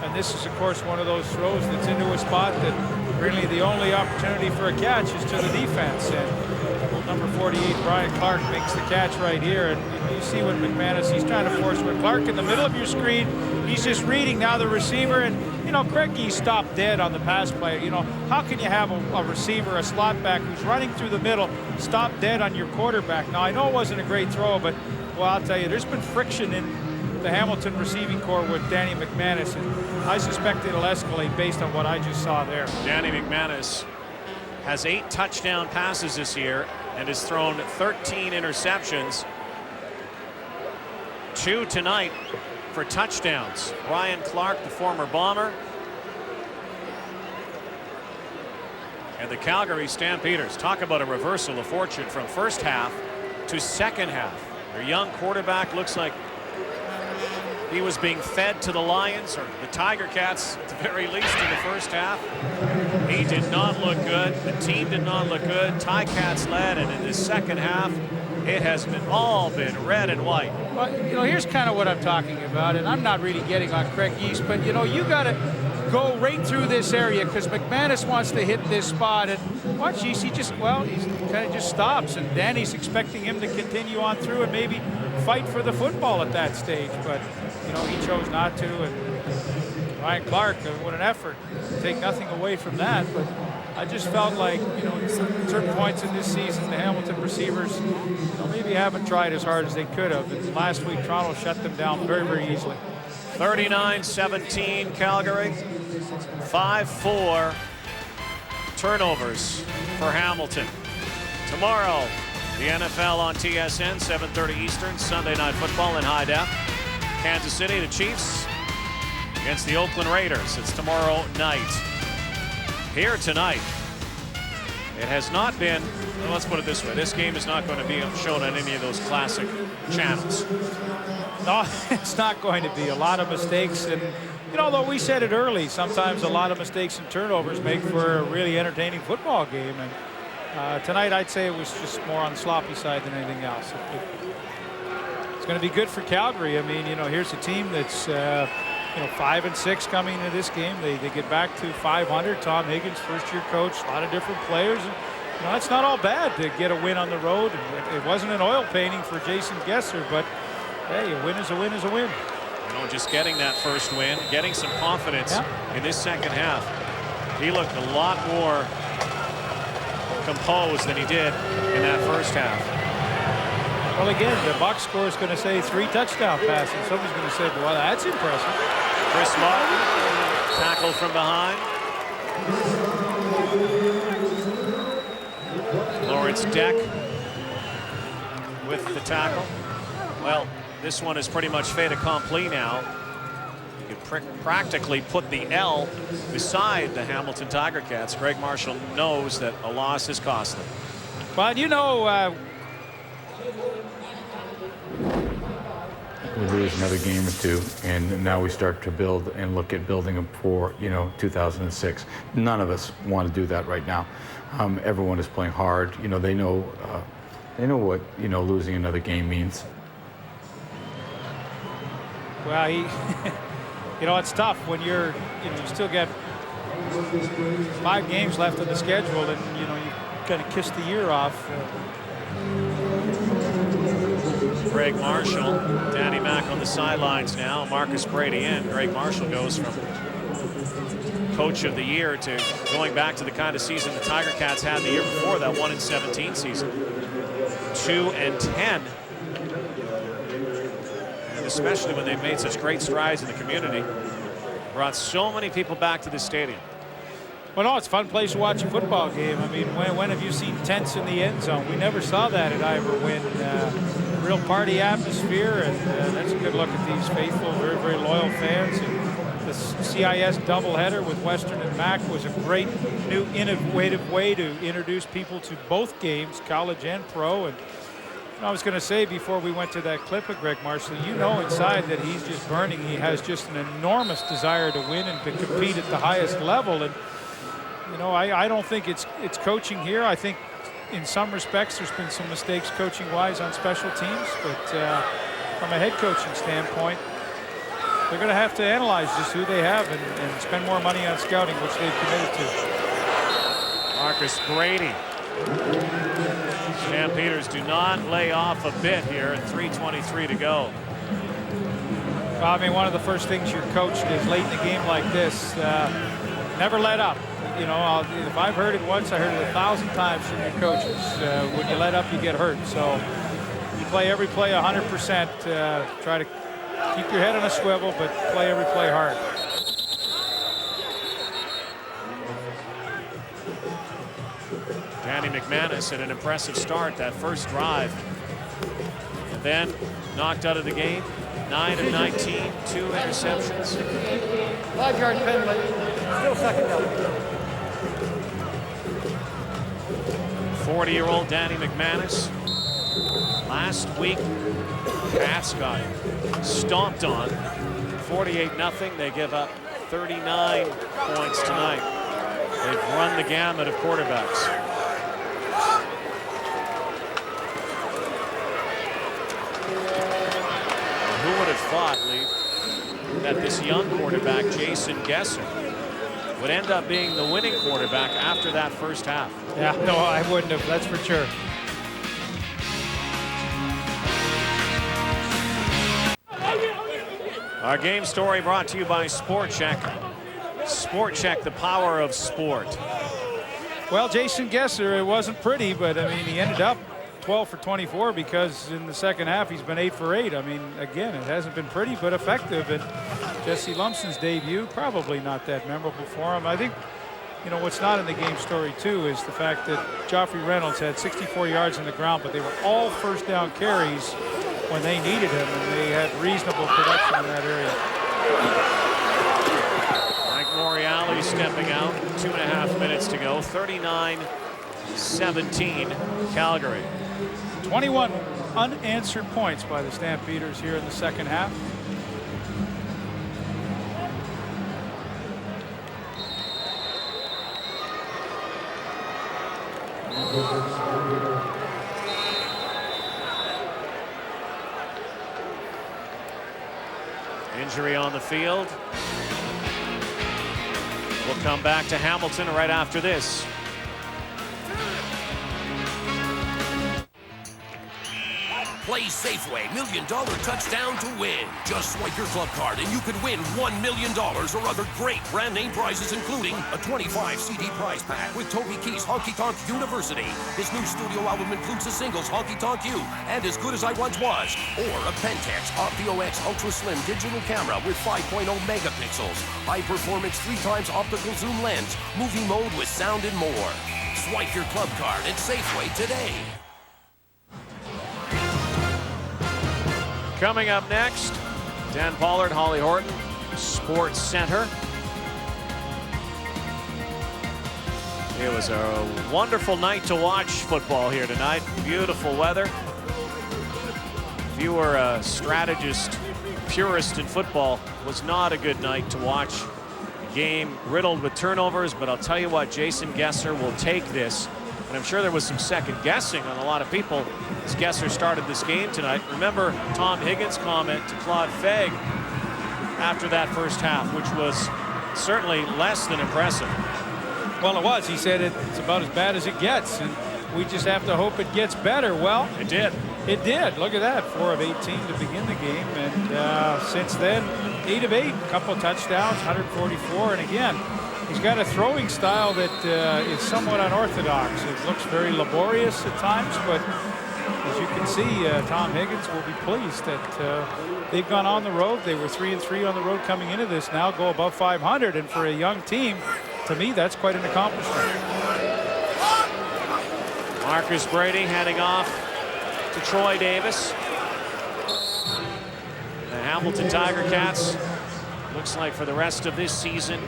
And this is, of course, one of those throws that's into a spot that really the only opportunity for a catch is to the defense. And number 48, Brian Clark, makes the catch right here. And you see what McManus, he's trying to force with Clark in the middle of your screen. He's just reading now the receiver, and you know, Craig Gee stopped dead on the pass play. You know, how can you have a receiver, a slot back who's running through the middle, stop dead on your quarterback? Now, I know it wasn't a great throw, but, well, I'll tell you, there's been friction in the Hamilton receiving corps with Danny McManus, and I suspect it'll escalate based on what I just saw there. Danny McManus has 8 touchdown passes this year and has thrown 13 interceptions. 2 tonight for touchdowns. Brian Clark, the former Bomber. And the Calgary Stampeders. Talk about a reversal of fortune from first half to second half. Their young quarterback looks like he was being fed to the Lions, or the Tiger Cats at the very least, in the first half. He did not look good. The team did not look good. Ticats led, and in the second half, it has all been red and white. Well, you know, here's kind of what I'm talking about, and I'm not really getting on Craig Yeast, but, you know, you got to go right through this area because McManus wants to hit this spot, and watch Yeast, he kind of just stops, and Danny's expecting him to continue on through and maybe fight for the football at that stage, but, you know, he chose not to, and Ryan Clark, what an effort. Take nothing away from that, but I just felt like, you know, at certain points in this season, the Hamilton receivers, you know, maybe haven't tried as hard as they could have. And last week, Toronto shut them down very, very easily. 39-17 Calgary. 5-4 turnovers for Hamilton. Tomorrow, the NFL on TSN, 7:30 Eastern, Sunday Night Football in high def. Kansas City, the Chiefs against the Oakland Raiders. It's tomorrow night. Here tonight, It has not been, well, let's put it this way, this game is not going to be shown on any of those classic channels. No, it's not going to be. A lot of mistakes, and you know, though we said it early, sometimes a lot of mistakes and turnovers make for a really entertaining football game. And tonight, I'd say it was just more on the sloppy side than anything else. It's going to be good for Calgary. I mean, you know, here's a team that's you know, 5-6 coming into this game. They get back to 500. Tom Higgins, first-year coach, a lot of different players. And, you know, it's not all bad to get a win on the road. It wasn't an oil painting for Jason Gesser, but hey, a win is a win is a win. You know, just getting that first win, getting some confidence in this second half. He looked a lot more composed than he did in that first half. Well, again, the box score is going to say 3 touchdown passes. Somebody's going to say, well, that's impressive. Chris Martin, tackle from behind. Lawrence Deck with the tackle. Well, this one is pretty much fait accompli now. You could practically put the L beside the Hamilton Tiger Cats. Greg Marshall knows that a loss is costly. But you know, we lose another game or two, and now we start to build and look at building them for, you know, 2006. None of us want to do that right now. Everyone is playing hard. You know, they know what, you know, losing another game means. Well, you know, it's tough when you still got 5 games left of the schedule, and you know, you kind of kiss the year off. Greg Marshall, Danny Mack on the sidelines now. Marcus Brady in. Greg Marshall goes from Coach of the Year to going back to the kind of season the Tiger Cats had the year before, that 1-17 season. 2-10. And especially when they've made such great strides in the community. Brought so many people back to the stadium. Well, no, it's a fun place to watch a football game. I mean, when have you seen tents in the end zone? We never saw that at Ivor Wynn. Real party atmosphere, and that's a good look at these faithful, very, very loyal fans. And the CIS doubleheader with Western and Mac was a great new innovative way to introduce people to both games, college and pro. And I was going to say before we went to that clip of Greg Marshall, you know inside that he's just burning. He has just an enormous desire to win and to compete at the highest level. And you know, I don't think it's coaching here. I think in some respects there's been some mistakes coaching-wise on special teams, but from a head coaching standpoint, they're going to have to analyze just who they have and spend more money on scouting, which they've committed to. Marcus Brady. Stampeders do not lay off a bit here at 3:23 to go. Well, I mean, one of the first things you're coached is late in a game like this, never let up. You know, if I've heard it once, I heard it 1,000 times from your coaches. When you let up, you get hurt. So you play every play 100%. Try to keep your head on a swivel, but play every play hard. Danny McManus had an impressive start that first drive. And then knocked out of the game. 9 of 19, 2 interceptions. 5-yard penalty, still second down. 40-year-old Danny McManus. Last week, Cats got stomped on. 48-0. They give up 39 points tonight. They've run the gamut of quarterbacks. Who would have thought, Lee, that this young quarterback, Jason Gesser, would end up being the winning quarterback after that first half? Yeah, no, I wouldn't have, that's for sure. Our game story brought to you by Sport Check. Sport Check, the power of sport. Well, Jason Gesser, it wasn't pretty, but I mean, he ended up 12 for 24 because in the second half he's been 8 for 8. I mean, again, it hasn't been pretty but effective. And Jesse Lumsden's debut, probably not that memorable for him. I think, you know, what's not in the game story too is the fact that Joffrey Reynolds had 64 yards on the ground, but they were all first down carries when they needed him, and they had reasonable production in that area. Mike Moriali stepping out, 2.5 minutes to go. 39 17 Calgary. 21 unanswered points by the Stampeders here in the second half. Injury on the field. We'll come back to Hamilton right after this. Play Safeway $1 Million Touchdown to win. Just swipe your club card and you could win $1 million or other great brand name prizes, including a 25 CD prize pack with Toby Keith's Honky Tonk University. His new studio album includes the singles Honky Tonk U and As Good As I Once Was, or a Pentex OptioX Ultra Slim digital camera with 5.0 megapixels, high performance 3x optical zoom lens, movie mode with sound and more. Swipe your club card at Safeway today. Coming up next, Dan Pollard, Holly Horton, Sports Center. It was a wonderful night to watch football here tonight. Beautiful weather. If you were a strategist, purist in football, was not a good night to watch. A game riddled with turnovers, but I'll tell you what, Jason Gesser will take this. And I'm sure there was some second guessing on a lot of people as Gesser started this game tonight. Remember Tom Higgins' comment to Claude Fegg after that first half, which was certainly less than impressive. Well, it was. He said it's about as bad as it gets, and we just have to hope it gets better. Well, it did. It did. Look at that, 4 of 18 to begin the game, and since then, 8 of 8, a couple of touchdowns, 144, and again, he's got a throwing style that is somewhat unorthodox. It looks very laborious at times, but as you can see, Tom Higgins will be pleased that they've gone on the road. They were 3-3 on the road coming into this, now go above 500, and for a young team, to me, that's quite an accomplishment. Marcus Brady heading off to Troy Davis. The Hamilton Tiger Cats, looks like for the rest of this season,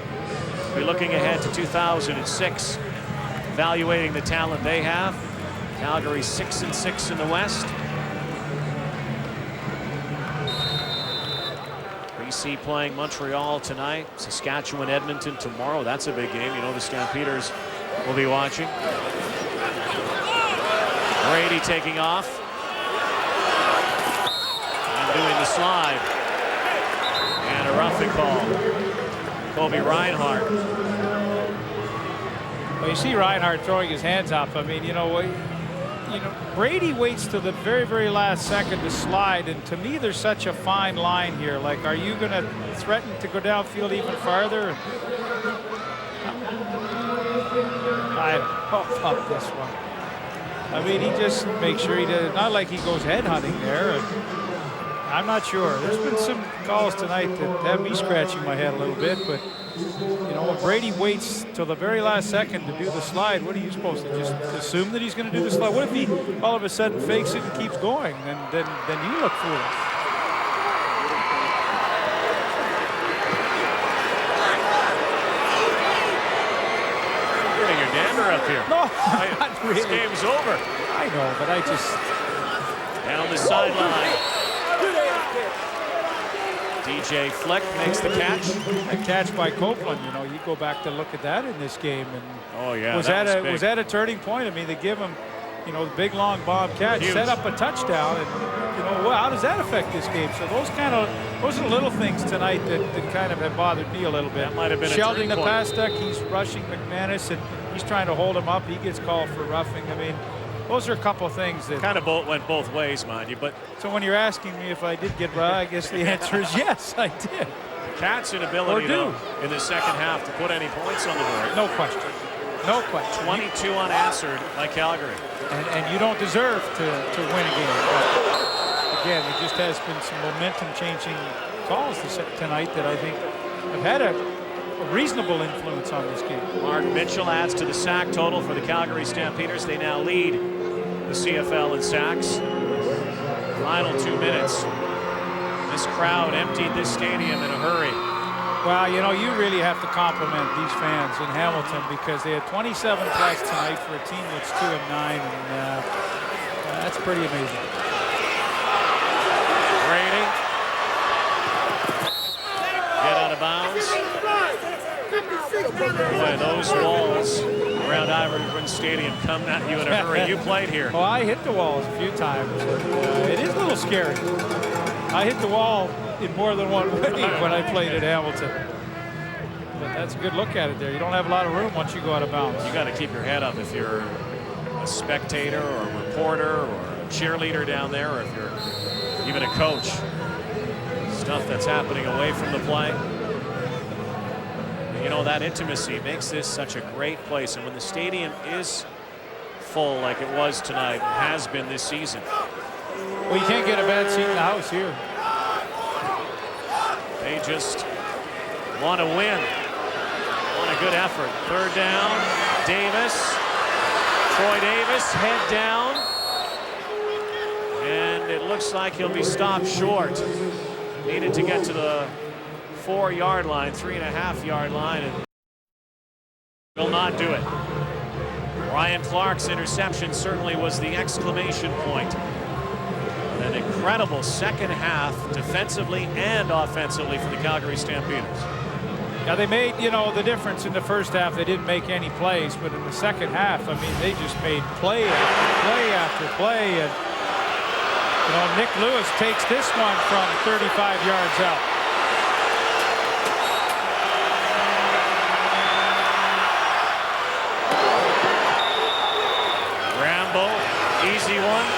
we're looking ahead to 2006, evaluating the talent they have. Calgary 6-6 in the West. BC playing Montreal tonight. Saskatchewan, Edmonton tomorrow. That's a big game. You know the Stampeders will be watching. Brady taking off and doing the slide. And a roughing call. Kobe Reinhardt. Well, you see Reinhardt throwing his hands up. I mean, Brady waits to the very, very last second to slide, and to me, there's such a fine line here. Like, are you going to threaten to go downfield even farther? I fuck this one. I mean, he just makes sure he does. Not like he goes head hunting there. And I'm not sure. There's been some calls tonight that have me scratching my head a little bit, but when Brady waits till the very last second to do the slide, what are you supposed to just assume that he's going to do the slide? What if he all of a sudden fakes it and keeps going? Then you look foolish. You're getting your dander up here. No, not really. This game's over. I know, but I just... Down the sideline. DJ Fleck makes the catch. A catch by Copeland. You go back to look at that in this game, and oh yeah, was that a turning point? I mean, they give him, the big long bomb catch, set up a touchdown, and how does that affect this game? So those are the little things tonight that kind of have bothered me a little bit. That might have been Sheldon a the pass duck. He's rushing McManus, and he's trying to hold him up. He gets called for roughing. I mean, those are a couple of things that kind of went both ways, mind you. But so when you're asking me if I did get right, I guess the answer is yes, I did. Cats' inability in the second half to put any points on the board. No question. No question. 22 unanswered by Calgary. And you don't deserve to win a game. But again, there just has been some momentum-changing calls tonight that I think have had a reasonable influence on this game. Mark Mitchell adds to the sack total for the Calgary Stampeders. They now lead the CFL in sacks. Final 2 minutes. This crowd emptied this stadium in a hurry. Well, you know, you really have to compliment these fans in Hamilton because they had 27 plus tonight for a team that's 2-9, and that's pretty amazing. Brady. Get out of bounds. Boy, those walls around Ivory Win Stadium coming at you in a hurry. You played here. Well, I hit the walls a few times. It is a little scary. I hit the wall in more than one way when I played at Hamilton. But that's a good look at it there. You don't have a lot of room once you go out of bounds. You got to keep your head up if you're a spectator or a reporter or a cheerleader down there, or if you're even a coach. Stuff that's happening away from the play. You know, that intimacy makes this such a great place. And when the stadium is full like it was tonight, and has been this season. Well, you can't get a bad seat in the house here. They just want to win. Want a good effort. Third down. Davis. Troy Davis, head down. And it looks like he'll be stopped short. Needed to get to the 4-yard line, 3.5-yard line, and will not do it. Ryan Clark's interception certainly was the exclamation point. An incredible second half defensively and offensively for the Calgary Stampeders. Yeah, they made, you know, the difference in the first half. They didn't make any plays, but in the second half, I mean, they just made play after play after play. And, you know, Nick Lewis takes this one from 35 yards out. Rambo, easy one.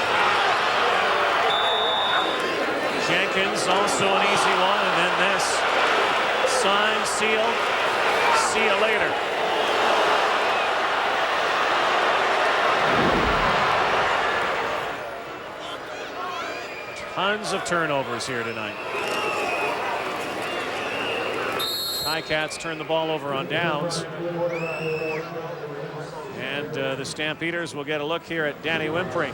Jenkins, also an easy one, and then this. Sign, seal, see you later. Tons of turnovers here tonight. Ticats turn the ball over on downs. And the Stampeders will get a look here at Danny Wimpring.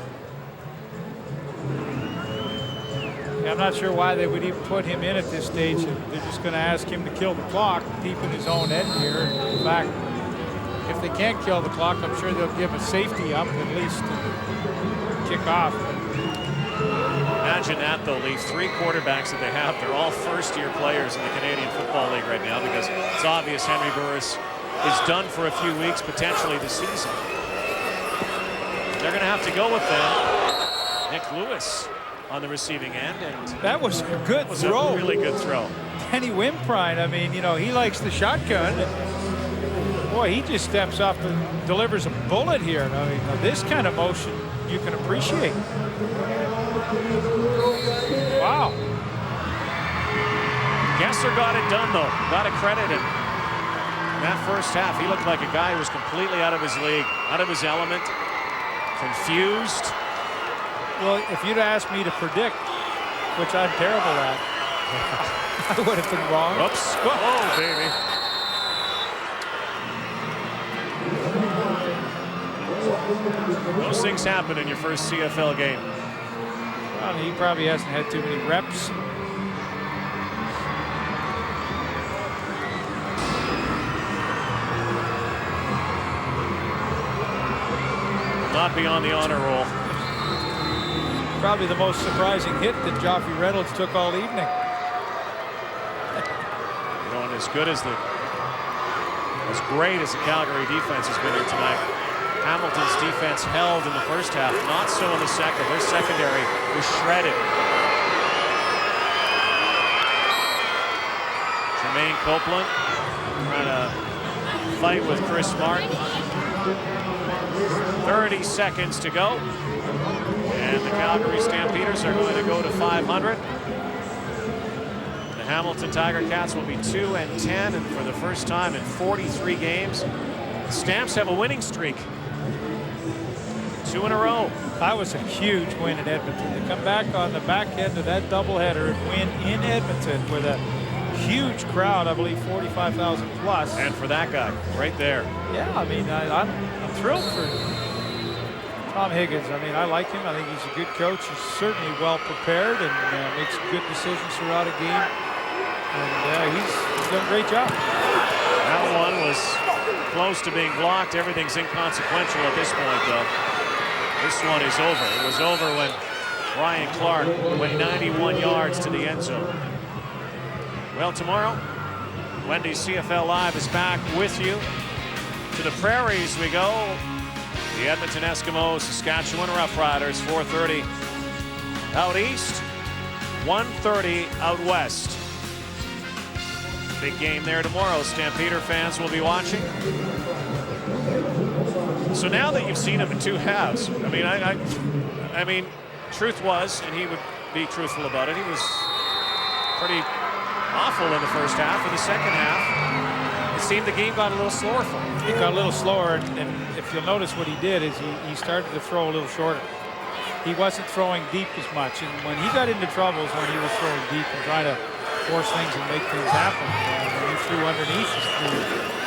Yeah, I'm not sure why they would even put him in at this stage. They're just going to ask him to kill the clock, deep in his own end here. In fact, if they can't kill the clock, I'm sure they'll give a safety up at least to kick off. Imagine that, though, Leaf. 3 quarterbacks that they have, they're all first-year players in the Canadian Football League right now, because it's obvious Henry Burris is done for a few weeks, potentially this season. They're going to have to go with them. Nick Lewis on the receiving end, and that was a good throw. A really good throw. Danny Wimpring, I mean, you know, he likes the shotgun. Boy, he just steps up and delivers a bullet here. I mean, this kind of motion you can appreciate. Wow. Gesser got it done, though. Got to credit him. In that first half, he looked like a guy who was completely out of his league, out of his element, confused. Well, if you'd asked me to predict, which I'm terrible at, I would have been wrong. Oops. Oh, baby. Those things happen in your first CFL game. Well, he probably hasn't had too many reps. Not be on the honor roll. Probably the most surprising hit that Joffrey Reynolds took all evening. Going as good as as great as the Calgary defense has been here tonight. Hamilton's defense held in the first half, not so in the second. Their secondary was shredded. Jermaine Copeland trying to fight with Chris Martin. 30 seconds to go. And the Calgary Stampeders are going to go to 500. The Hamilton Tiger Cats will be 2-10, and for the first time in 43 games, the Stamps have a winning streak. 2 in a row. That was a huge win in Edmonton. They come back on the back end of that doubleheader and win in Edmonton with a huge crowd, I believe 45,000 plus. And for that guy, right there. Yeah, I mean, I'm thrilled for Tom Higgins. I mean, I like him. I think he's a good coach. He's certainly well prepared and makes good decisions throughout a game. And he's done a great job. That one was close to being blocked. Everything's inconsequential at this point, though. This one is over. It was over when Ryan Clark went 91 yards to the end zone. Well, tomorrow, Wendy's CFL Live is back with you. To the prairies we go. The Edmonton Eskimos, Saskatchewan Roughriders, 4:30 out east, 1:30 out west. Big game there tomorrow. Stampeder fans will be watching. So now that you've seen him in two halves, I mean, truth was, and he would be truthful about it, he was pretty awful in the first half. In the second half, it seemed the game got a little slower for him. It got a little slower, and if you'll notice what he did is he started to throw a little shorter. He wasn't throwing deep as much, and when he got into troubles when he was throwing deep and trying to force things and make things happen, when he threw underneath,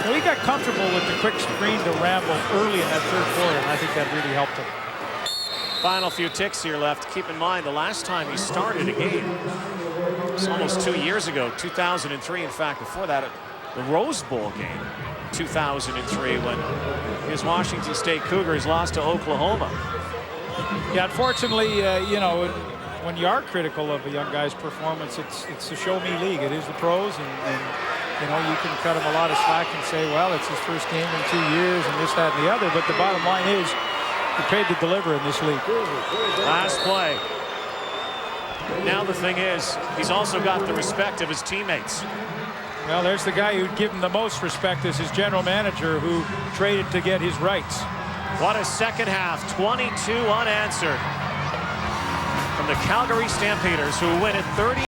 so he got comfortable with the quick screen to Rambo early in that third quarter, and I think that really helped him. Final few ticks here left. Keep in mind, the last time he started a game was almost 2 years ago, 2003. In fact, before that, the Rose Bowl game, 2003, when his Washington State Cougars lost to Oklahoma. Yeah, unfortunately, you know, when you are critical of a young guy's performance, it's a show-me league. It is the pros, and you know, you can cut him a lot of slack and say, well, it's his first game in 2 years and this, that, and the other. But the bottom line is, you're paid to deliver in this league. Last play. Now the thing is, he's also got the respect of his teammates. Well, there's the guy who'd give him the most respect as his general manager, who traded to get his rights. What a second half, 22 unanswered from the Calgary Stampeders, who win it 30.